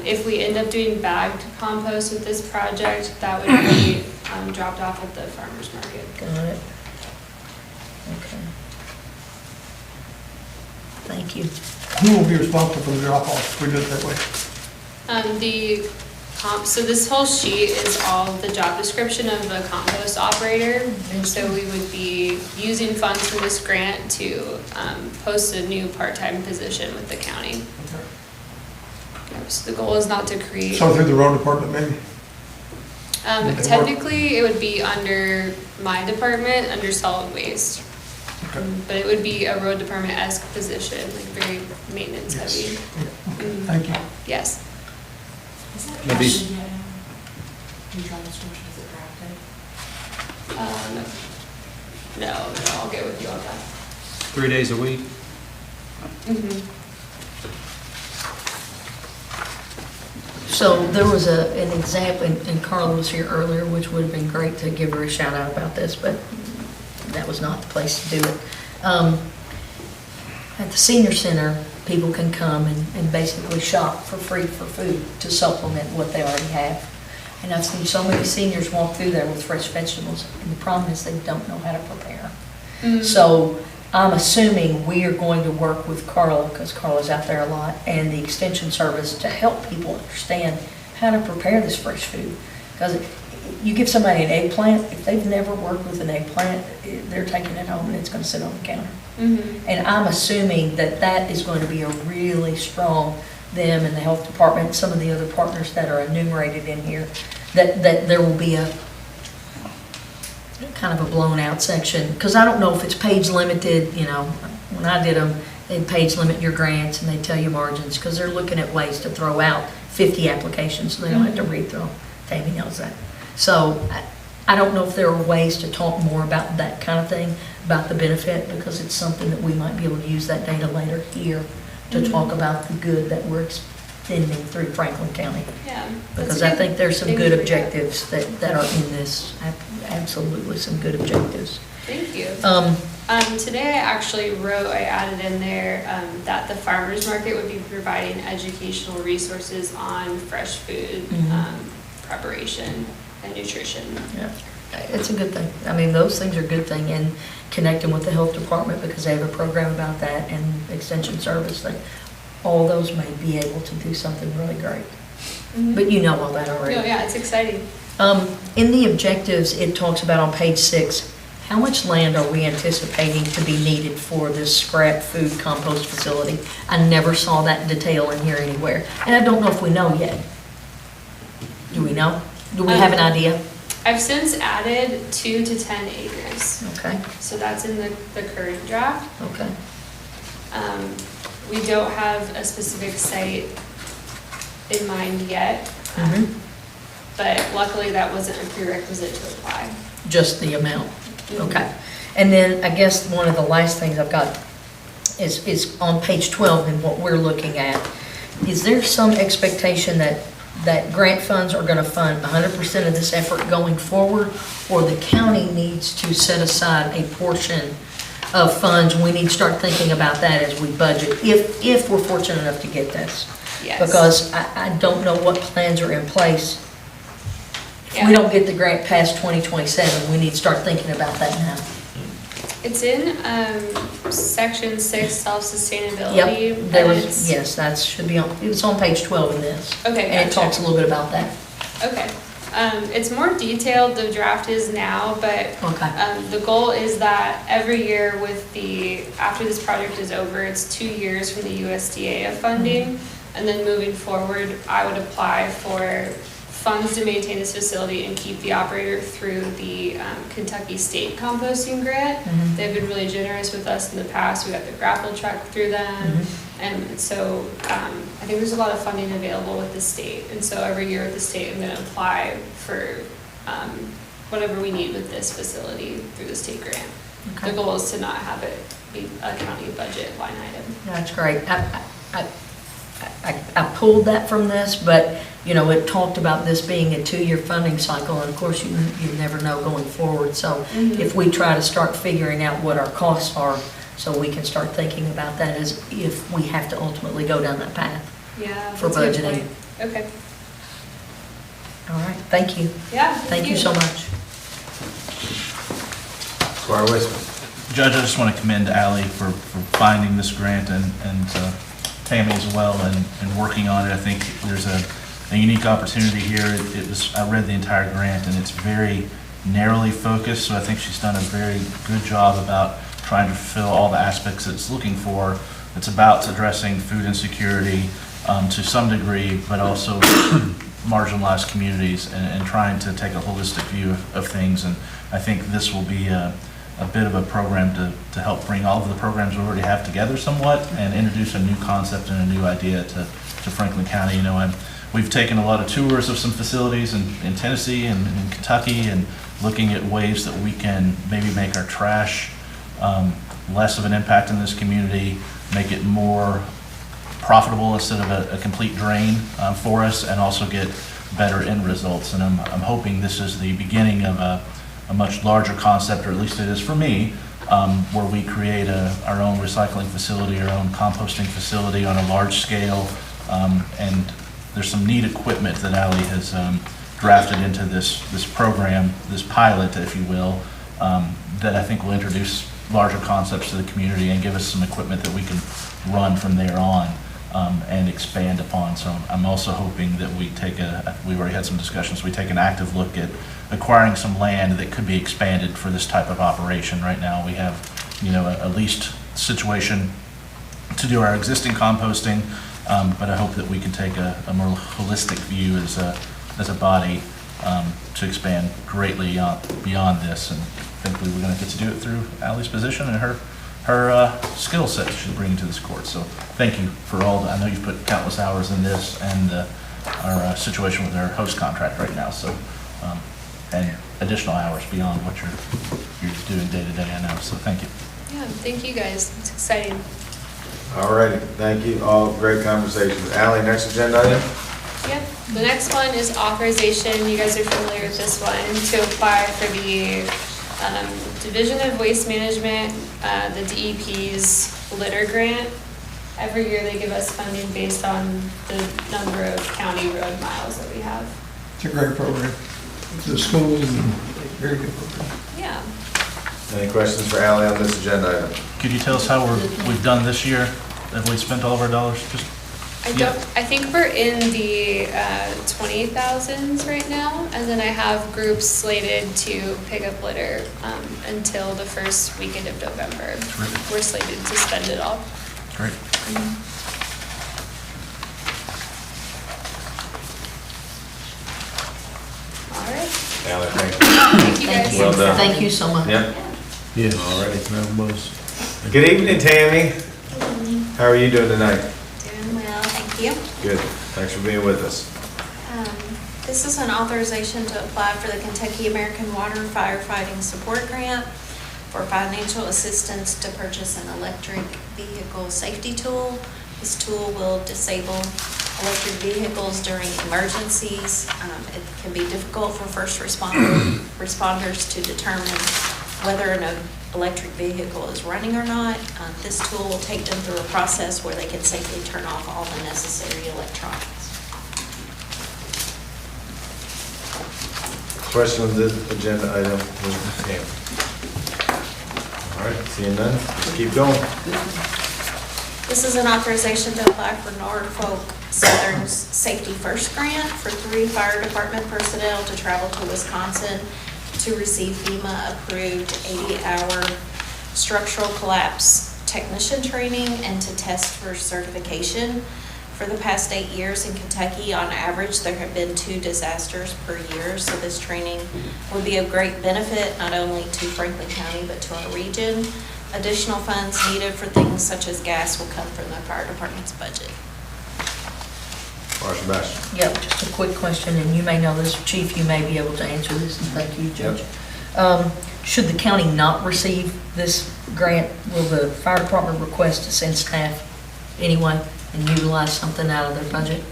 If we end up doing bagged compost with this project, that would be dropped off at the farmer's market. Got it. Okay. Thank you. Who will be responsible for the drop-off if we do it that way? So this whole sheet is all the job description of the compost operator. And so we would be using funds from this grant to post a new part-time position with the county. So the goal is not to create. So through the road department maybe? Technically, it would be under my department, under solid waste. But it would be a road department-esque position, like very maintenance heavy. Thank you. Yes. Maybe. No, I'll get with you on that. 3 days a week? So there was an example, and Carla was here earlier, which would have been great to give her a shout out about this, but that was not the place to do it. At the senior center, people can come and basically shop for free for food to supplement what they already have. And I've seen so many seniors walk through there with fresh vegetables, and the problem is they don't know how to prepare. So I'm assuming we are going to work with Carla, because Carla's out there a lot, and the extension service to help people understand how to prepare this fresh food. Because you give somebody an eggplant, if they've never worked with an eggplant, they're taking it home and it's going to sit on the counter. And I'm assuming that that is going to be a really strong, them and the health department, some of the other partners that are enumerated in here, that there will be a kind of a blown out section, because I don't know if it's page limited. You know, when I did them, they'd page limit your grants and they tell you margins, because they're looking at ways to throw out 50 applications so they don't have to read through them. Tammy knows that. So I don't know if there are ways to talk more about that kind of thing, about the benefit, because it's something that we might be able to use that data later here to talk about the good that we're extending through Franklin County. Yeah. Because I think there's some good objectives that are in this, absolutely some good objectives. Thank you. Today I actually I added in there that the farmer's market would be providing educational resources on fresh food preparation and nutrition. Yeah, it's a good thing. I mean, those things are a good thing, and connecting with the health department because they have a program about that, and extension service, like, all those may be able to do something really great. But you know all that already. No, yeah, it's exciting. In the objectives, it talks about on page 6, how much land are we anticipating to be needed for this scrap food compost facility? I never saw that detail in here anywhere, and I don't know if we know yet. Do we know? Do we have an idea? I've since added 2 to 10 acres. Okay. So that's in the current draft. Okay. We don't have a specific site in mind yet, but luckily that wasn't a prerequisite to apply. Just the amount? Okay. And then I guess one of the last things I've got is on page 12 and what we're looking at. Is there some expectation that grant funds are going to fund 100% of this effort going forward, or the county needs to set aside a portion of funds? We need to start thinking about that as we budget, if we're fortunate enough to get this. Yes. Because I don't know what plans are in place. If we don't get the grant past 2027, we need to start thinking about that now. It's in section 6, self-sustainability. Yep, there was, yes, that should be on, it was on page 12 in this. Okay, And it gotcha. talks a little bit about that. Okay. It's more detailed, the draft is now, but Okay. the goal is that every year after this project is over, it's 2 years from the USDA of funding, and then moving forward, I would apply for funds to maintain this facility and keep the operator through the Kentucky State Composting Grant. They've been really generous with us in the past. We got the grapple truck through them. And so I think there's a lot of funding available with the state. And so every year with the state, I'm going to apply for whatever we need with this facility through the state grant. Okay. The goal is to not have it be a county budget line item. That's great. I pulled that from this, but, you know, it talked about this being a 2-year funding cycle, and of course, you never know going forward. So if we try to start figuring out what our costs are, so we can start thinking about that as if we have to ultimately go down that path. Yeah. For that's a good budgeting. point. Okay. All right, thank you. Yeah. Thank you so much. Squire Westman. Judge, I just want to commend Ally for finding this grant and Tammy as well and working on it. I think there's a unique opportunity here. I read the entire grant and it's very narrowly focused, so I think she's done a very good job about trying to fulfill all the aspects it's looking for. It's about addressing food insecurity to some degree, but also marginalized communities and trying to take a holistic view of things. And I think this will be a bit of a program to help bring all of the programs we already have together somewhat and introduce a new concept and a new idea to Franklin County. You know, we've taken a lot of tours of some facilities in Tennessee and in Kentucky and looking at ways that we can maybe make our trash less of an impact in this community, make it more profitable instead of a complete drain for us, and also get better end results. And I'm hoping this is the beginning of a much larger concept, or at least it is for me, where we create our own recycling facility, our own composting facility on a large scale. And there's some neat equipment that Ally has drafted into this program, this pilot, if you will, that I think will introduce larger concepts to the community and give us some equipment that we can run from there on and expand upon. So I'm also hoping that we've already had some discussions, we take an active look at acquiring some land that could be expanded for this type of operation. Right now we have, you know, a leased situation to do our existing composting, but I hope that we can take a more holistic view as a body to expand greatly beyond this. And I think we were going to get to do it through Ally's position and her skill set she's bringing to this court. So thank you for all I know you've put countless hours in this and our situation with our host contract right now. So and additional hours beyond what you're doing day to day, I know, so thank you. Yeah, thank you guys. It's exciting. All righty, thank you. All great conversations. Ally, next agenda item? Yep, the next one is authorization, you guys are familiar with this one, to apply for the Division of Waste Management, the DEP's litter grant. Every year they give us funding based on the number of county road miles that we have. It's a great program. The schools, and very good program. Yeah. Any questions for Ally on this agenda item? Could you tell us how we've done this year? Have we spent all of our dollars? Just I think we're in the 20,000s right now, and then I have groups slated to pick up litter until the first weekend of November. Terrific. We're slated to spend it all. Great. All right. Ally, thank you. Thank you guys. Well done. Thank you so much. Yep. Yes. Alrighty. That was. Good evening, Tammy. How are you doing tonight? Doing well, thank you. Good. Thanks for being with us. This is an authorization to apply for the Kentucky American Water Firefighting Support Grant for financial assistance to purchase an electric vehicle safety tool. This tool will disable electric vehicles during emergencies. It can be difficult for first responders to determine whether an electric vehicle is running or not. This tool will take them through a process where they can safely turn off all the necessary electronics. Question on this agenda item? Tammy. All right, seeing none, let's keep going. This is an authorization to apply for Norfolk Southern's Safety First Grant for 3 fire department personnel to travel to Wisconsin to receive FEMA-approved 80-hour structural collapse technician training and to test for certification. For the past 8 years in Kentucky, on average, there have been 2 disasters per year, so this training would be of great benefit not only to Franklin County but to our region. Additional funds needed for things such as gas will come from the fire department's budget. Sebastian. Yep, just a quick question, and you may know this, Chief, you may be able to answer this, and thank you, Judge. Should the county not receive this grant, will the fire department request to send staff anyway and utilize something out of their budget?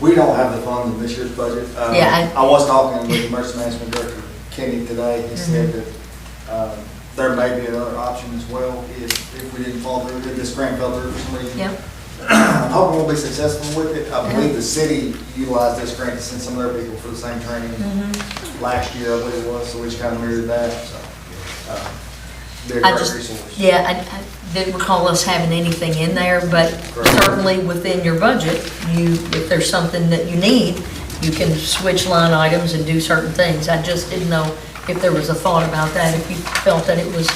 We don't have the funds in this year's budget. Yeah, I was talking with Emergency Management Director Kenny today. He said that there may be another option as well if we didn't fall through, if this grant fell through for some reason. Yep. I'm hoping we'll be successful with it. I believe the city utilized this grant to send some of their people for the same training last year, I believe it was, so we just kind of mirrored that, so. They're a great resource. Yeah, I didn't recall us having anything in there, but certainly within your budget, if there's something that you need, you can switch line items and do certain things. I just didn't know if there was a thought about that, if you felt that it was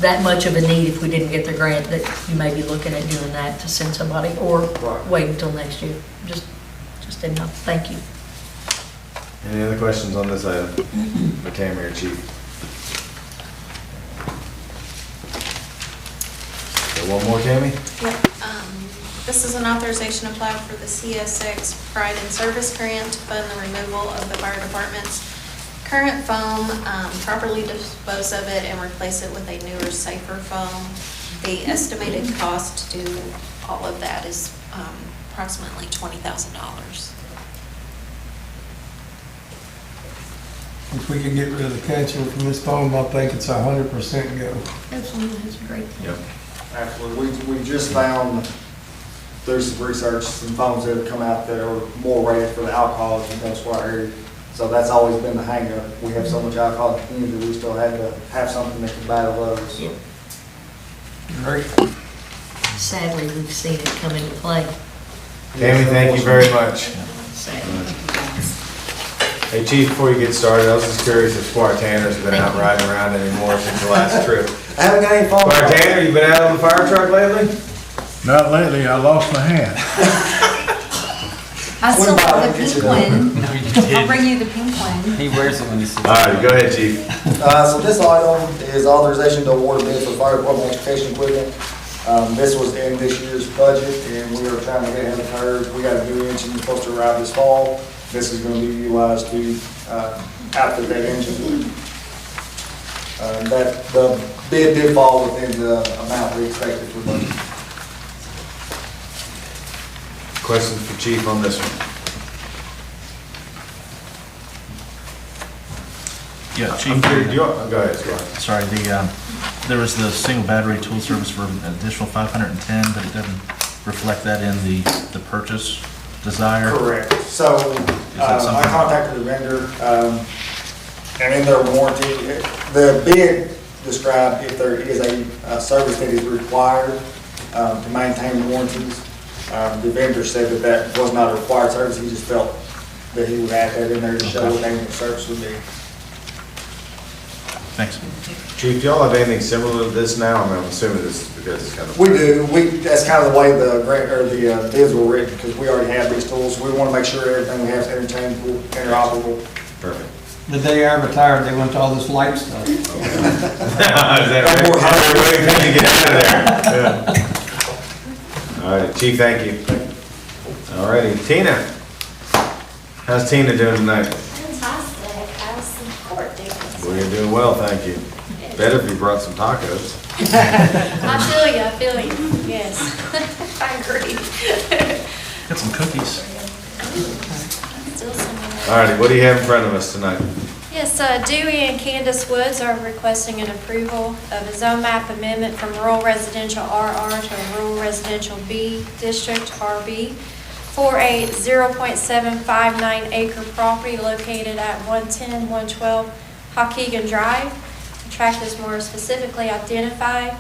that much of a need if we didn't get the grant, that you may be looking at doing that to send somebody, or wait until next year. Just didn't know. Thank you. Any other questions on this item? For Tammy or Chief? Okay, one more, Tammy? Yep. This is an authorization to apply for the CSX Pride in Service Grant to fund the removal of the fire department's current foam, properly dispose of it and replace it with a newer, safer foam. The estimated cost to do all of that is approximately $20,000. If we could get rid of the catcher from this foam, I think it's 100% go. Absolutely, that's great. Yep. Absolutely. We just found through some research, some foams that have come out that are more rated for the alcohol in the Squire area. So that's always been the hang-up. We have so much alcohol in the community, we still had to have something that can battle those. Yep. Great. Sadly, we've seen it come into play. Tammy, thank you very much. Sadly. Hey, Chief, before you get started, I was just curious if Squire Tanner's been out riding around anymore since the last trip. I haven't got any phone calls. Squire Tanner, you been out on the fire truck lately? Not lately, I lost my hat. I still have the Get pink you one. No, you did. I'll bring you the pink one. He wears it when he sits. All right, go ahead, Chief. So this item is authorization to award a bid for fire department education equipment. This was in this year's budget, and we were trying to get ahead of the curve. We got a new engine supposed to arrive this fall. This is going to be utilized to outfit that engine. That, the bid did fall within the amount we expected for budget. Questions for Chief on this one? Yeah, I'm Chief. curious, go ahead, Scott. Sorry, there was the single battery tool service for an additional 510, but it doesn't reflect that in the purchase desire. Correct. So, I something- contacted the vendor, and in their warranty, the bid described if there is a service that is required to maintain warranties. The vendor said that that was not a required service, he just felt that he would add that in there to show what annual service would be. Thanks. Chief, do y'all have anything similar to this now? I mean, I'm assuming this is because it's kind of. We do, that's kind of the way the grant, or the bids were written, because we already have these tools. We want to make sure everything we have is interchangeable, interoperable. Perfect. The day I retired, they went to all this light stuff. Is that right? Everybody to get out of there. Yeah. All right, Chief, thank you. All righty, Tina. How's Tina doing tonight? Fantastic. How's the court doing? We're doing well, thank you. Better if you brought some tacos. I feel you, yes. I agree. Got some cookies. Still some. All righty, what do you have in front of us tonight? Yes, Dewey and Candace Woods are requesting an approval of a zone map amendment from rural residential RR to rural residential B district RB for a 0.759 acre property located at 110, 112 Waukegan Drive. The tract is more specifically identified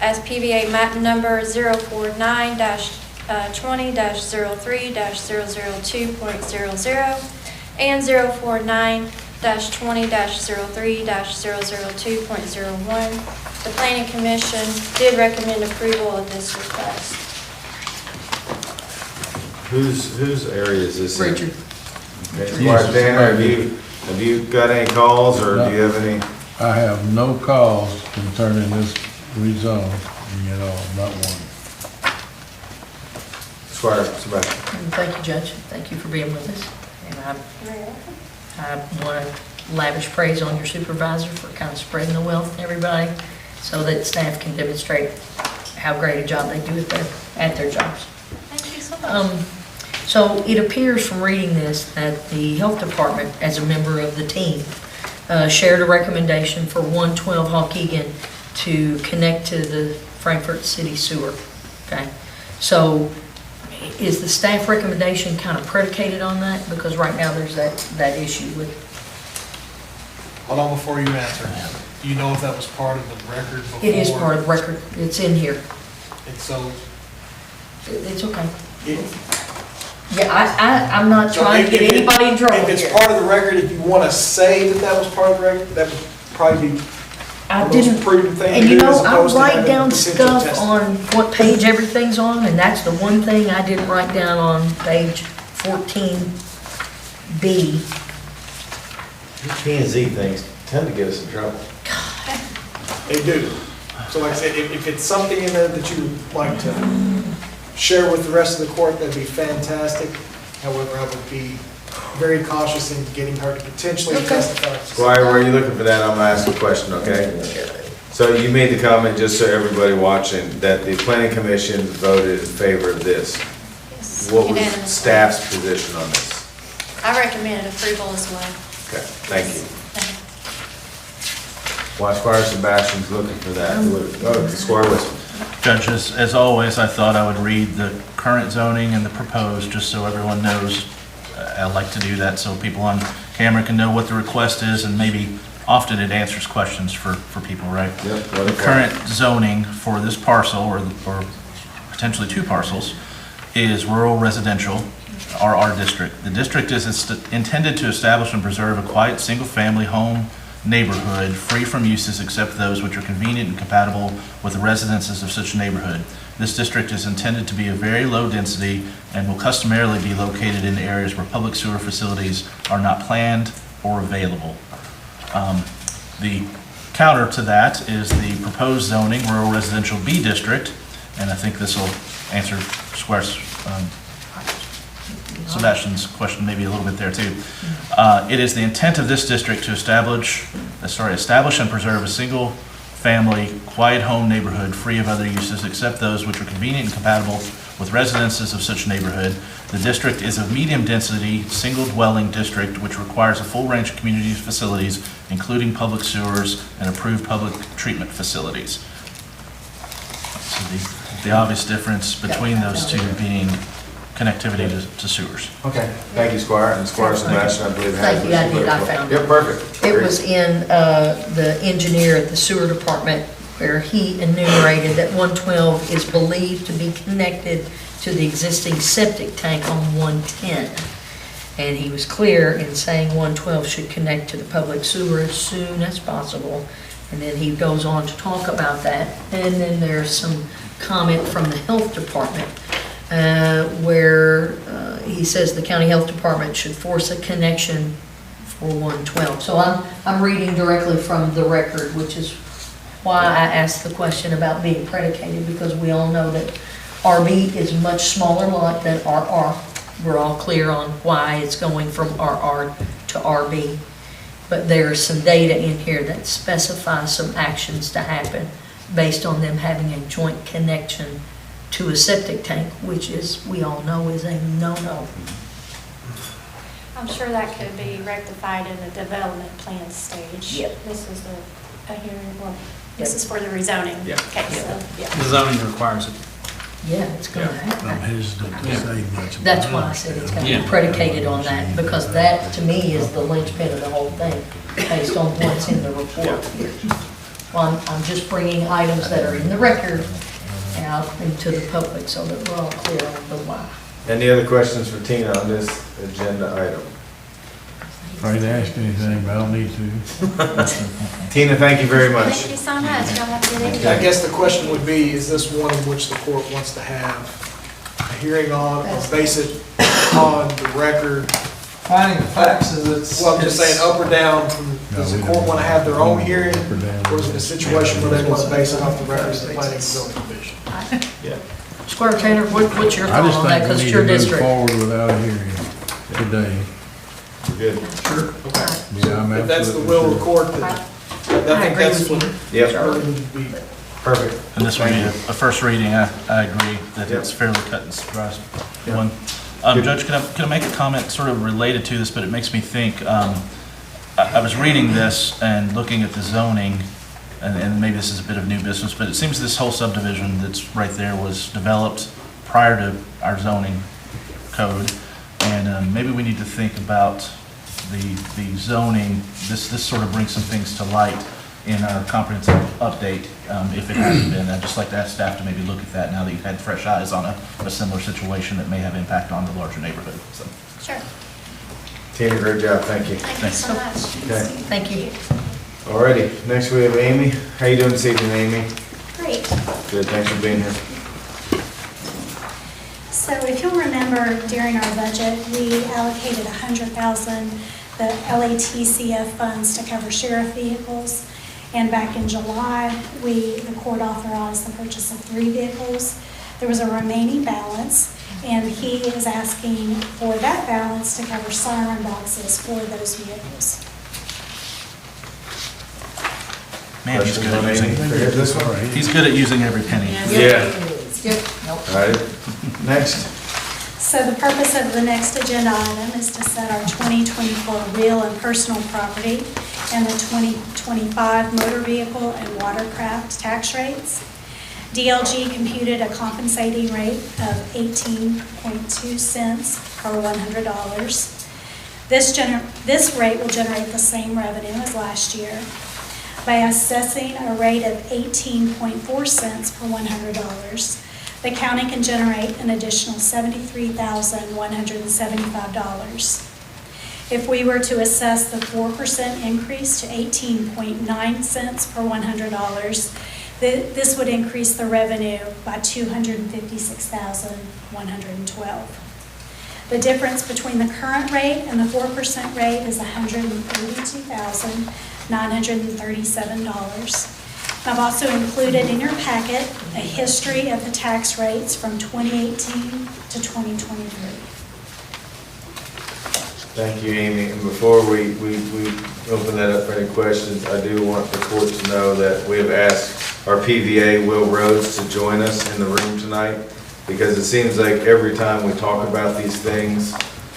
as PVA map number 049-20-03-002.00 and 049-20-03-002.01. The Planning Commission did recommend approval of this request. Whose area is this in? Richard. Okay, Squire Tanner, have you got any calls, or do you have any? I have no calls concerning this rezone at all, not one. Squire Sebastian. Thank you, Judge. Thank you for being with us. And I want to lavish praise on your supervisor for kind of spreading the wealth to everybody so that staff can demonstrate how great a job they do at their jobs. Thank you so much. So it appears from reading this that the health department, as a member of the team, shared a recommendation for 112 Waukegan to connect to the Frankfurt City Sewer. Okay, so is the staff recommendation kind of predicated on that? Because right now there's that issue with. Hold on before you answer. Do you know if that was part of the record before? It is part of the record. It's in here. And so. It's okay. Yeah, I'm not So trying to get if anybody in trouble If it's here. part of the record, if you want to say that that was part of the record, that would probably be I the most didn't, prudent thing and to you do as know, I opposed to write having down potential stuff testing. on what page everything's on, and that's the one thing I didn't write down on page 14B. These P and Z things tend to get us in trouble. They do. So like I said, if it's something in there that you would like to share with the rest of the court, that'd be fantastic. However, I would be very cautious in getting her to potentially testify. Squire, where are you looking for that? I'm gonna ask a question, okay? So you made the comment, just so everybody watching, that the planning commission voted in favor of this. Yes, What was unanimously. staff's position on this? I recommend approval as well. Okay, thank you. While Squire Sebastian's looking for that, Squire Wisdom. Judges, as always, I thought I would read the current zoning and the proposed, just so everyone knows. I like to do that so people on camera can know what the request is, and maybe often it answers questions for people, right? Yep. The current zoning for this parcel, or potentially two parcels, is rural residential, RR district. The district is intended to establish and preserve a quiet, single-family home neighborhood free from uses except those which are convenient and compatible with the residences of such neighborhood. This district is intended to be a very low density and will customarily be located in areas where public sewer facilities are not planned or available. The counter to that is the proposed zoning, rural residential B district, and I think this will answer Square's Sebastian's question maybe a little bit there too. It is the intent of this district to establish and preserve a single-family, quiet home neighborhood free of other uses except those which are convenient and compatible with residences of such neighborhood. The district is a medium-density, single-dwelling district which requires a full range of community facilities, including public sewers and approved public treatment facilities. So the obvious difference between those two being connectivity to sewers. Okay, thank you, Squire, and Squire Sebastian, I believe. has Thank you, I did, I found it. Yep, perfect. It Great. was in the engineer at the sewer department where he enumerated that 112 is believed to be connected to the existing septic tank on 110. And he was clear in saying 112 should connect to the public sewer as soon as possible. And then he goes on to talk about that. And then there's some comment from the health department where he says the county health department should force a connection for 112. So I'm reading directly from the record, which is why I asked the question about being predicated, because we all know that RB is a much smaller lot than RR. We're all clear on why it's going from RR to RB. But there's some data in here that specifies some actions to happen based on them having a joint connection to a septic tank, which is, we all know, is a no-no. I'm sure that could be rectified in the development plan stage. Yep. This is a hearing, well, this is for the rezoning. Yeah. Okay, so, yeah. The zoning requires it. Yeah, it's gonna I'm happen. hesitant to say much about it. That's why I said it's gonna be Yeah. predicated on that, because that, to me, is the linchpin of the whole thing, based on what's in the report here. Well, I'm just bringing items that are in the record out into the public so that we're all clear on the why. Any other questions for Tina on this agenda item? Afraid to ask anything, but I don't need to. Tina, thank you very much. Thank you so much. Y'all have a good evening. I guess the question would be, is this one in which the court wants to have a hearing on, or base it on the record? Finding the facts is it's. Well, I'm just saying up or down, does the court want to have their own hearing? Or is it a situation where they want to base it off the records of the planning and zoning commission? Squire Taylor, what's your I thought just on that, think because we it's need your to move district? forward without a hearing today. We're good. Sure. Okay. Yeah, I'm If that's the absolutely will of the sure. court, then I think agree that's with what you. Yep, really needs to be. perfect. And this would be a first reading, I agree that it's fairly cut and dry. One. Judge, can I make a comment sort of related to this, but it makes me think, I was reading this and looking at the zoning, and maybe this is a bit of new business, but it seems this whole subdivision that's right there was developed prior to our zoning code, and maybe we need to think about the zoning. This sort of brings some things to light in our comprehensive update, if it hasn't been. I'd just like to ask staff to maybe look at that now that you've had fresh eyes on a similar situation that may have impact on the larger neighborhood. So, Sure. Tina, great job, thank you. Thank you so much. Okay. Thank you. Alrighty, next we have Amy. How you doing this evening, Amy? Great. Good, thanks for being here. So if you'll remember, during our budget, we allocated $100,000, the LATCF funds to cover sheriff vehicles. And back in July, the court authorized the purchase of 3 vehicles. There was a remaining balance, and he is asking for that balance to cover siren boxes for those vehicles. man, he's good at using, Forget this one? he's good at using every penny. Yeah. Yep. Alright, next. So the purpose of the next agenda item is to set our 2024 real and personal property and the 2025 motor vehicle and watercraft tax rates. DLG computed a compensating rate of 18.2 cents per $100. This rate will generate the same revenue as last year. By assessing a rate of 18.4 cents per $100, the county can generate an additional $73,175. If we were to assess the 4% increase to 18.9 cents per $100, this would increase the revenue by $256,112. The difference between the current rate and the 4% rate is $132,937. I've also included in your packet a history of the tax rates from 2018 to 2023. Thank you, Amy. And before we open that up for any questions, I do want the court to know that we have asked our PVA, Will Rhodes, to join us in the room tonight, because it seems like every time we talk about these things,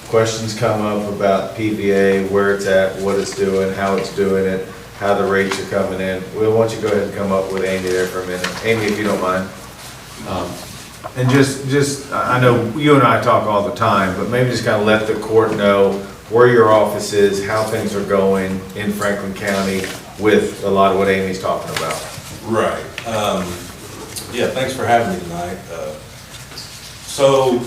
questions come up about PVA, where it's at, what it's doing, how it's doing it, how the rates are coming in. Will, why don't you go ahead and come up with Amy there for a minute? Amy, if you don't mind. And I know you and I talk all the time, but maybe just kind of let the court know where your office is, how things are going in Franklin County with a lot of what Amy's talking about. Right. Yeah, thanks for having me tonight. So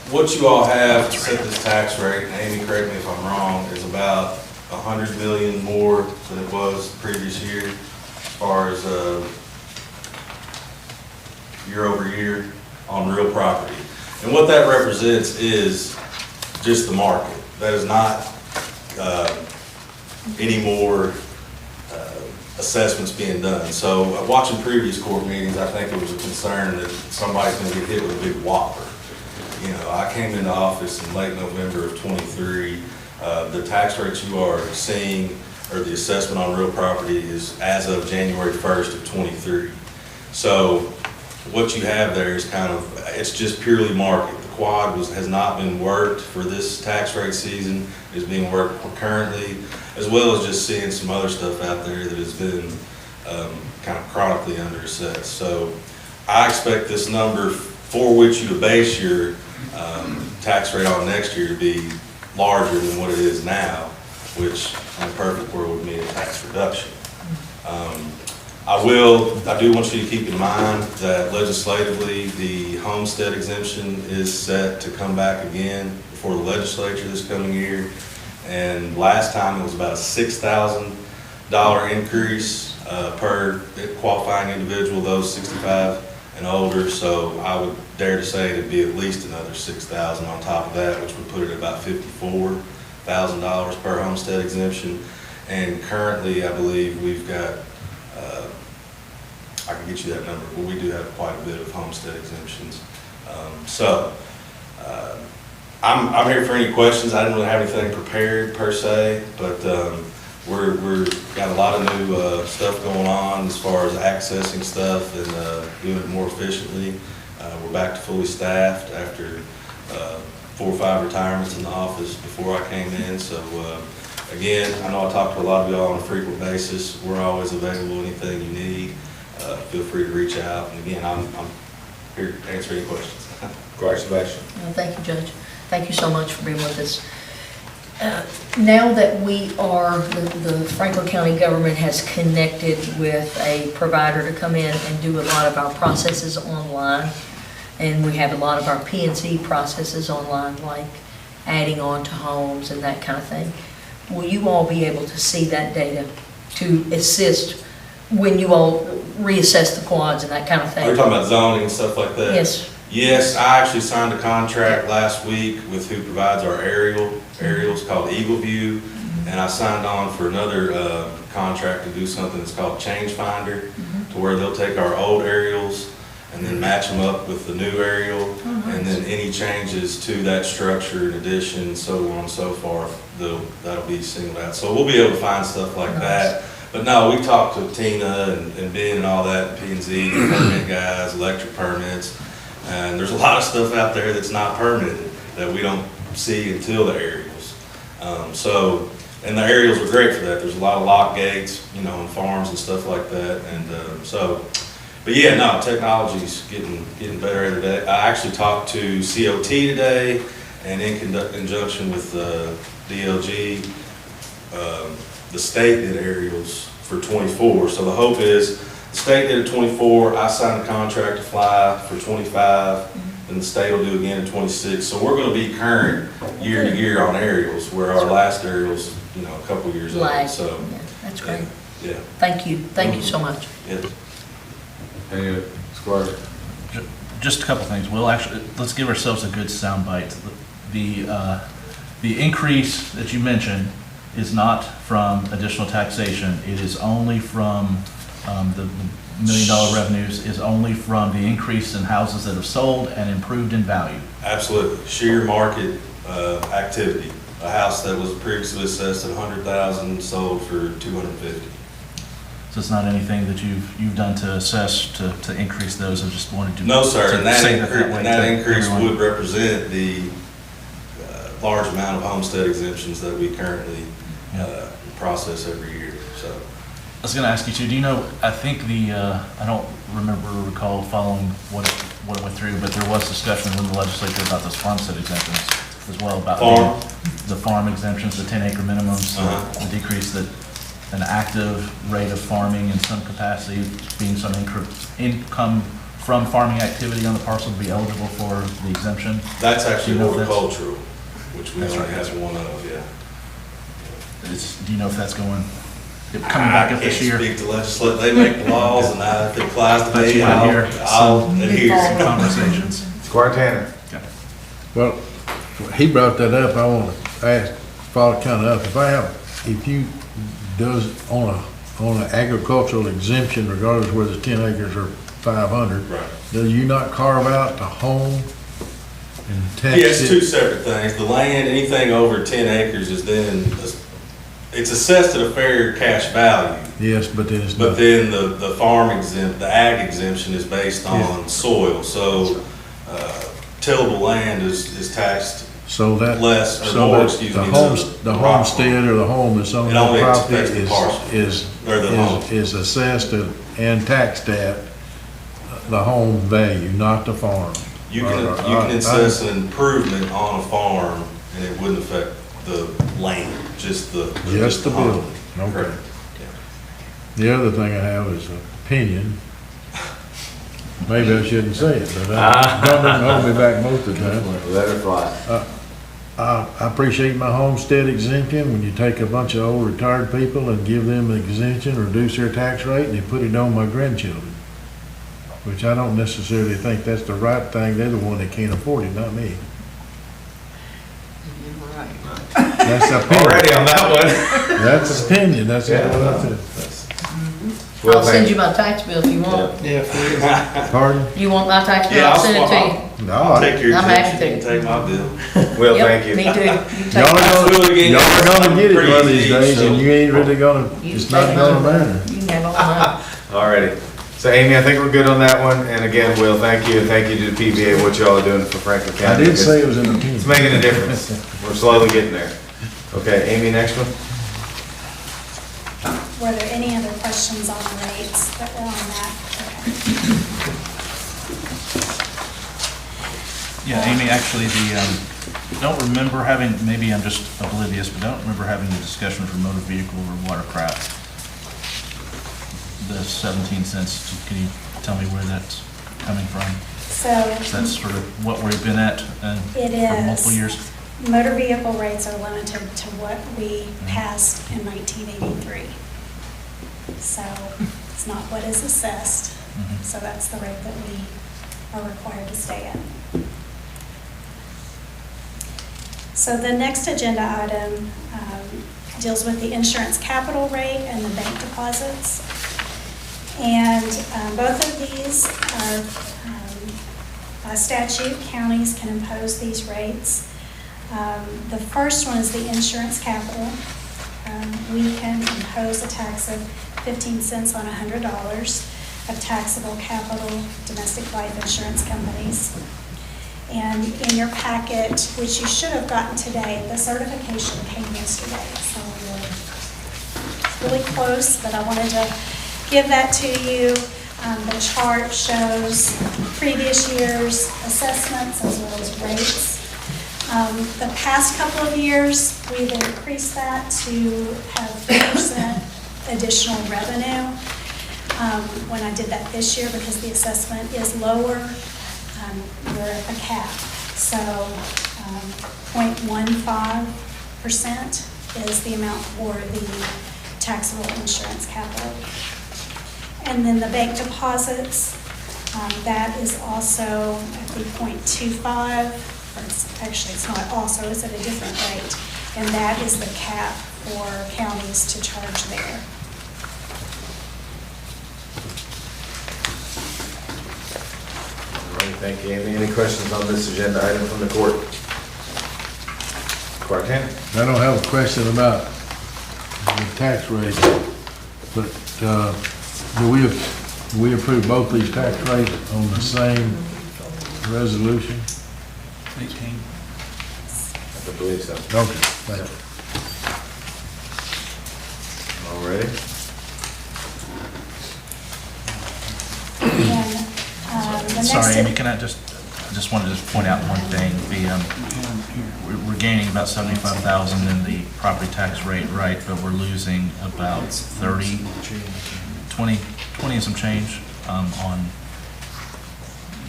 what you all have to set this tax rate, and Amy, correct me if I'm wrong, is about 100 million more than it was the previous year as far as year over year on real property. And what that represents is just the market. That is not any more assessments being done. So watching previous court meetings, I think it was a concern that somebody's going to get hit with a big whopper. You know, I came into office in late November of '23. The tax rates you are seeing, or the assessment on real property, is as of January 1st of '23. So what you have there is kind of, it's just purely market. The quad has not been worked for this tax rate season. It's being worked currently, as well as just seeing some other stuff out there that has been kind of chronically underassessed. So I expect this number for which you to base your tax rate on next year to be larger than what it is now, which in a perfect world would mean a tax reduction. I do want you to keep in mind that legislatively, the homestead exemption is set to come back again before the legislature this coming year. And last time it was about a $6,000 increase per qualifying individual, those 65 and older. So I would dare to say it'd be at least another $6,000 on top of that, which would put it at about $54,000 per homestead exemption. And currently, I believe we've got, I can get you that number, but we do have quite a bit of homestead exemptions. I'm here for any questions. I didn't really have anything prepared per se, but we're got a lot of new stuff going on as far as accessing stuff and doing it more efficiently. We're back to fully staffed after 4 or 5 retirements in the office before I came in. So again, I know I talk to a lot of y'all on a frequent basis. We're always available. Anything you need, feel free to reach out. And again, I'm here to answer any questions. Congratulations. Thank you, Judge. Thank you so much for being with us. Now that we are, the Franklin County government has connected with a provider to come in and do a lot of our processes online, and we have a lot of our P&C processes online, like adding on to homes and that kind of thing. Will you all be able to see that data to assist when you all reassess the quads and that kind of thing? Are you talking about zoning and stuff like that? Yes. Yes, I actually signed a contract last week with who provides our aerials called Eagle View, and I signed on for another contract to do something that's called Change Finder, to where they'll take our old aerials and then match them up with the new aerial, and then any changes to that structure in addition, so on and so forth, that'll be singled out. So we'll be able to find stuff like that. But no, we talked to Tina and Ben and all that, P&Z, permit guys, electric permits. And there's a lot of stuff out there that's not permitted that we don't see until the aerials. And the aerials are great for that. There's a lot of lock gates, and farms and stuff like that. And but yeah, no, technology's getting better every day. I actually talked to COT today, and in conjunction with DLG, the state did aerials for 24. So the hope is, the state did a 24, I signed a contract to fly for 25, and the state will do again in 26. So we're going to be current year to year on aerials, where our last aerials, a couple years old. So yeah, that's great. Yeah. Thank you. Thank you so much. Yes. Any Squire? Just a couple things. Let's give ourselves a good soundbite. The increase that you mentioned is not from additional taxation. It is only from the $1 million revenues is only from the increase in houses that have sold and improved in value. Absolutely. Sheer market activity. A house that was previously assessed at 100,000 sold for 250. So it's not anything that you've done to assess to increase those, I just wanted to. No, sir, to and that say that way and that to increase everyone. would represent the large amount of homestead exemptions that we currently process every year, so. I was gonna ask you too, do you know, I think I don't recall following what it went through, but there was discussion in the legislature about those farmstead exemptions as well, about the farm exemptions, the 10-acre minimums, the decrease that an active rate of farming in some capacity, being some income from farming activity on the parcel to be eligible for the exemption. That's actually Do you know if horticultural, which we That's only right. have one of, yeah. Do you know if that's coming back up this year? I can't speak to legislate, they make laws, and if it applies to But me, you wanna hear I'll some adhere. conversations. Squire Tanner. Well, he brought that up, I want to ask, follow kind of up, if you does on an agricultural exemption, regardless whether it's 10 acres or 500, Right. do you not carve out the home and tax Yeah, it's it? two separate things. The land, anything over 10 acres is then, it's assessed at a fair cash value. Yes, but then it's But not. then the farm exempt, the ag exemption is based on soil. So tillable land is taxed So that, less, or so more, that excuse the me, the homestead or the home that's on It that only property affects the parcel, or the home. is assessed and taxed at the home value, not the farm. You can assess an improvement on a farm and it wouldn't affect the land, just the Just the home. building, okay. Correct. The other thing I have is an opinion. Maybe I shouldn't say it, but don't hold me back most of the time. Let it fly. I appreciate my homestead exemption when you take a bunch of old retired people and give them an exemption, reduce their tax rate, and they put it on my grandchildren. Which I don't necessarily think that's the right thing. They're the one that can't afford it, not me. That's opinion. Already on that one. That's opinion, that's what I said. Well, I'll send thank you my tax bill if you want. Yeah, please. Pardon? You want my tax bill? Yeah, I'll send it to you. No, I'll take your I'm happy exemption, you to. can take my bill. Well, Yep, thank you. Me too. You take y'all mine. are gonna get it Pretty one of these easy, days, so- and you ain't really gonna, You it's take not gonna mine. matter. You can have all mine. Alrighty. So Amy, I think we're good on that one. And again, Will, thank you. And thank you to the PBA, what y'all are doing for Franklin I County. did say it because was an opinion. It's making a difference. We're slowly getting there. Okay, Amy, next one. Were there any other questions on the rates that were on that? Okay. Yeah, Amy, actually, don't remember having, maybe I'm just oblivious, but don't remember having the discussion for motor vehicle or watercraft. The 17 cents, can you tell me where that's coming from? So That's sort of what we've been at it for multiple is, years? motor vehicle rates are limited to what we passed in 1983. So it's not what is assessed. So that's the rate that we are required to stay at. So the next agenda item deals with the insurance capital rate and the bank deposits. And both of these are, by statute, counties can impose these rates. The first one is the insurance capital. We can impose a tax of 15 cents on $100 of taxable capital domestic life insurance companies. And in your packet, which you should have gotten today, the certification came yesterday. So we're really close, but I wanted to give that to you. The chart shows previous year's assessments as well as rates. The past couple of years, we've increased that to have 4% additional revenue. When I did that this year, because the assessment is lower, we're at a cap. So 0.15% is the amount for the taxable insurance capital. And then the bank deposits, that is also at the 0.25, or actually it's not also, it's at a different rate. And that is the cap for counties to charge there. All right, thank you, Amy. Any questions on this agenda item from the court? Quartan? I don't have a question about the tax rate, but, do we approve both these tax rates on the same resolution? 18. I believe so. Okay, thank you. All ready? And, the next. Sorry, Amy, I just wanted to point out one thing. We're gaining about 75,000 in the property tax rate, right, but we're losing about 20 and some change on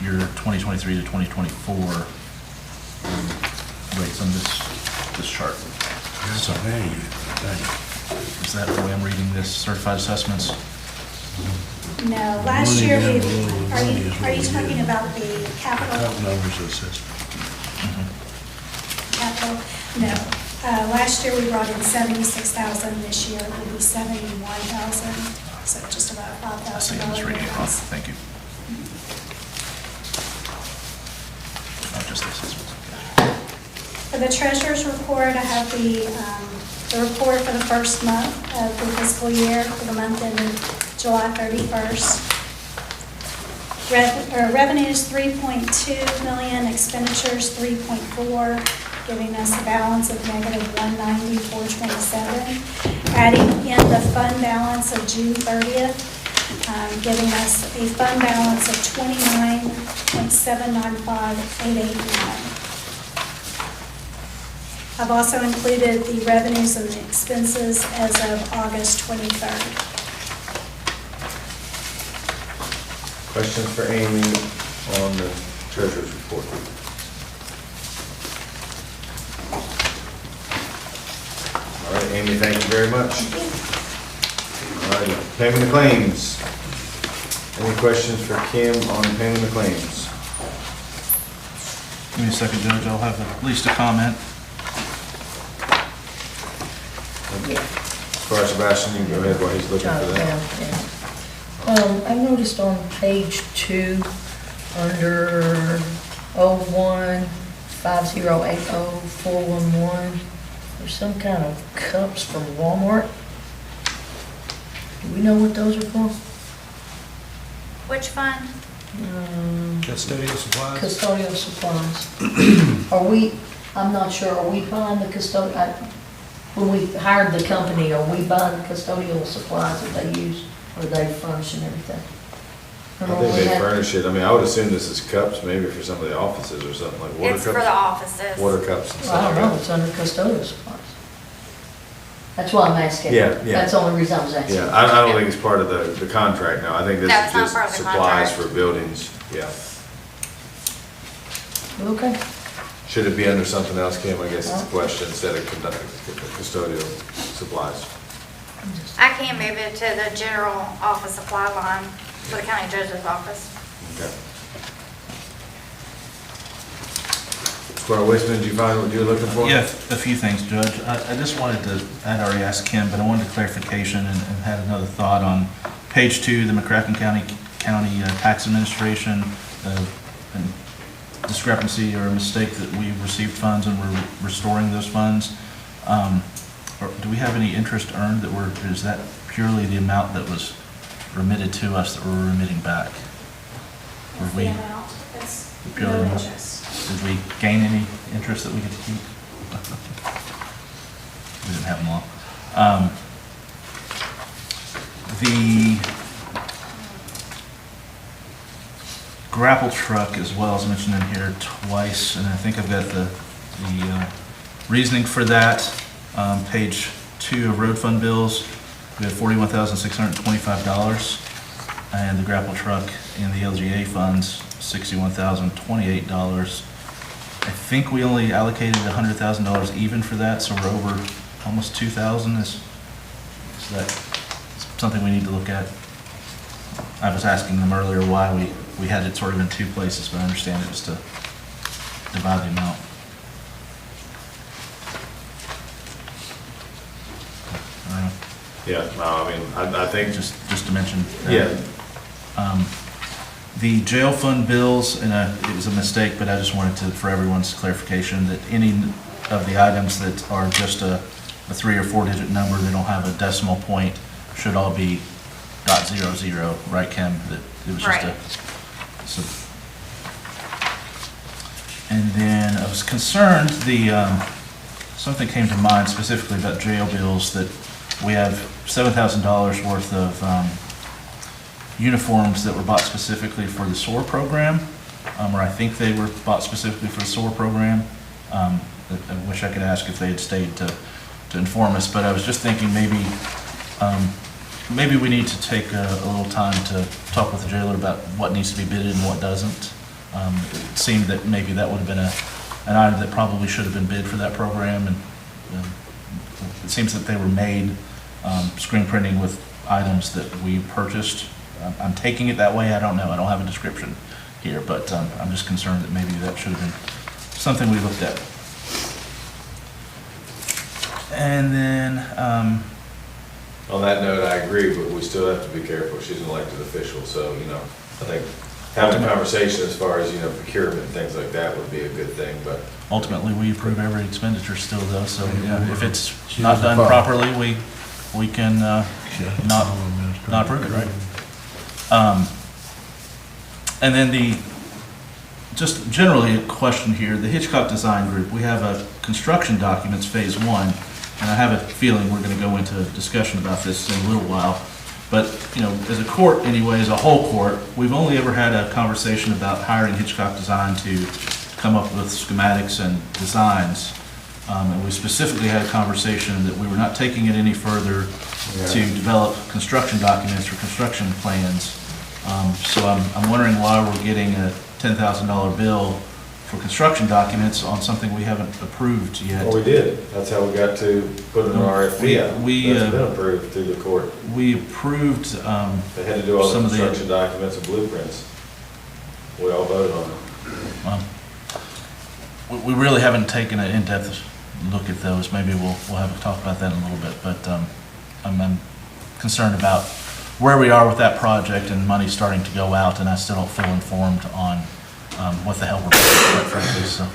your 2023 to 2024 rates on this chart. So, is that the way I'm reading this, certified assessments? No, last year are you talking about the capital? Numbers assessment. Capital? No. Last year we brought in 76,000, this year it will be 71,000, so just about I see, $5,000. I'm just reading it wrong, thank you. Oh, just the assessments, okay. For the treasurer's report, I have the report for the first month of the fiscal year, for the month ending July 31st. Revenues 3.2 million, expenditures 3.4, giving us a balance of negative 190,427. Adding in the fund balance of June 30th, giving us a fund balance of 29,795,889. I've also included the revenues and the expenses as of August 23rd. Questions for Amy on the treasurer's report? All right, Amy, thank you very much. All right, payment of claims. Any questions for Kim on payment of claims? Give me a second, Judge, I'll have at least a comment. As far as Sebastian, you can go ahead while he's looking for that. I noticed on page 2, under 01-5080-411, there's some kind of cups from Walmart. Do we know what those are for? Which fund? Custodial supplies? Custodial supplies. Are we, I'm not sure, are we buying the when we hired the company, are we buying the custodial supplies that they use, or they furnish and everything? I think they furnish it. I mean, I would assume this is cups, maybe for some of the offices or something, like water cups. It's for the offices. Water cups and Well, stuff I like don't know, that. it's under custodial supplies. That's why I'm asking. Yeah, yeah. That's the only reason I was asking. Yeah, I don't think it's part of the contract now. I think this No, is it's not just part of the supplies contract. for buildings, yeah. Okay. Should it be under something else, Kim? I guess it's a question instead of custodial supplies. I can move it to the general office supply line for the county judge's office. Okay. Square Wasteman, did you find what you were looking for? Yeah, a few things, Judge. I just wanted to, I'd already asked Kim, but I wanted clarification and had another thought on page 2, the McCracken County Tax Administration, and discrepancy or a mistake that we received funds and we're restoring those funds. Or do we have any interest earned that is that purely the amount that was remitted to us that we're remitting back? Or The amount, it's purely no interest? interest. Did we gain any interest that we get to keep? We didn't have them all. The grapple truck as well is mentioned in here twice, and I think I've got the reasoning for that. Page 2 of road fund bills, we have $41,625, and the grapple truck in the LGA funds, $61,028. I think we only allocated $100,000 even for that, so we're over almost $2,000. Is that something we need to look at? I was asking them earlier why we had it sort of in two places, but I understand it was to divide the amount. Yeah, no, I mean, I think. Just to mention. Yeah. The jail fund bills, and it was a mistake, but I just wanted to, for everyone's clarification, that any of the items that are just a 3 or 4 digit number, they don't have a decimal point, should all be .00, right, Kim? That it was just Right. And then I was concerned, something came to mind specifically about jail bills, that we have $7,000 worth of uniforms that were bought specifically for the SOAR program, or I think they were bought specifically for the SOAR program. I wish I could ask if they had stayed to inform us, but I was just thinking maybe we need to take a little time to talk with the jailer about what needs to be bidded and what doesn't. It seemed that maybe that would have been an item that probably should have been bid for that program, and it seems that they were made screen printing with items that we purchased. I'm taking it that way, I don't know, I don't have a description here, but I'm just concerned that maybe that should have been something we looked at. And then, On that note, I agree, but we still have to be careful. She's an elected official, so, I think having a conversation as far as, procurement and things like that would be a good thing, but. ultimately, we approve every expenditure still though, so if it's not done properly, we can not approve it, right? And then just generally a question here, the Hitchcock Design Group, we have a construction documents phase 1, and I have a feeling we're going to go into a discussion about this in a little while. But, as a court anyway, as a whole court, we've only ever had a conversation about hiring Hitchcock Design to come up with schematics and designs. And we specifically had a conversation that we were not taking it any further to develop construction documents or construction plans. So I'm wondering why we're getting a $10,000 bill for construction documents on something we haven't approved yet. Well, we did. That's how we got to put an RFP out. We, That's been approved through the court. We approved They had to do all the some of the construction documents and blueprints. We all voted on it. We really haven't taken an in-depth look at those. Maybe we'll have to talk about that in a little bit, but I'm concerned about where we are with that project and money starting to go out, and I still don't feel informed on what the hell we're doing, quite frankly, so.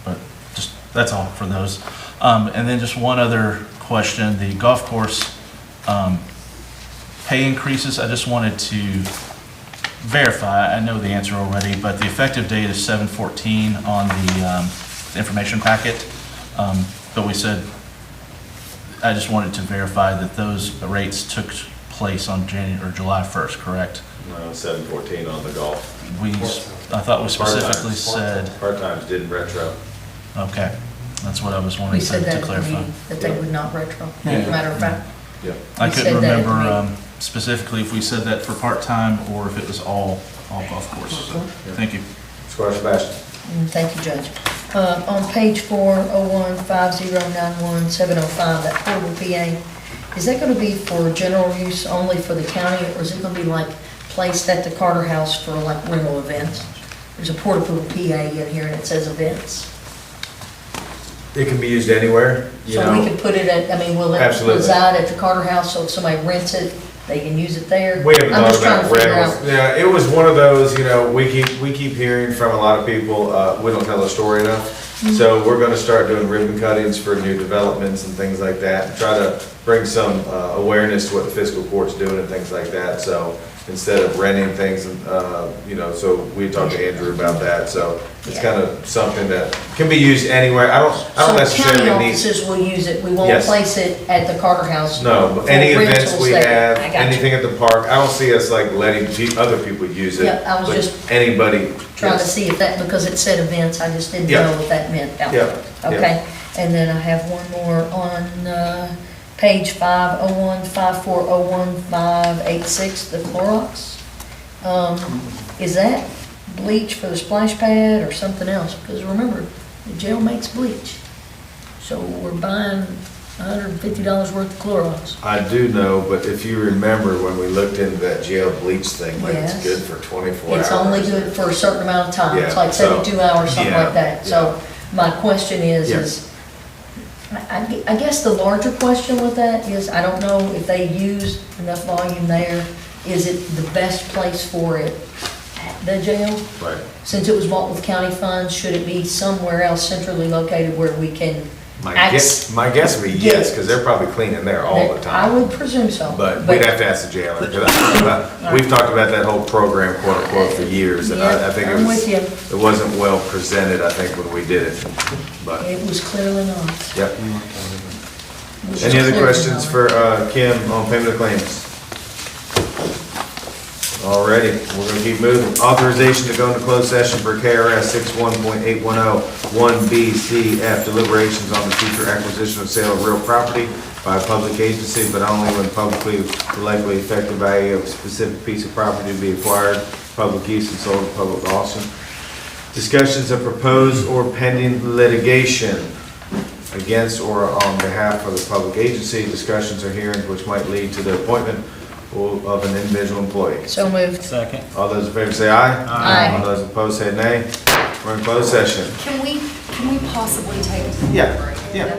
But just, that's all for those. And then just one other question, the golf course pay increases, I just wanted to verify, I know the answer already, but the effective date is 7/14 on the information packet. But we said, I just wanted to verify that those rates took place on July 1st, correct? No, 7/14 on the golf. I thought we specifically said, Part-times didn't retro. okay, that's what I was We wanting said to that at the clarify. meeting, that they would not retro, Yeah. as a matter of fact. Yep. I We couldn't said that at the remember meeting. specifically if we said that for part-time or if it was all golf course. So, thank you. Squire Sebastian. Thank you, Judge. On page 401-5091-705, that portable PA, is that going to be for general use only for the county, or is it going to be like placed at the Carter House for like rental events? There's a portable PA in here and it says events. It can be used anywhere, So we could put it at, will it Absolutely. reside at the Carter House, so if somebody rents it, they can use it there? We haven't I'm thought just trying about to figure rentals. out. Yeah, it was one of those, we keep hearing from a lot of people, we don't tell the story enough. So we're gonna start doing ribbon cuttings for new developments and things like that, and try to bring some awareness to what the fiscal court's doing and things like that. So instead of renting things, so we talked to Andrew about that. So it's kind of something that can be used anywhere. I don't So necessarily county need. offices will use it, we won't Yes. place it at the Carter House? No, but any for events rentals we there. have, I got you. anything at the park, I don't see us like letting other people use it. Yeah, I was but just anybody. Trying to yes. see if that, because it said events, I just didn't Yeah. know what that meant. Yeah, Okay, and then I have one more on page 501-5401-586, the Clorox. Is that bleach for the splash pad or something else? Because remember, the jail makes bleach. So we're buying $150 worth of Clorox. I do know, but if you remember when we looked into that jail bleach thing, like it's Yes. good for 24 hours. It's only good for a certain amount of time. It's Yeah, like so- 72 hours, something yeah, like that. So my question is, I guess the larger question with that is, I don't know if they use enough volume there. Is it the best place for it the jail? Right. Since it was bought with county funds, should it be somewhere else centrally located where we can My guess would be yes, because they're probably cleaning there all the I time. would presume so. But we'd have to ask the jailer, 'cause we've talked about that whole program, quote unquote, for years, and I think I'm with you. it wasn't well presented, I think, when we did it, but, It was clearly not. yep. It was Any other clearly questions not. for Kim on payment of claims? Alrighty, we're gonna keep moving. Authorization to go into closed session for KRS 61.810, 1BCF, deliberations on the future acquisition or sale of real property by a public agency, but only when publicly or likely effective value of a specific piece of property to be acquired, public use and sold at public auction. Discussions of proposed or pending litigation against or on behalf of the public agency. Discussions or hearings which might lead to the appointment of an individual employee. So moved. Second. All those in favor say aye. Aye. All those opposed say nay. We're in closed session. Can we possibly take? Yeah, yeah.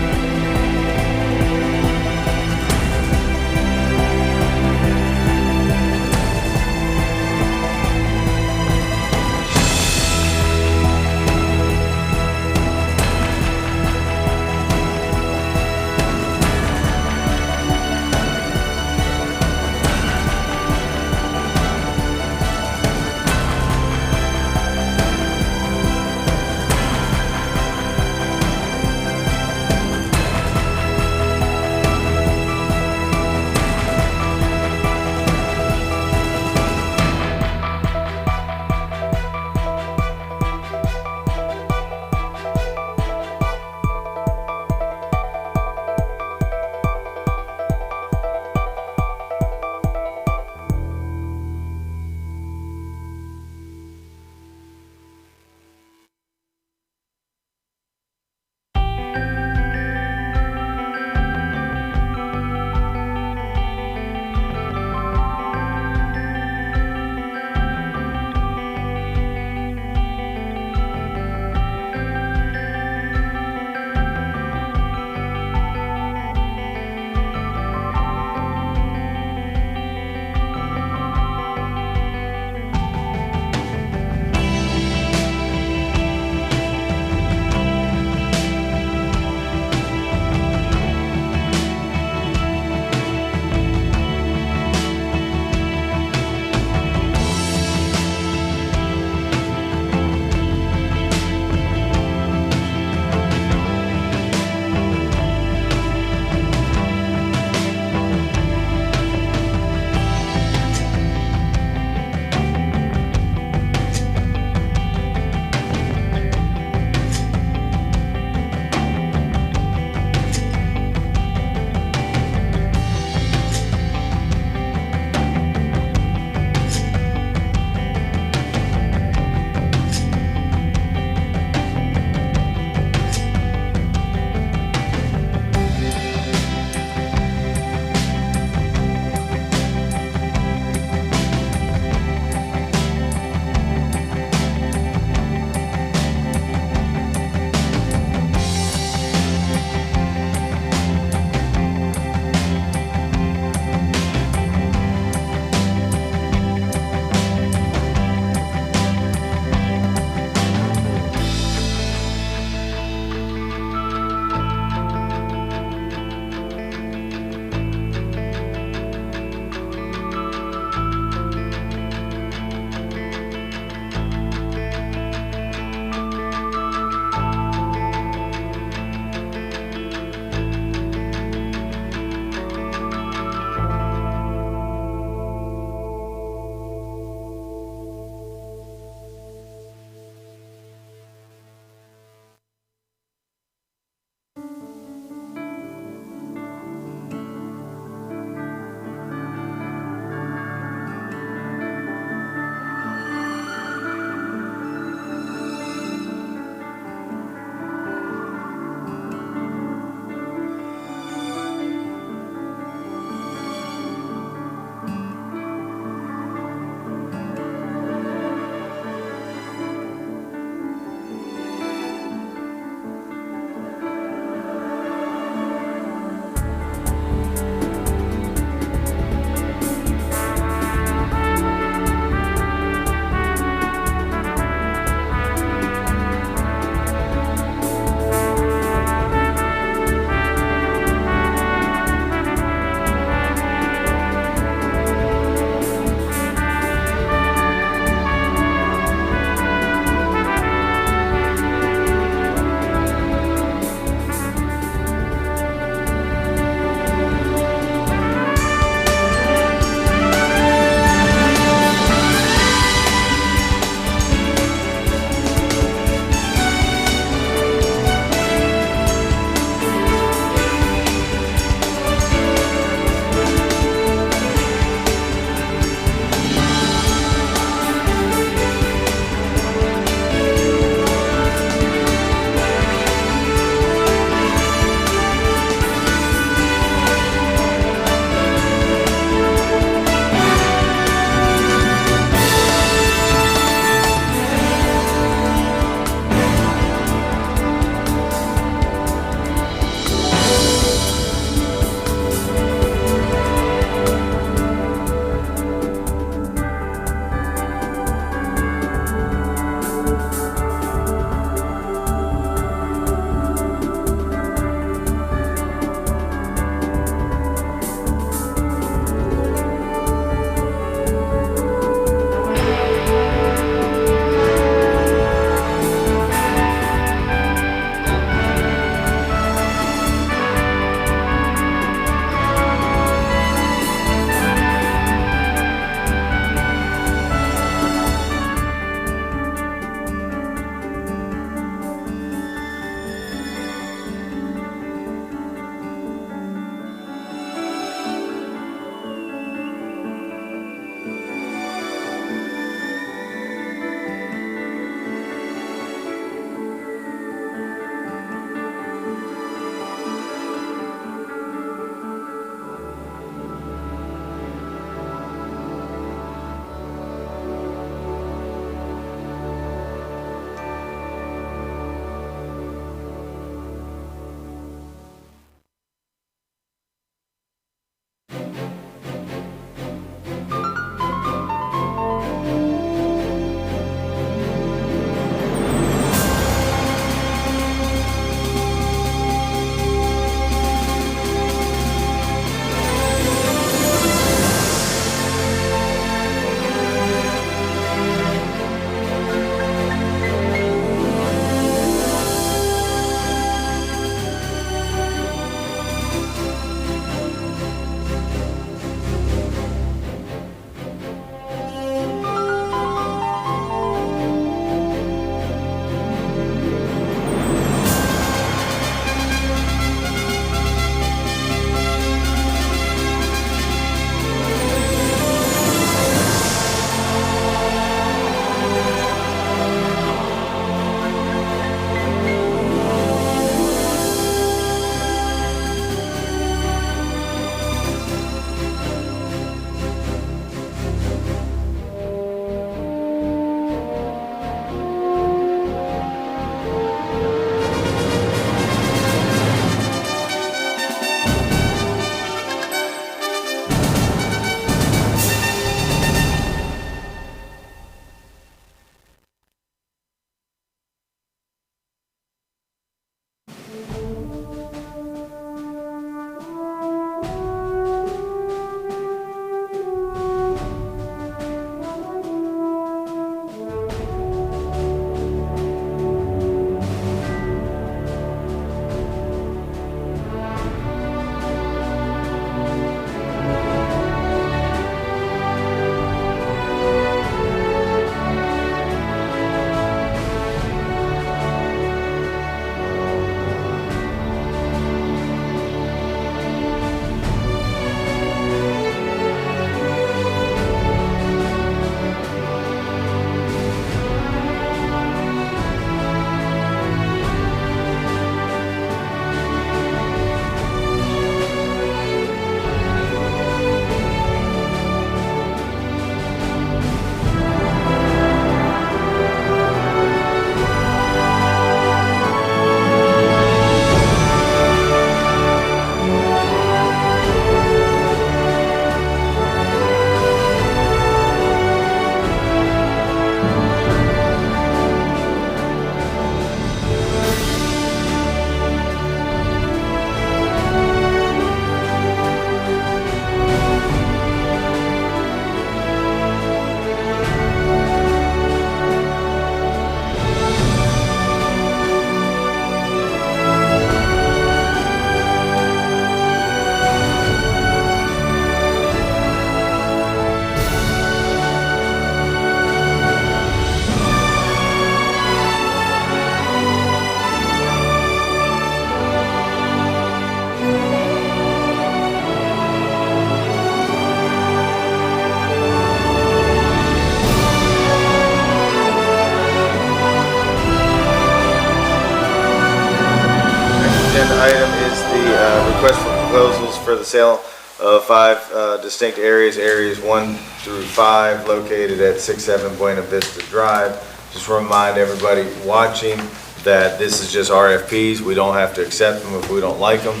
for the sale of 5 distinct areas, areas 1 through 5, located at 67 Buena Vista Drive. Just remind everybody watching that this is just RFPs. We don't have to accept them if we don't like them.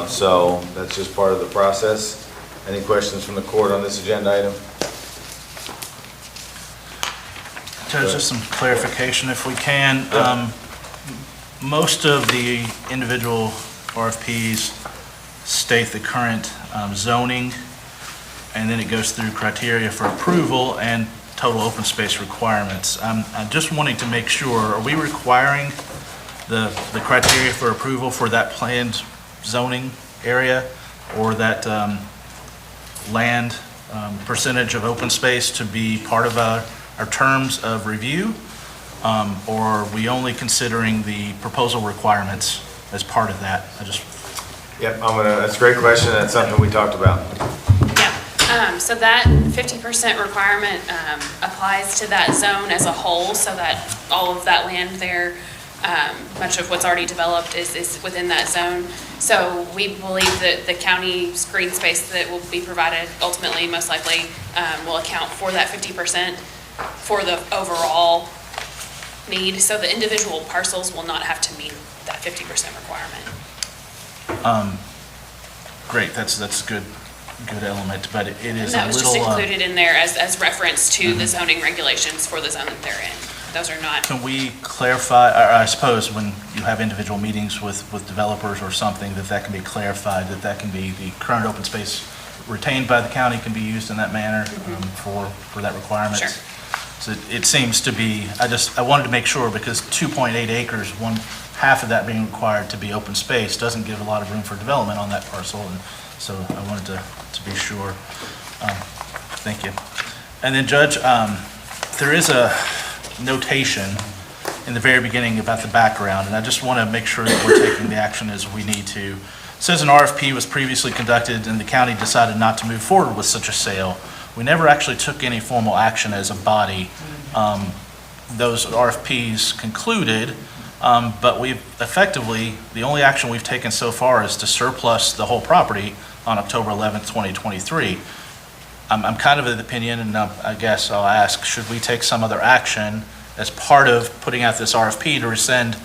So that's just part of the process. Any questions from the court on this agenda item? Judge, just some clarification if we can. Most of the individual RFPs state the current zoning, and then it goes through criteria for approval and total open space requirements. I'm just wanting to make sure, are we requiring the criteria for approval for that planned zoning area or that land percentage of open space to be part of our terms of review? Or are we only considering the proposal requirements as part of that? Yep, that's a great question. That's something we talked about. Yeah, so that 50% requirement applies to that zone as a whole, so that all of that land there, much of what's already developed is within that zone. So we believe that the county's green space that will be provided ultimately, most likely, will account for that 50% for the overall need. So the individual parcels will not have to meet that 50% requirement. Great, that's a good element, but it is a little... And that was just included in there as reference to the zoning regulations for the zone that they're in. Those are not... Can we clarify, or I suppose when you have individual meetings with developers or something, that can be clarified, that can be the current open space retained by the county can be used in that manner for that requirement? Sure. So it seems to be, I wanted to make sure, because 2.8 acres, half of that being required to be open space doesn't give a lot of room for development on that parcel, and so I wanted to be sure. Thank you. And then, Judge, there is a notation in the very beginning about the background, and I just want to make sure that we're taking the action as we need to. It says an RFP was previously conducted and the county decided not to move forward with such a sale. We never actually took any formal action as a body. Those RFPs concluded, but we've effectively, the only action we've taken so far is to surplus the whole property on October 11th, 2023. I'm kind of of the opinion, and I guess I'll ask, should we take some other action as part of putting out this RFP to rescind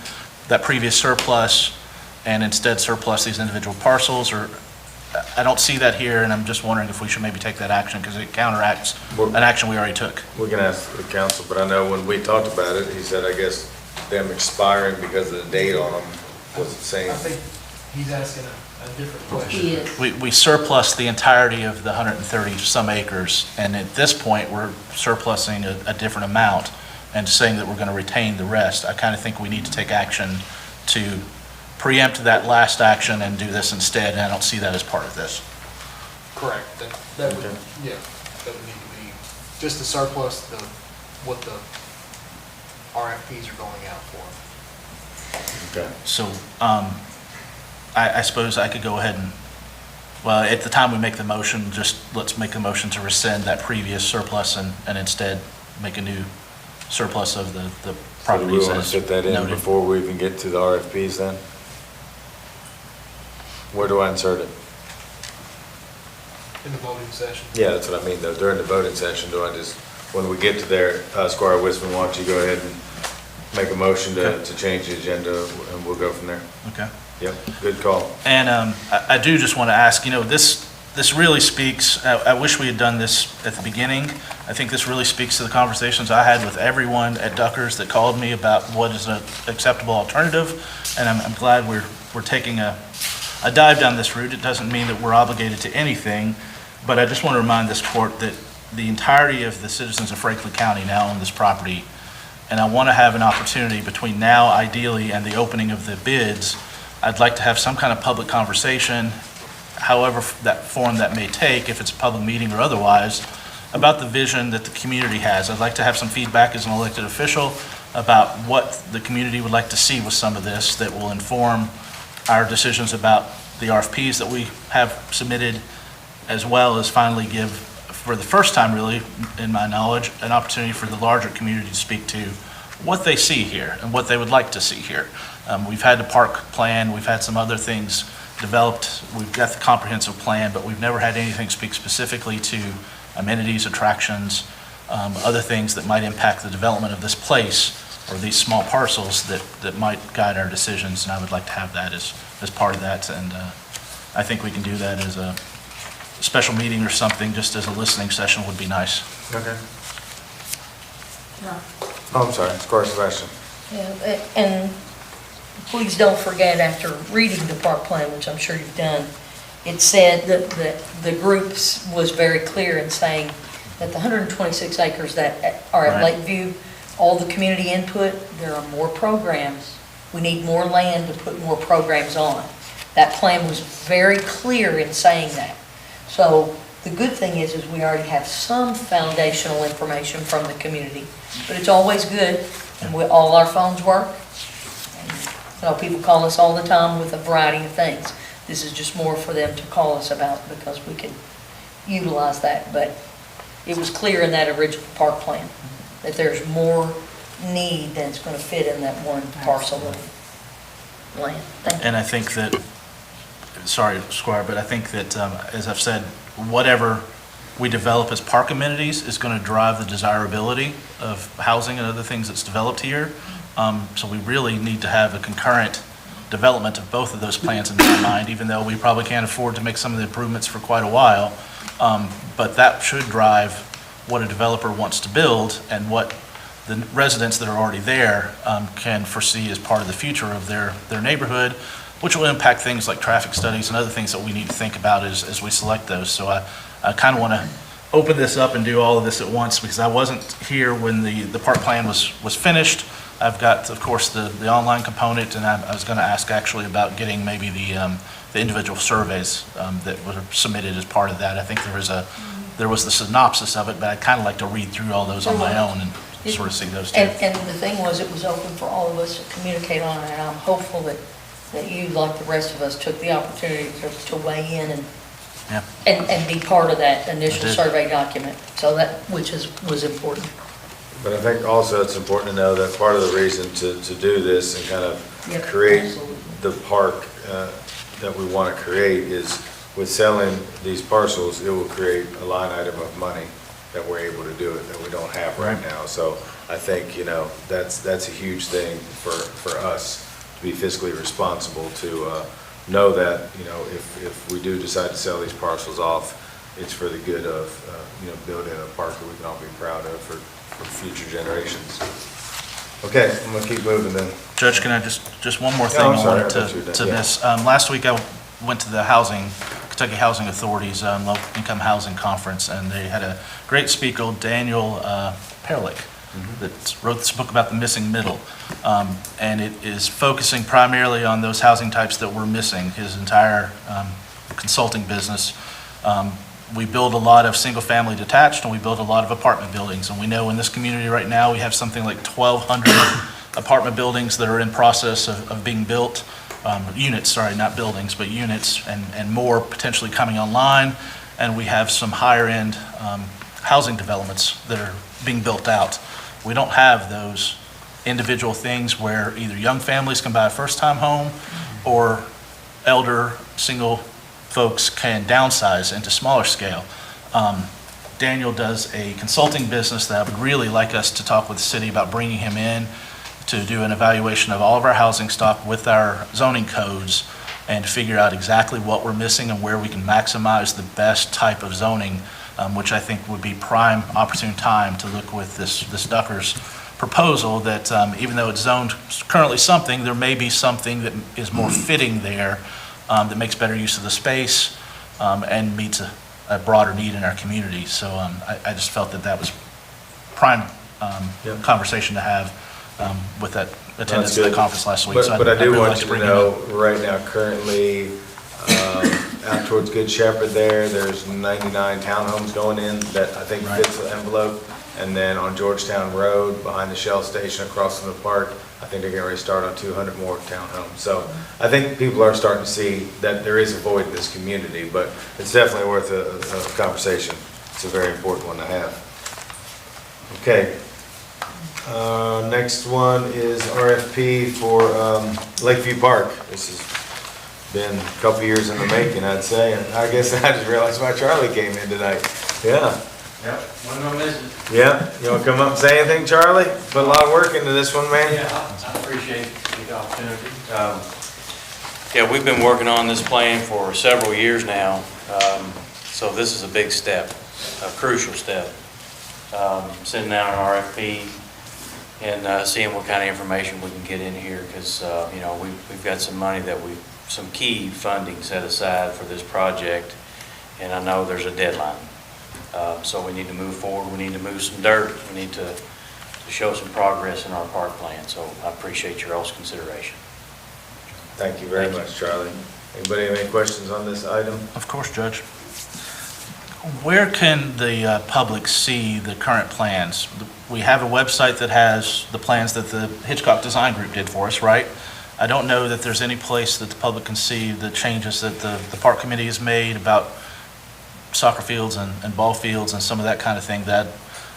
that previous surplus and instead surplus these individual parcels? Or I don't see that here, and I'm just wondering if we should maybe take that action because it counteracts an action we already took. We can ask the council, but I know when we talked about it, he said, I guess, them expiring because of the date on them was the same. I think he's asking a different question. We surplus the entirety of the 130 some acres, and at this point, we're surplusing a different amount and saying that we're going to retain the rest. I kind of think we need to take action to preempt that last action and do this instead, and I don't see that as part of this. Correct. That would, yeah, that would need to be, just to surplus what the RFPs are going out for. Okay. So I suppose I could go ahead and, well, at the time we make the motion, just let's make a motion to rescind that previous surplus and instead make a new surplus of the So do properties we want to as fit that in noted. before we even get to the RFPs then? Where do I insert it? In the voting session. Yeah, that's what I mean, though. During the voting session, do I just, when we get to there, Squire Wisman, why don't you go ahead and make a motion to change the agenda, and we'll go from there. Okay. Yep, good call. And I do just want to ask, this really speaks, I wish we had done this at the beginning. I think this really speaks to the conversations I had with everyone at Duckers that called me about what is an acceptable alternative, and I'm glad we're taking a dive down this route. It doesn't mean that we're obligated to anything, but I just want to remind this court that the entirety of the citizens of Franklin County now own this property, and I want to have an opportunity between now, ideally, and the opening of the bids. I'd like to have some kind of public conversation, however that form that may take, if it's a public meeting or otherwise, about the vision that the community has. I'd like to have some feedback as an elected official about what the community would like to see with some of this that will inform our decisions about the RFPs that we have submitted, as well as finally give, for the first time really, in my knowledge, an opportunity for the larger community to speak to what they see here and what they would like to see here. We've had the park plan, we've had some other things developed, we've got the comprehensive plan, but we've never had anything speak specifically to amenities, attractions, other things that might impact the development of this place or these small parcels that might guide our decisions, and I would like to have that as part of that. And I think we can do that as a special meeting or something, just as a listening session would be nice. Okay. Oh, I'm sorry, Squire Sebastian. Yeah, and please don't forget, after reading the park plan, which I'm sure you've done, it said that the groups was very clear in saying that the 126 acres that are at Right. Lakeview, all the community input, there are more programs. We need more land to put more programs on. That plan was very clear in saying that. So the good thing is we already have some foundational information from the community, but it's always good, and all our phones work. You know, people call us all the time with a variety of things. This is just more for them to call us about because we can utilize that. But it was clear in that original park plan that there's more need than it's going to fit in that one parcel of land. Thank you. And I think that, sorry, Squire, but I think that, as I've said, whatever we develop as park amenities is going to drive the desirability of housing and other things that's developed here. So we really need to have a concurrent development of both of those plans in my mind, even though we probably can't afford to make some of the improvements for quite a while. But that should drive what a developer wants to build and what the residents that are already there can foresee as part of the future of their neighborhood, which will impact things like traffic studies and other things that we need to think about as we select those. So I kind of want to open this up and do all of this at once because I wasn't here when the park plan was finished. I've got, of course, the online component, and I was going to ask actually about getting maybe the individual surveys that were submitted as part of that. I think there was the synopsis of it, but I'd kind of like to read through all those on my own and sort of see those too. And the thing was, it was open for all of us to communicate on it, and I'm hopeful that you, like the rest of us, took the opportunity to weigh in and be part of that initial survey document, so which was important. But I think also it's important to know that part of the reason to do this and kind of create the park that we want to create is with selling these parcels, it will create a line item of money that we're able to do it that we don't have right now. So I think, that's a huge thing for us to be fiscally responsible, to know that, if we do decide to sell these parcels off, it's for the good of, building a park that we can all be proud of for future generations. Okay, I'm gonna keep moving then. Judge, can I just one more thing I'm I sorry, wanted I thought you were done. to Yeah. miss. Last week I went to the Kentucky Housing Authority's Low Income Housing Conference, and they had a great speaker, Daniel Perlick, that wrote this book about the missing middle. And it is focusing primarily on those housing types that were missing. His entire consulting business. We build a lot of single-family detached, and we build a lot of apartment buildings. And we know in this community right now, we have something like 1,200 apartment buildings that are in process of being built. Units, sorry, not buildings, but units, and more potentially coming online. And we have some higher-end housing developments that are being built out. We don't have those individual things where either young families can buy a first-time home or elder, single folks can downsize into smaller scale. Daniel does a consulting business that I would really like us to talk with the city about bringing him in to do an evaluation of all of our housing stock with our zoning codes and figure out exactly what we're missing and where we can maximize the best type of zoning, which I think would be prime opportune time to look with this Ducker's proposal that even though it's zoned currently something, there may be something that is more fitting there that makes better use of the space and meets a broader need in our community. So I just felt that was prime conversation to have with that attendance at the conference last week. But I do want you to know, right now, currently, out towards Good Shepherd there's 99 townhomes going in that I think fits the envelope. And then on Georgetown Road, behind the Shell station across from the park, I think they're getting ready to start on 200 more townhomes. So I think people are starting to see that there is a void in this community, but it's definitely worth a conversation. It's a very important one to have. Okay. Next one is RFP for Lakeview Park. This is been a couple years in the making, I'd say, and I guess I just realized why Charlie came in tonight. Yeah, Yep, one more visit. yeah, you wanna come up and say anything, Charlie? Put a lot of work into this one, man. I appreciate the opportunity. Yeah, we've been working on this plan for several years now, so this is a big step, a crucial step. Sending out an RFP and seeing what kind of information we can get in here, because, we've got some money some key funding set aside for this project, and I know there's a deadline. So we need to move forward, we need to move some dirt, we need to show some progress in our park plan, so I appreciate your all's consideration. Thank you very much, Charlie. Anybody have any questions on this item? Of course, Judge. Where can the public see the current plans? We have a website that has the plans that the Hitchcock Design Group did for us, right? I don't know that there's any place that the public can see the changes that the park committee has made about soccer fields and ball fields and some of that kind of thing that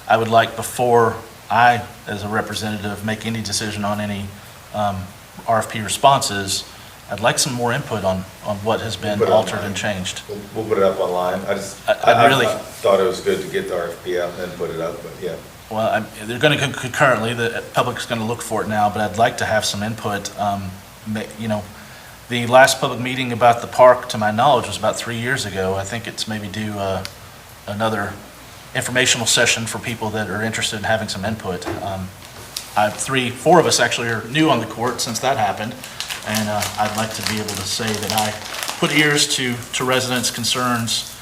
I would like before I, as a representative, make any decision on any RFP responses. I'd like some more input on what has been altered and changed. We'll put it up online. I thought it was good to get the RFP out and then put it up, but yeah. Well, they're going to concurrently, the public's going to look for it now, but I'd like to have some input. The last public meeting about the park, to my knowledge, was about 3 years ago. I think it's maybe due another informational session for people that are interested in having some input. Four of us actually are new on the court since that happened, and I'd like to be able to say that I put ears to residents' concerns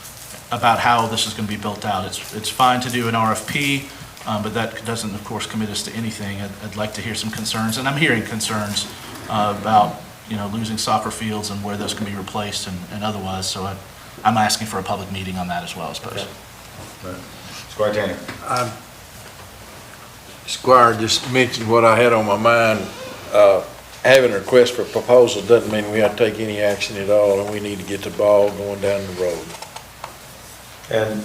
about how this is going to be built out. It's fine to do an RFP, but that doesn't, of course, commit us to anything. I'd like to hear some concerns, and I'm hearing concerns about losing soccer fields and where those can be replaced and otherwise. So I'm asking for a public meeting on that as well, I suppose. Right. Squire Tanner. Squire just mentioned what I had on my mind. Having a request for proposal doesn't mean we have to take any action at all, and we need to get the ball going down the road. And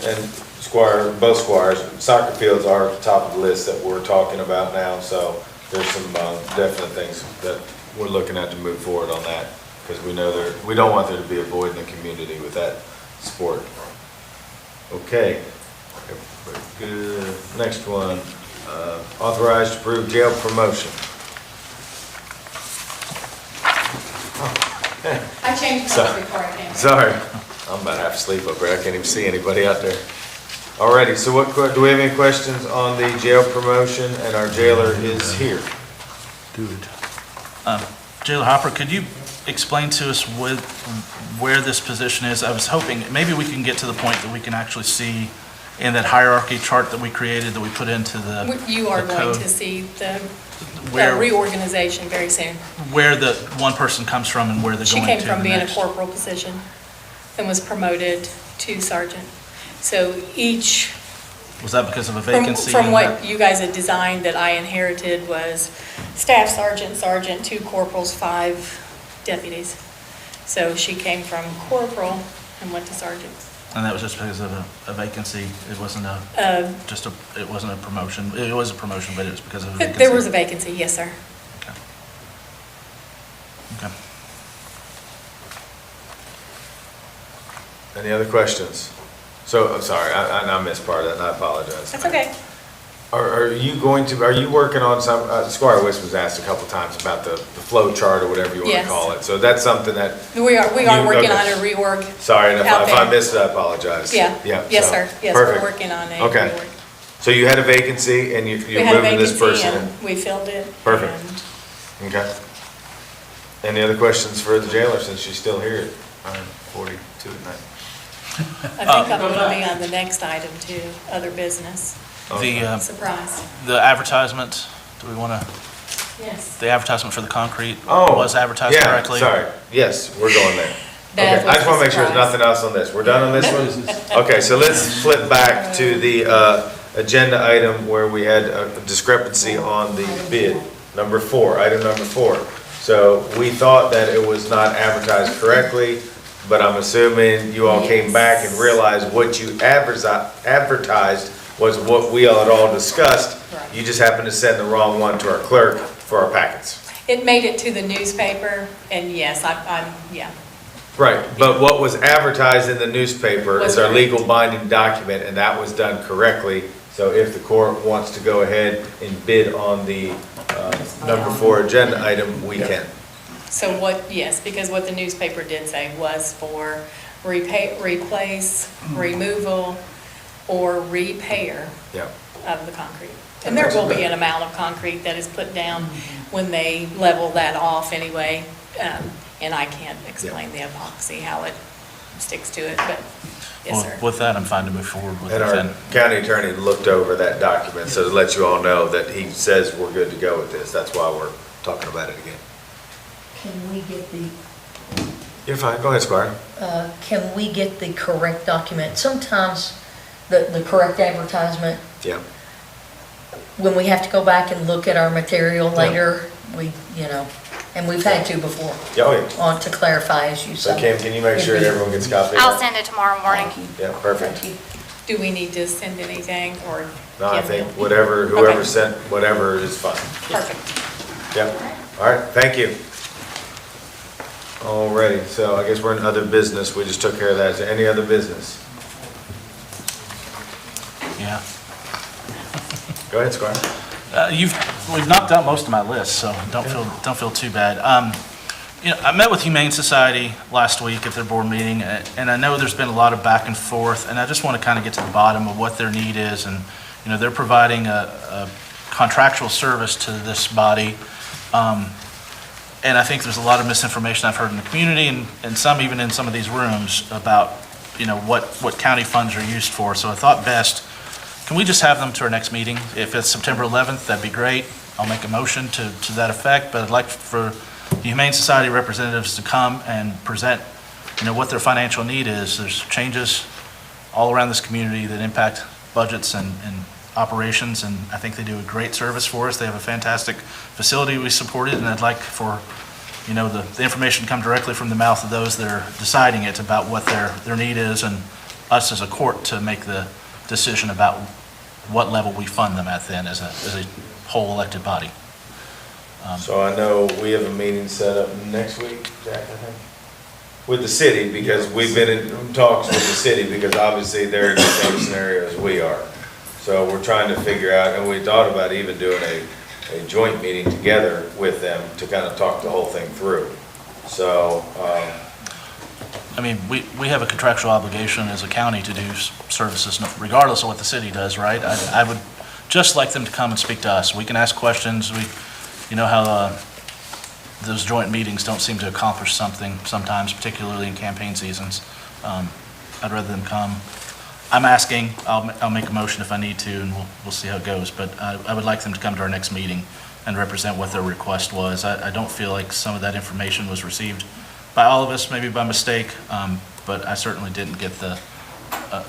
both squires, soccer fields are at the top of the list that we're talking about now, so there's some definite things that we're looking at to move forward on that, because we know we don't want there to be a void in the community with that sport. Okay. Good. Next one, authorized to approve jail promotion. I changed colors before I came. Sorry, I'm about half asleep up there. I can't even see anybody out there. Alrighty, so do we have any questions on the jail promotion? And our jailer is here. Good. Jailer Hopper, could you explain to us where this position is? I was hoping maybe we can get to the point that we can actually see in that hierarchy chart that we created, that we put into the You are the going code, to see the where reorganization very soon. where the one person comes from and where they're She going to came from the being a next. corporal position and was promoted to sergeant. So each, Was that because of a from vacancy? from in what that? you guys had designed that I inherited was staff sergeant, 2 corporals, 5 deputies. So she came from corporal and went to sergeant. And that was just because of a vacancy? It wasn't it wasn't a promotion? It was a promotion, but it was because of a vacancy? There was a vacancy, yes, sir. Okay. Any other questions? So, I'm sorry, I missed part of that, and I apologize. That's okay. Are you working on some, Squire West was asked a couple times about the flow chart or whatever you want to Yes. call it. So that's something that. We are working okay. on a reorg. Sorry, and if out I there. missed it, I apologize. Yeah. Yes, so, sir. Yes, we're perfect. working on a Okay. reorg. So you had a vacancy and you're We had a moving this vacancy person in? and we filled it. Perfect. and Okay. Any other questions for the jailer since she's still here at 9:42 at night? I think I'm going to be on the next item too, other business. Surprise. The advertisement, do we want to, Yes. the advertisement for the concrete Oh, was advertised yeah, correctly? Sorry, yes, we're going there. That Okay, was I just want to the make sure there's surprise. nothing else on this. We're done on this one? Okay, so let's flip back to the agenda item where we had a discrepancy on the bid. Number 4, item number 4. So we thought that it was not advertised correctly, but I'm assuming you all came back and realized what you advertised was what we had all discussed. Right. You just happened to send the wrong one to our clerk for our packets. It made it to the newspaper and yes, yeah. Right, but what was advertised in the newspaper is our legal binding document, and that was done correctly. So if the court wants to go ahead and bid on the number 4 agenda item, we can. So what, yes, because what the newspaper did say was for replace, removal, or repair Yeah. of the concrete. And there will be an amount of concrete that is put down when they level that off anyway. And I can't explain the epoxy, how it sticks to it, but yes, Well, sir. with that, I'm fine to move forward with it And our then. county attorney looked over that document, so to let you all know that he says we're good to go with this. That's why we're talking about it again. Can we get the, You're fine, go ahead, Squire. can we get the correct document? Sometimes the correct advertisement, Yeah. when we have to go back and look at our material later, we, and we've had to before, Oh, yeah. on to clarify as you So say. Kim, can you make sure everyone gets a copy? I'll send it tomorrow morning. Yeah, perfect. Thank you. Do we need to send anything or? No, I give think them- whoever Okay. sent whatever is fine. Perfect. Yep. All right, thank you. Alrighty, so I guess we're in other business. We just took care of that. Is there any other business? Yeah. Go ahead, Squire. We've knocked out most of my list, so don't feel too bad. I met with Humane Society last week at their board meeting, and I know there's been a lot of back and forth, and I just want to kind of get to the bottom of what their need is, and, they're providing a contractual service to this body, and I think there's a lot of misinformation I've heard in the community, and some even in some of these rooms about, what county funds are used for, so I thought best, can we just have them to our next meeting? If it's September 11th, that'd be great. I'll make a motion to that effect, but I'd like for the Humane Society representatives to come and present, what their financial need is. There's changes all around this community that impact budgets and operations, and I think they do a great service for us. They have a fantastic facility we supported, and I'd like for, the information to come directly from the mouth of those that are deciding it about what their need is, and us as a court to make the decision about what level we fund them at then as a whole elected body. So I know we have a meeting set up next week, Jack, I think, with the city, because we've been in talks with the city, because obviously they're in the same scenario as we are. So we're trying to figure out, and we thought about even doing a joint meeting together with them to kind of talk the whole thing through. So, We have a contractual obligation as a county to do services regardless of what the city does, right? I would just like them to come and speak to us. We can ask questions. You know how those joint meetings don't seem to accomplish something sometimes, particularly in campaign seasons. I'd rather them come. I'm asking, I'll make a motion if I need to, and we'll see how it goes, but I would like them to come to our next meeting and represent what their request was. I don't feel like some of that information was received by all of us, maybe by mistake, but I certainly didn't get the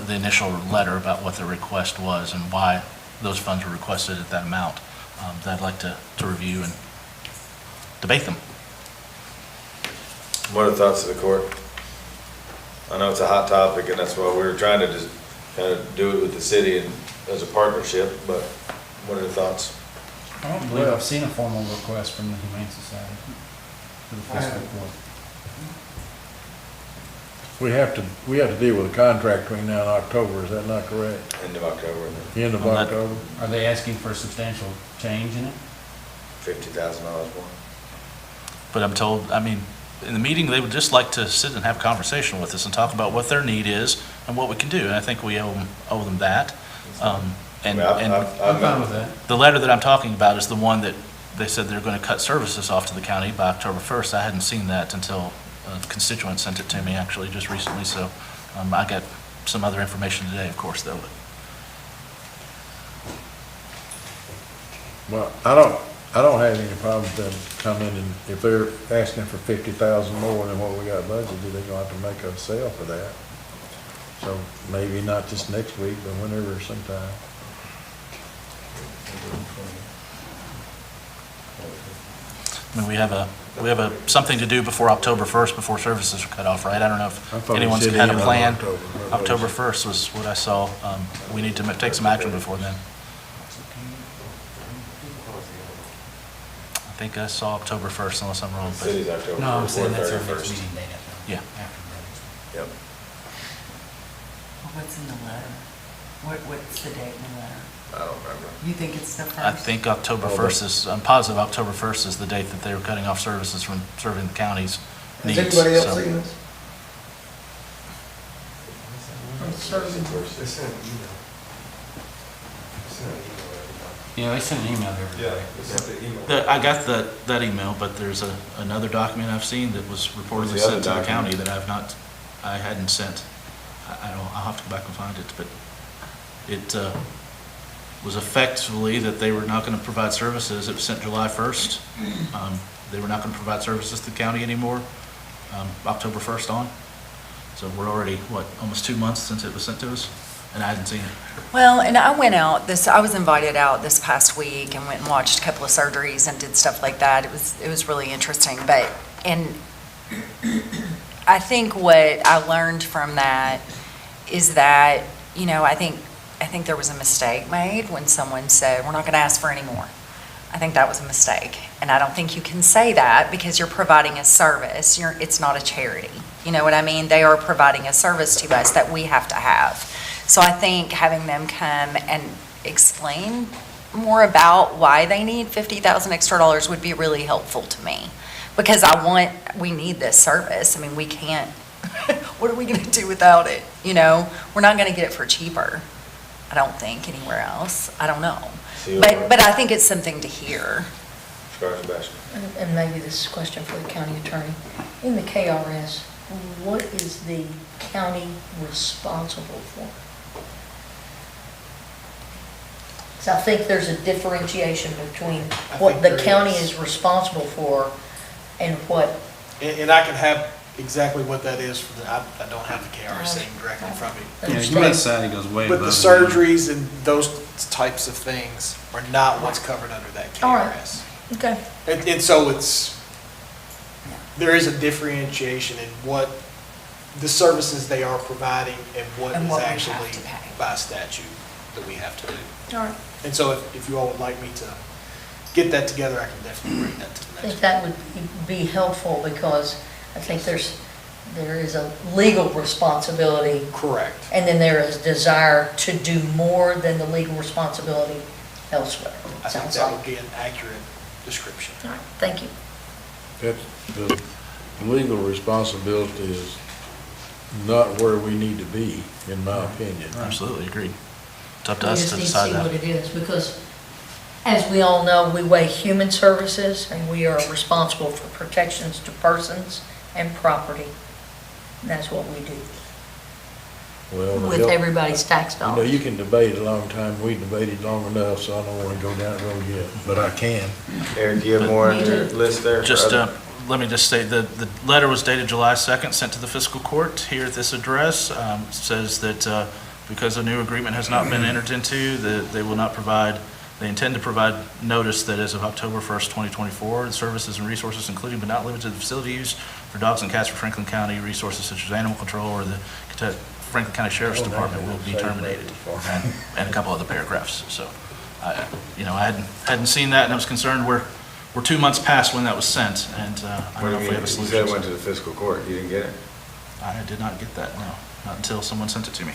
initial letter about what their request was and why those funds were requested at that amount. That I'd like to review and debate them. what are the thoughts of the court? I know it's a hot topic, and that's why we were trying to just kind of do it with the city and as a partnership, but what are the thoughts? I don't believe I've seen a formal request from the Humane Society for the fiscal court. We have to deal with a contract between now and October, is that not correct? End of October, End of On that- October? Are they asking for a substantial change in it? $50,000 more. But I'm told, in the meeting, they would just like to sit and have a conversation with us and talk about what their need is and what we can do, and I think we owe them that. And I'm fine with that. the letter that I'm talking about is the one that they said they're going to cut services off to the county by October 1st. I hadn't seen that until a constituent sent it to me actually just recently, so I got some other information today, of course, though. Well, I don't have any problem with them coming, and if they're asking for 50,000 more than what we got budgeted, they're gonna have to make a sale for that. So maybe not just next week, but whenever, sometime. We have something to do before October 1st, before services are cut off, right? I don't know I if thought we anyone's said had a end of plan. October. October 1st was what I saw. We need to take some action before then. I think I saw October 1st unless I'm wrong. but- City's October. No, I'm saying that's our 31st. next meeting date. Yeah. After Yep. What's in the letter? What's the date in the letter? I don't remember. You think it's the first? I think October 1st is, I'm positive October 1st is the date that they were cutting off services from serving the county's needs. Has anybody else so- seen this? Yeah, they sent an email to everybody. I got that email, but there's another document I've seen that was reportedly What's the sent to other the county document? that I hadn't sent. I'll have to go back and find it, but it was effectively that they were not going to provide services. It was sent July 1st. They were not going to provide services to the county anymore, October 1st on. So we're already, almost 2 months since it was sent to us, and I hadn't seen it. Well, and I was invited out this past week and went and watched a couple of surgeries and did stuff like that. It was really interesting, and I think what I learned from that is that, I think there was a mistake made when someone said, we're not going to ask for any more. I think that was a mistake. And I don't think you can say that because you're providing a service. It's not a charity. You know what I mean? They are providing a service to us that we have to have. So I think having them come and explain more about why they need $50,000 extra would be really helpful to me. Because we need this service. I mean, we can't, what are we going to do without it? We're not going to get it for cheaper, I don't think, anywhere else. I don't know. But I think it's something to hear. And maybe this is a question for the county attorney. In the KRS, what is the county responsible for? So I think there's a differentiation between what the county is responsible for and what. And I can have exactly what that is for I don't have the KRS sitting directly in front of me. Yeah, Human Society goes way But the above. surgeries and those types of things are not what's covered under that KRS. All right. Okay. And so there is a differentiation in what the services they are providing and what And is what we have actually to pay. by statute that we have to do. All right. And so if you all would like me to get that together, I can definitely bring that to the I next. think that would be helpful because I think there is a legal responsibility. Correct. And then there is desire to do more than the legal responsibility elsewhere. I think Sounds that like. would be an accurate description. All right, thank you. The legal responsibility is not where we need to be, in my opinion. Absolutely, agreed. It's up to us to We decide just that. need to see what it is, because as we all know, we weigh human services, and we are responsible for protections to persons and property. And that's what we do Well, with everybody's tax dollars. you can debate a long time, we debated long enough, so I don't want to go down that road yet, but I can. Eric, do you have more on your list there? Just, let me just say, the letter was dated July 2nd, sent to the fiscal court here at this address. Says that because a new agreement has not been entered into, that they will not provide, they intend to provide notice that as of October 1st, 2024, the services and resources, including but not limited to the facility use for dogs and cats for Franklin County, resources such as animal control or the Franklin County Sheriff's Department will be terminated, and a couple other paragraphs. So, I hadn't seen that, and I was concerned we're 2 months past when that was sent, and I don't know if we have a You solution. said it went to the fiscal court, you didn't get it? I did not get that, no, not until someone sent it to me.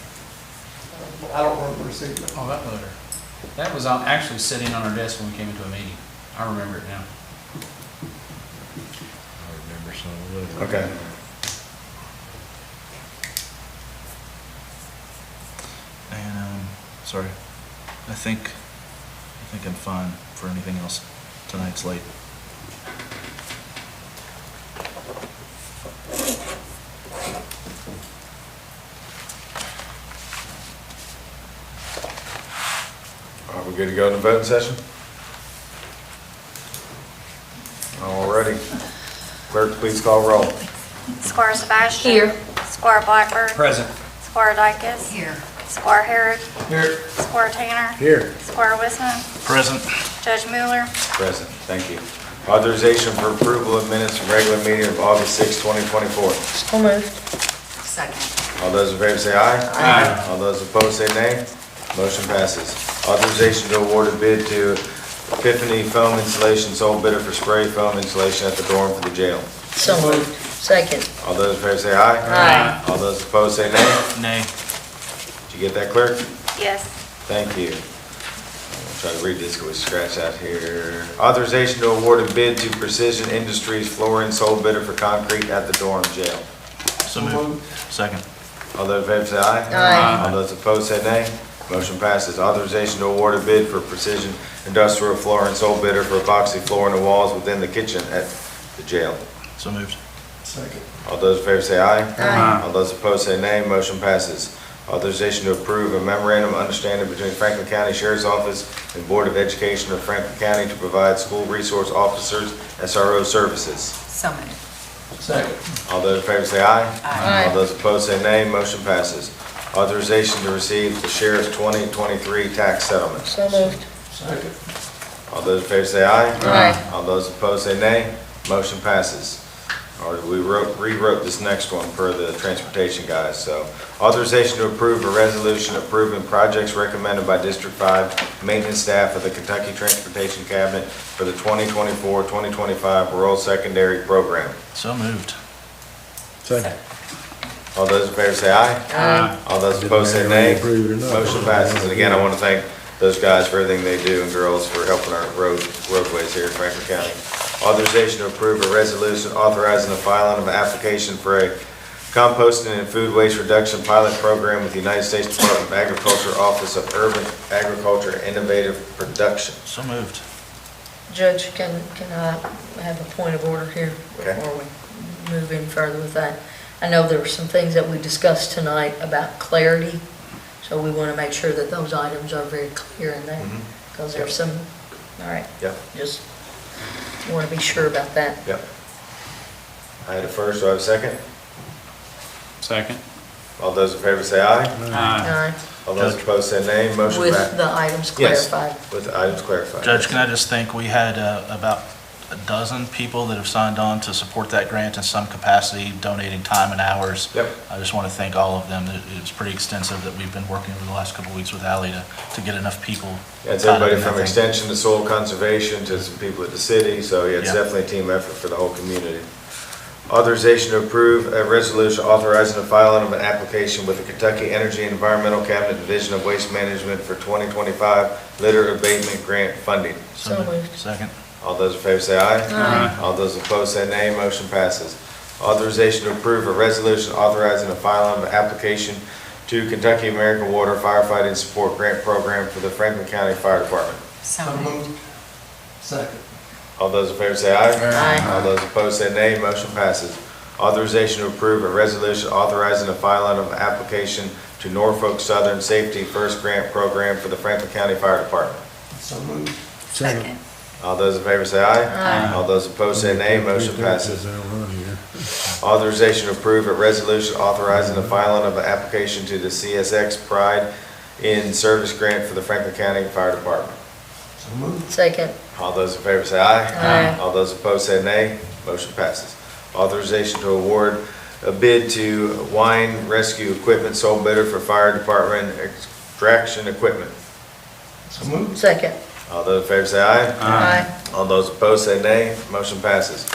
I don't remember receiving it. Oh, that letter. That was actually sitting on our desk when we came into a meeting. I remember it now. I remember some of it. Okay. And, sorry, I think I'm fine for anything else. Tonight's late. Are we good to go in the voting session? Alrighty. Clerk, please call roll. Squire Sebastian. Here. Squire Blackburn. Present. Squire Dykus. Here. Squire Herrick. Here. Squire Tanner. Here. Squire Wisman. Present. Judge Mueller. Present, thank you. Authorization for approval of minutes from regular meeting of August 6, 2024. So moved. Second. All those in favor say aye. Aye. All those opposed say nay. Motion passes. Authorization to award a bid to Epiphany Foam Insulation, sole bidder for spray foam insulation at the dorm for the jail. So moved. Second. All those in favor say aye. Aye. All those opposed say nay. Nay. Did you get that, clerk? Yes. Thank you. I'll try to read this, because we scratch out here. Authorization to award a bid to Precision Industries Flooring, sole bidder for concrete at the Durham Jail. So moved. Second. All those in favor say aye. Aye. All those opposed say nay. Motion passes. Authorization to award a bid for Precision Industrial Flooring, sole bidder for epoxy floor in the walls within the kitchen at the jail. So moved. Second. All those in favor say aye. Aye. All those opposed say nay. Motion passes. Authorization to approve a memorandum of understanding between Franklin County Sheriff's Office and Board of Education of Franklin County to provide school resource officers SRO services. So moved. Second. All those in favor say aye. Aye. All those opposed say nay. Motion passes. Authorization to receive the sheriff's 2023 tax settlement. So moved. Second. All those in favor say aye. Aye. All those opposed say nay. Motion passes. Or we rewrote this next one per the transportation guys. So authorization to approve a resolution approving projects recommended by District 5 maintenance staff of the Kentucky Transportation Cabinet for the 2024-2025 rural secondary program. So moved. Second. All those in favor say aye. Aye. All those opposed say nay. Motion passes. And again, I want to thank those guys for everything they do and girls for helping our roadways here in Franklin County. Authorization to approve a resolution authorizing the filing of an application for a composting and food waste reduction pilot program with the United States Department of Agriculture Office of Urban Agriculture and Innovative Production. So moved. Judge, can I have a point of order here Okay. before we move in further with that? I know there were some things that we discussed tonight about clarity, so we want to make sure that those items are very clear in there, because there's some, all right. Yep. Just want to be sure about that. Yep. I had a first, do I have a second? Second. All those in favor say aye. Aye. All those opposed say nay. Motion With passes. the items Yes, clarified. with the items clarified. Judge, can I just think, we had about a dozen people that have signed on to support that grant in some capacity, donating time and hours. Yep. I just want to thank all of them. It's pretty extensive that we've been working over the last couple of weeks with Ally to get enough people. Yeah, it's tied up everybody in that from thing. extension to soil conservation to some people at the city, so yeah, it's Yeah. definitely a team effort for the whole community. Authorization to approve a resolution authorizing the filing of an application with the Kentucky Energy and Environmental Cabinet Division of Waste Management for 2025 litter abatement grant funding. So moved. Second. All those in favor say aye. Aye. All those opposed say nay. Motion passes. Authorization to approve a resolution authorizing the filing of an application to Kentucky American Water Firefighting Support Grant Program for the Franklin County Fire Department. So So moved. moved. Second. All those in favor say aye. Aye. All those opposed say nay. Motion passes. Authorization to approve a resolution authorizing the filing of an application to Norfolk Southern Safety First Grant Program for the Franklin County Fire Department. So moved. Second. All those in favor say aye. Aye. All those opposed say nay. Motion passes. They'll run here. Authorization to approve a resolution authorizing the filing of an application to the CSX Pride in Service Grant for the Franklin County Fire Department. So moved. Second. All those in favor say aye. Aye. All those opposed say nay. Motion passes. Authorization to award a bid to Wine Rescue Equipment, sole bidder for fire department extraction equipment. So moved. Second. All those in favor say aye. Aye. All those opposed say nay. Motion passes.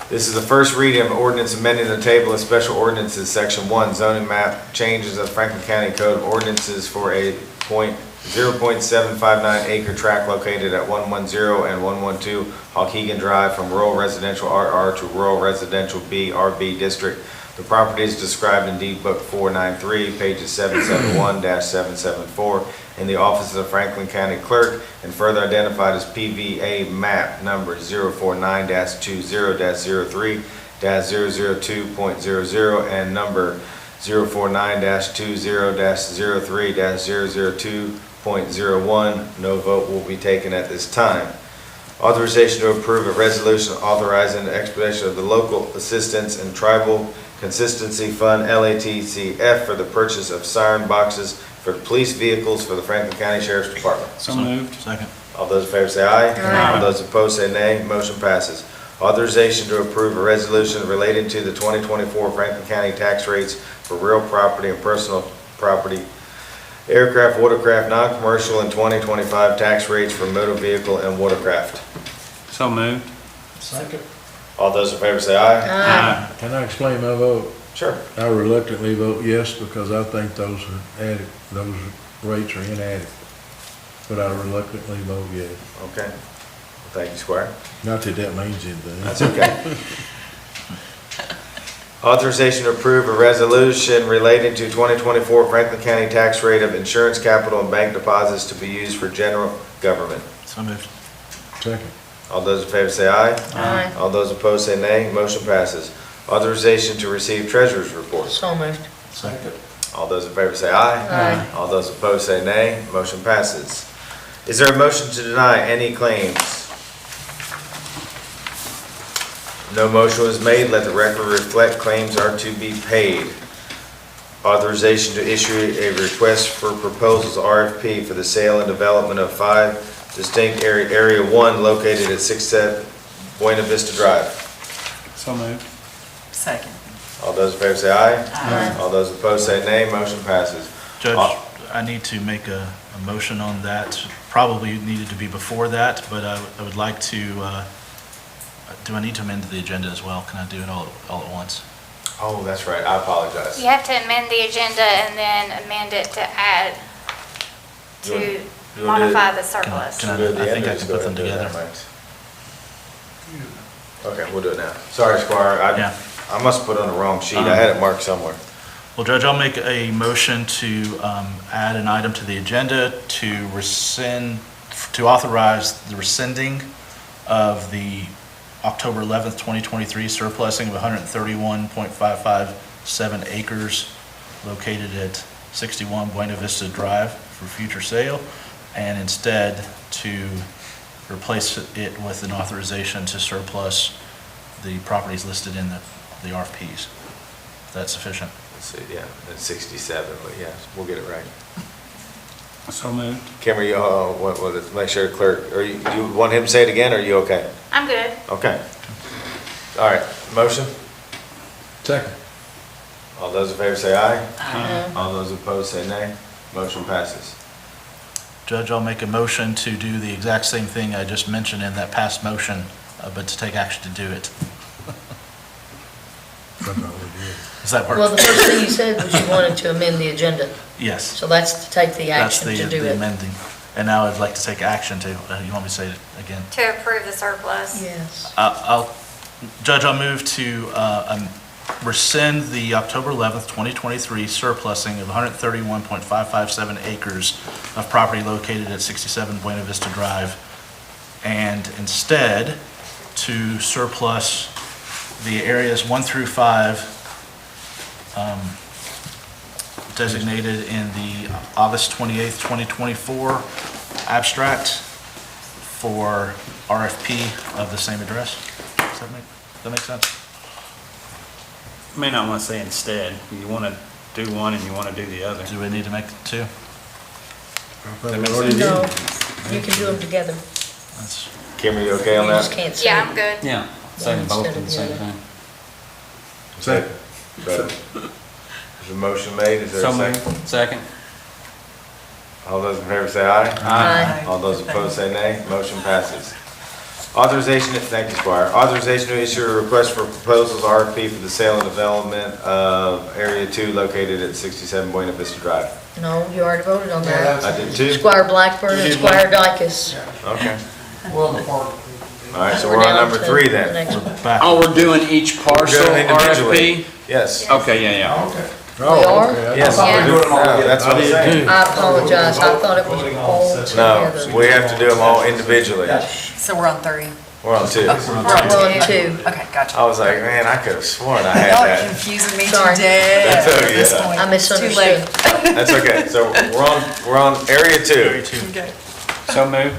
This is the first reading of ordinance amending the table of special ordinances, section 1, zoning map changes of Franklin County Code of Ordinances for a 0.759 acre tract located at 110 and 112 Waukegan Drive from rural residential RR to rural residential B, RB district. The property is described in deed book 493, pages 771-774 in the office of the Franklin County Clerk, and further identified as PVA map number 049-20-03-002.00 and number 049-20-03-002.01. No vote will be taken at this time. Authorization to approve a resolution authorizing the expedition of the Local Assistance and Tribal Consistency Fund, LATCF, for the purchase of siren boxes for police vehicles for the Franklin County Sheriff's Department. So moved. Second. All those in favor say aye. Aye. All those opposed say nay. Motion passes. Authorization to approve a resolution relating to the 2024 Franklin County tax rates for real property and personal property, aircraft, watercraft, non-commercial, and 2025 tax rates for motor vehicle and watercraft. So moved. Second. All those in favor say aye. Aye. Can I explain my vote? Sure. I reluctantly vote yes because I think those rates are inadequate. But I reluctantly vote yes. Okay. Thank you, Squire. Not that that means anything. That's okay. Authorization to approve a resolution relating to 2024 Franklin County tax rate of insurance, capital, and bank deposits to be used for general government. So moved. Second. All those in favor say aye. Aye. All those opposed say nay. Motion passes. Authorization to receive treasurer's report. So moved. Second. All those in favor say aye. Aye. All those opposed say nay. Motion passes. Is there a motion to deny any claims? No motion was made. Let the record reflect claims are to be paid. Authorization to issue a request for proposals RFP for the sale and development of 5 distinct Area 1 located at 67 Buena Vista Drive. So moved. Second. All those in favor say aye. Aye. All those opposed say nay. Motion passes. Judge, I need to make a motion on that. Probably needed to be before that, but I would like to, do I need to amend the agenda as well? Can I do it all at once? Oh, that's right. I apologize. You have to amend the agenda and then amend it to add, You wanna- to you wanna do modify it? the surplus. Can I Do it at the I end think or I just can go put ahead them and do it together. now, Max? Okay, we'll do it now. Sorry, Squire. Yeah. I must have put on the wrong sheet. I had it marked somewhere. Well, Judge, I'll make a motion to add an item to the agenda to rescind, to authorize the rescinding of the October 11th, 2023 surplusing of 131.557 acres located at 61 Buena Vista Drive for future sale, and instead to replace it with an authorization to surplus the properties listed in the RFPs. Is that sufficient? Let's see, yeah, it's 67, but yes, we'll get it right. So moved. Kimber, make sure clerk, you want him to say it again, or are you okay? I'm good. Okay. All right, motion? Second. All those in favor say aye. Aye. All those opposed say nay. Motion passes. Judge, I'll make a motion to do the exact same thing I just mentioned in that past motion, but to take action to do it. Does that work? Well, the first thing you said was you wanted to amend the agenda. Yes. So that's to take the That's action to do the it. amending. And now I'd like to take action to, you want me to say it again? To approve the surplus. Yes. Judge, I'll move to rescind the October 11th, 2023 surplusing of 131.557 acres of property located at 67 Buena Vista Drive, and instead to surplus the areas 1 through 5 designated in the August 28th, 2024 abstract for RFP of the same address. Does that make sense? You may not want to say instead. You want to do one and you want to do the other. Do we need to make two? We already did. No, you can do them together. That's- Kimber, you okay on You just that? can't say. Yeah, I'm good. Yeah, say them both Instead at of the the same other. time. Second. Better. There's a motion made. Is there a So second? moved. Second. All those in favor say aye. Aye. All those opposed say nay. Motion passes. Authorization, thank you, Squire. Authorization to issue a request for proposals RFP for the sale and development of Area 2 located at 67 Buena Vista Drive. No, you already voted on that. I did too? Squire Blackburn and Squire Dykus. Okay. Well, the park. All right, so We're we're on down number to 3 the then. next one. We're back. Oh, we're doing each parcel We're doing individually. RFP? Yes. Okay, yeah. Okay. We are? okay. Yes. Yeah. No, that's what I'm saying. I apologize, I thought it was all No, together. we have to do them all individually. So we're on 3. We're on 2. Oh, We're on two. Okay, gotcha. I was like, man, I could have sworn I had Y'all are that. confusing me Sorry. today. That's at okay, this yeah. point. I Too late. misunderstood. That's okay. So we're on Area 2. Okay. So moved.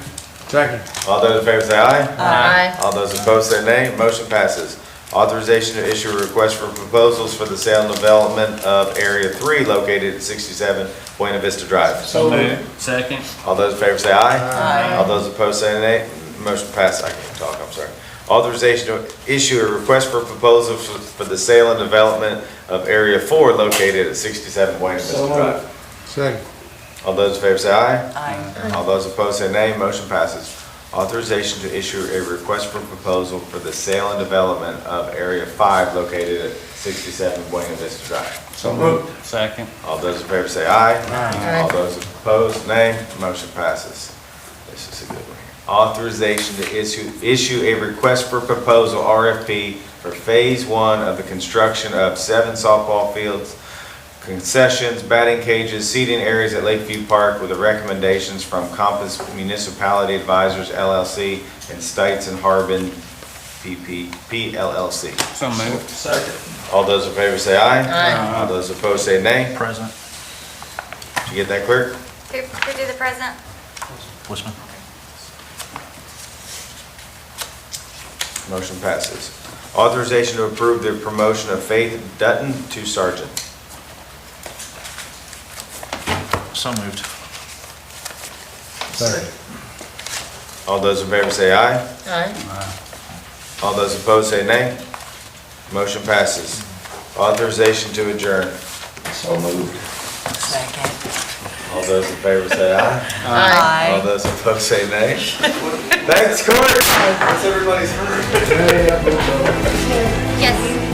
Second. All those in favor say aye. Aye. All those opposed say nay. Motion passes. Authorization to issue a request for proposals for the sale and development of Area 3 located at 67 Buena Vista Drive. So moved. Second. All those in favor say aye. Aye. All those opposed say nay. Motion passes. I can't talk, I'm sorry. Authorization to issue a request for proposals for the sale and development of Area 4 located at 67 Buena Vista Drive. Second. All those in favor say aye. Aye. All those opposed say nay. Motion passes. Authorization to issue a request for proposal for the sale and development of Area 5 located at 67 Buena Vista Drive. So moved. Second. All those in favor say aye. Aye. All those opposed, nay. Motion passes. This is a good one. Authorization to issue a request for proposal, RFP, for Phase 1 of the construction of 7 softball fields, concessions, batting cages, seating areas at Lakeview Park with the recommendations from Compass Municipality Advisors LLC and Stites and Harbin PLLC. So moved. Second. All those in favor say aye. Aye. All those opposed say nay. Present. Did you get that, clerk? Who did the present? Bushman. Motion passes. Authorization to approve the promotion of Faith Dutton to sergeant. So moved. Second. All those in favor say aye. Aye. All those opposed say nay. Motion passes. Authorization to adjourn. So moved. Second. All those in favor say aye. Aye. All those opposed say nay. Thanks, Court. That's everybody's. Yes.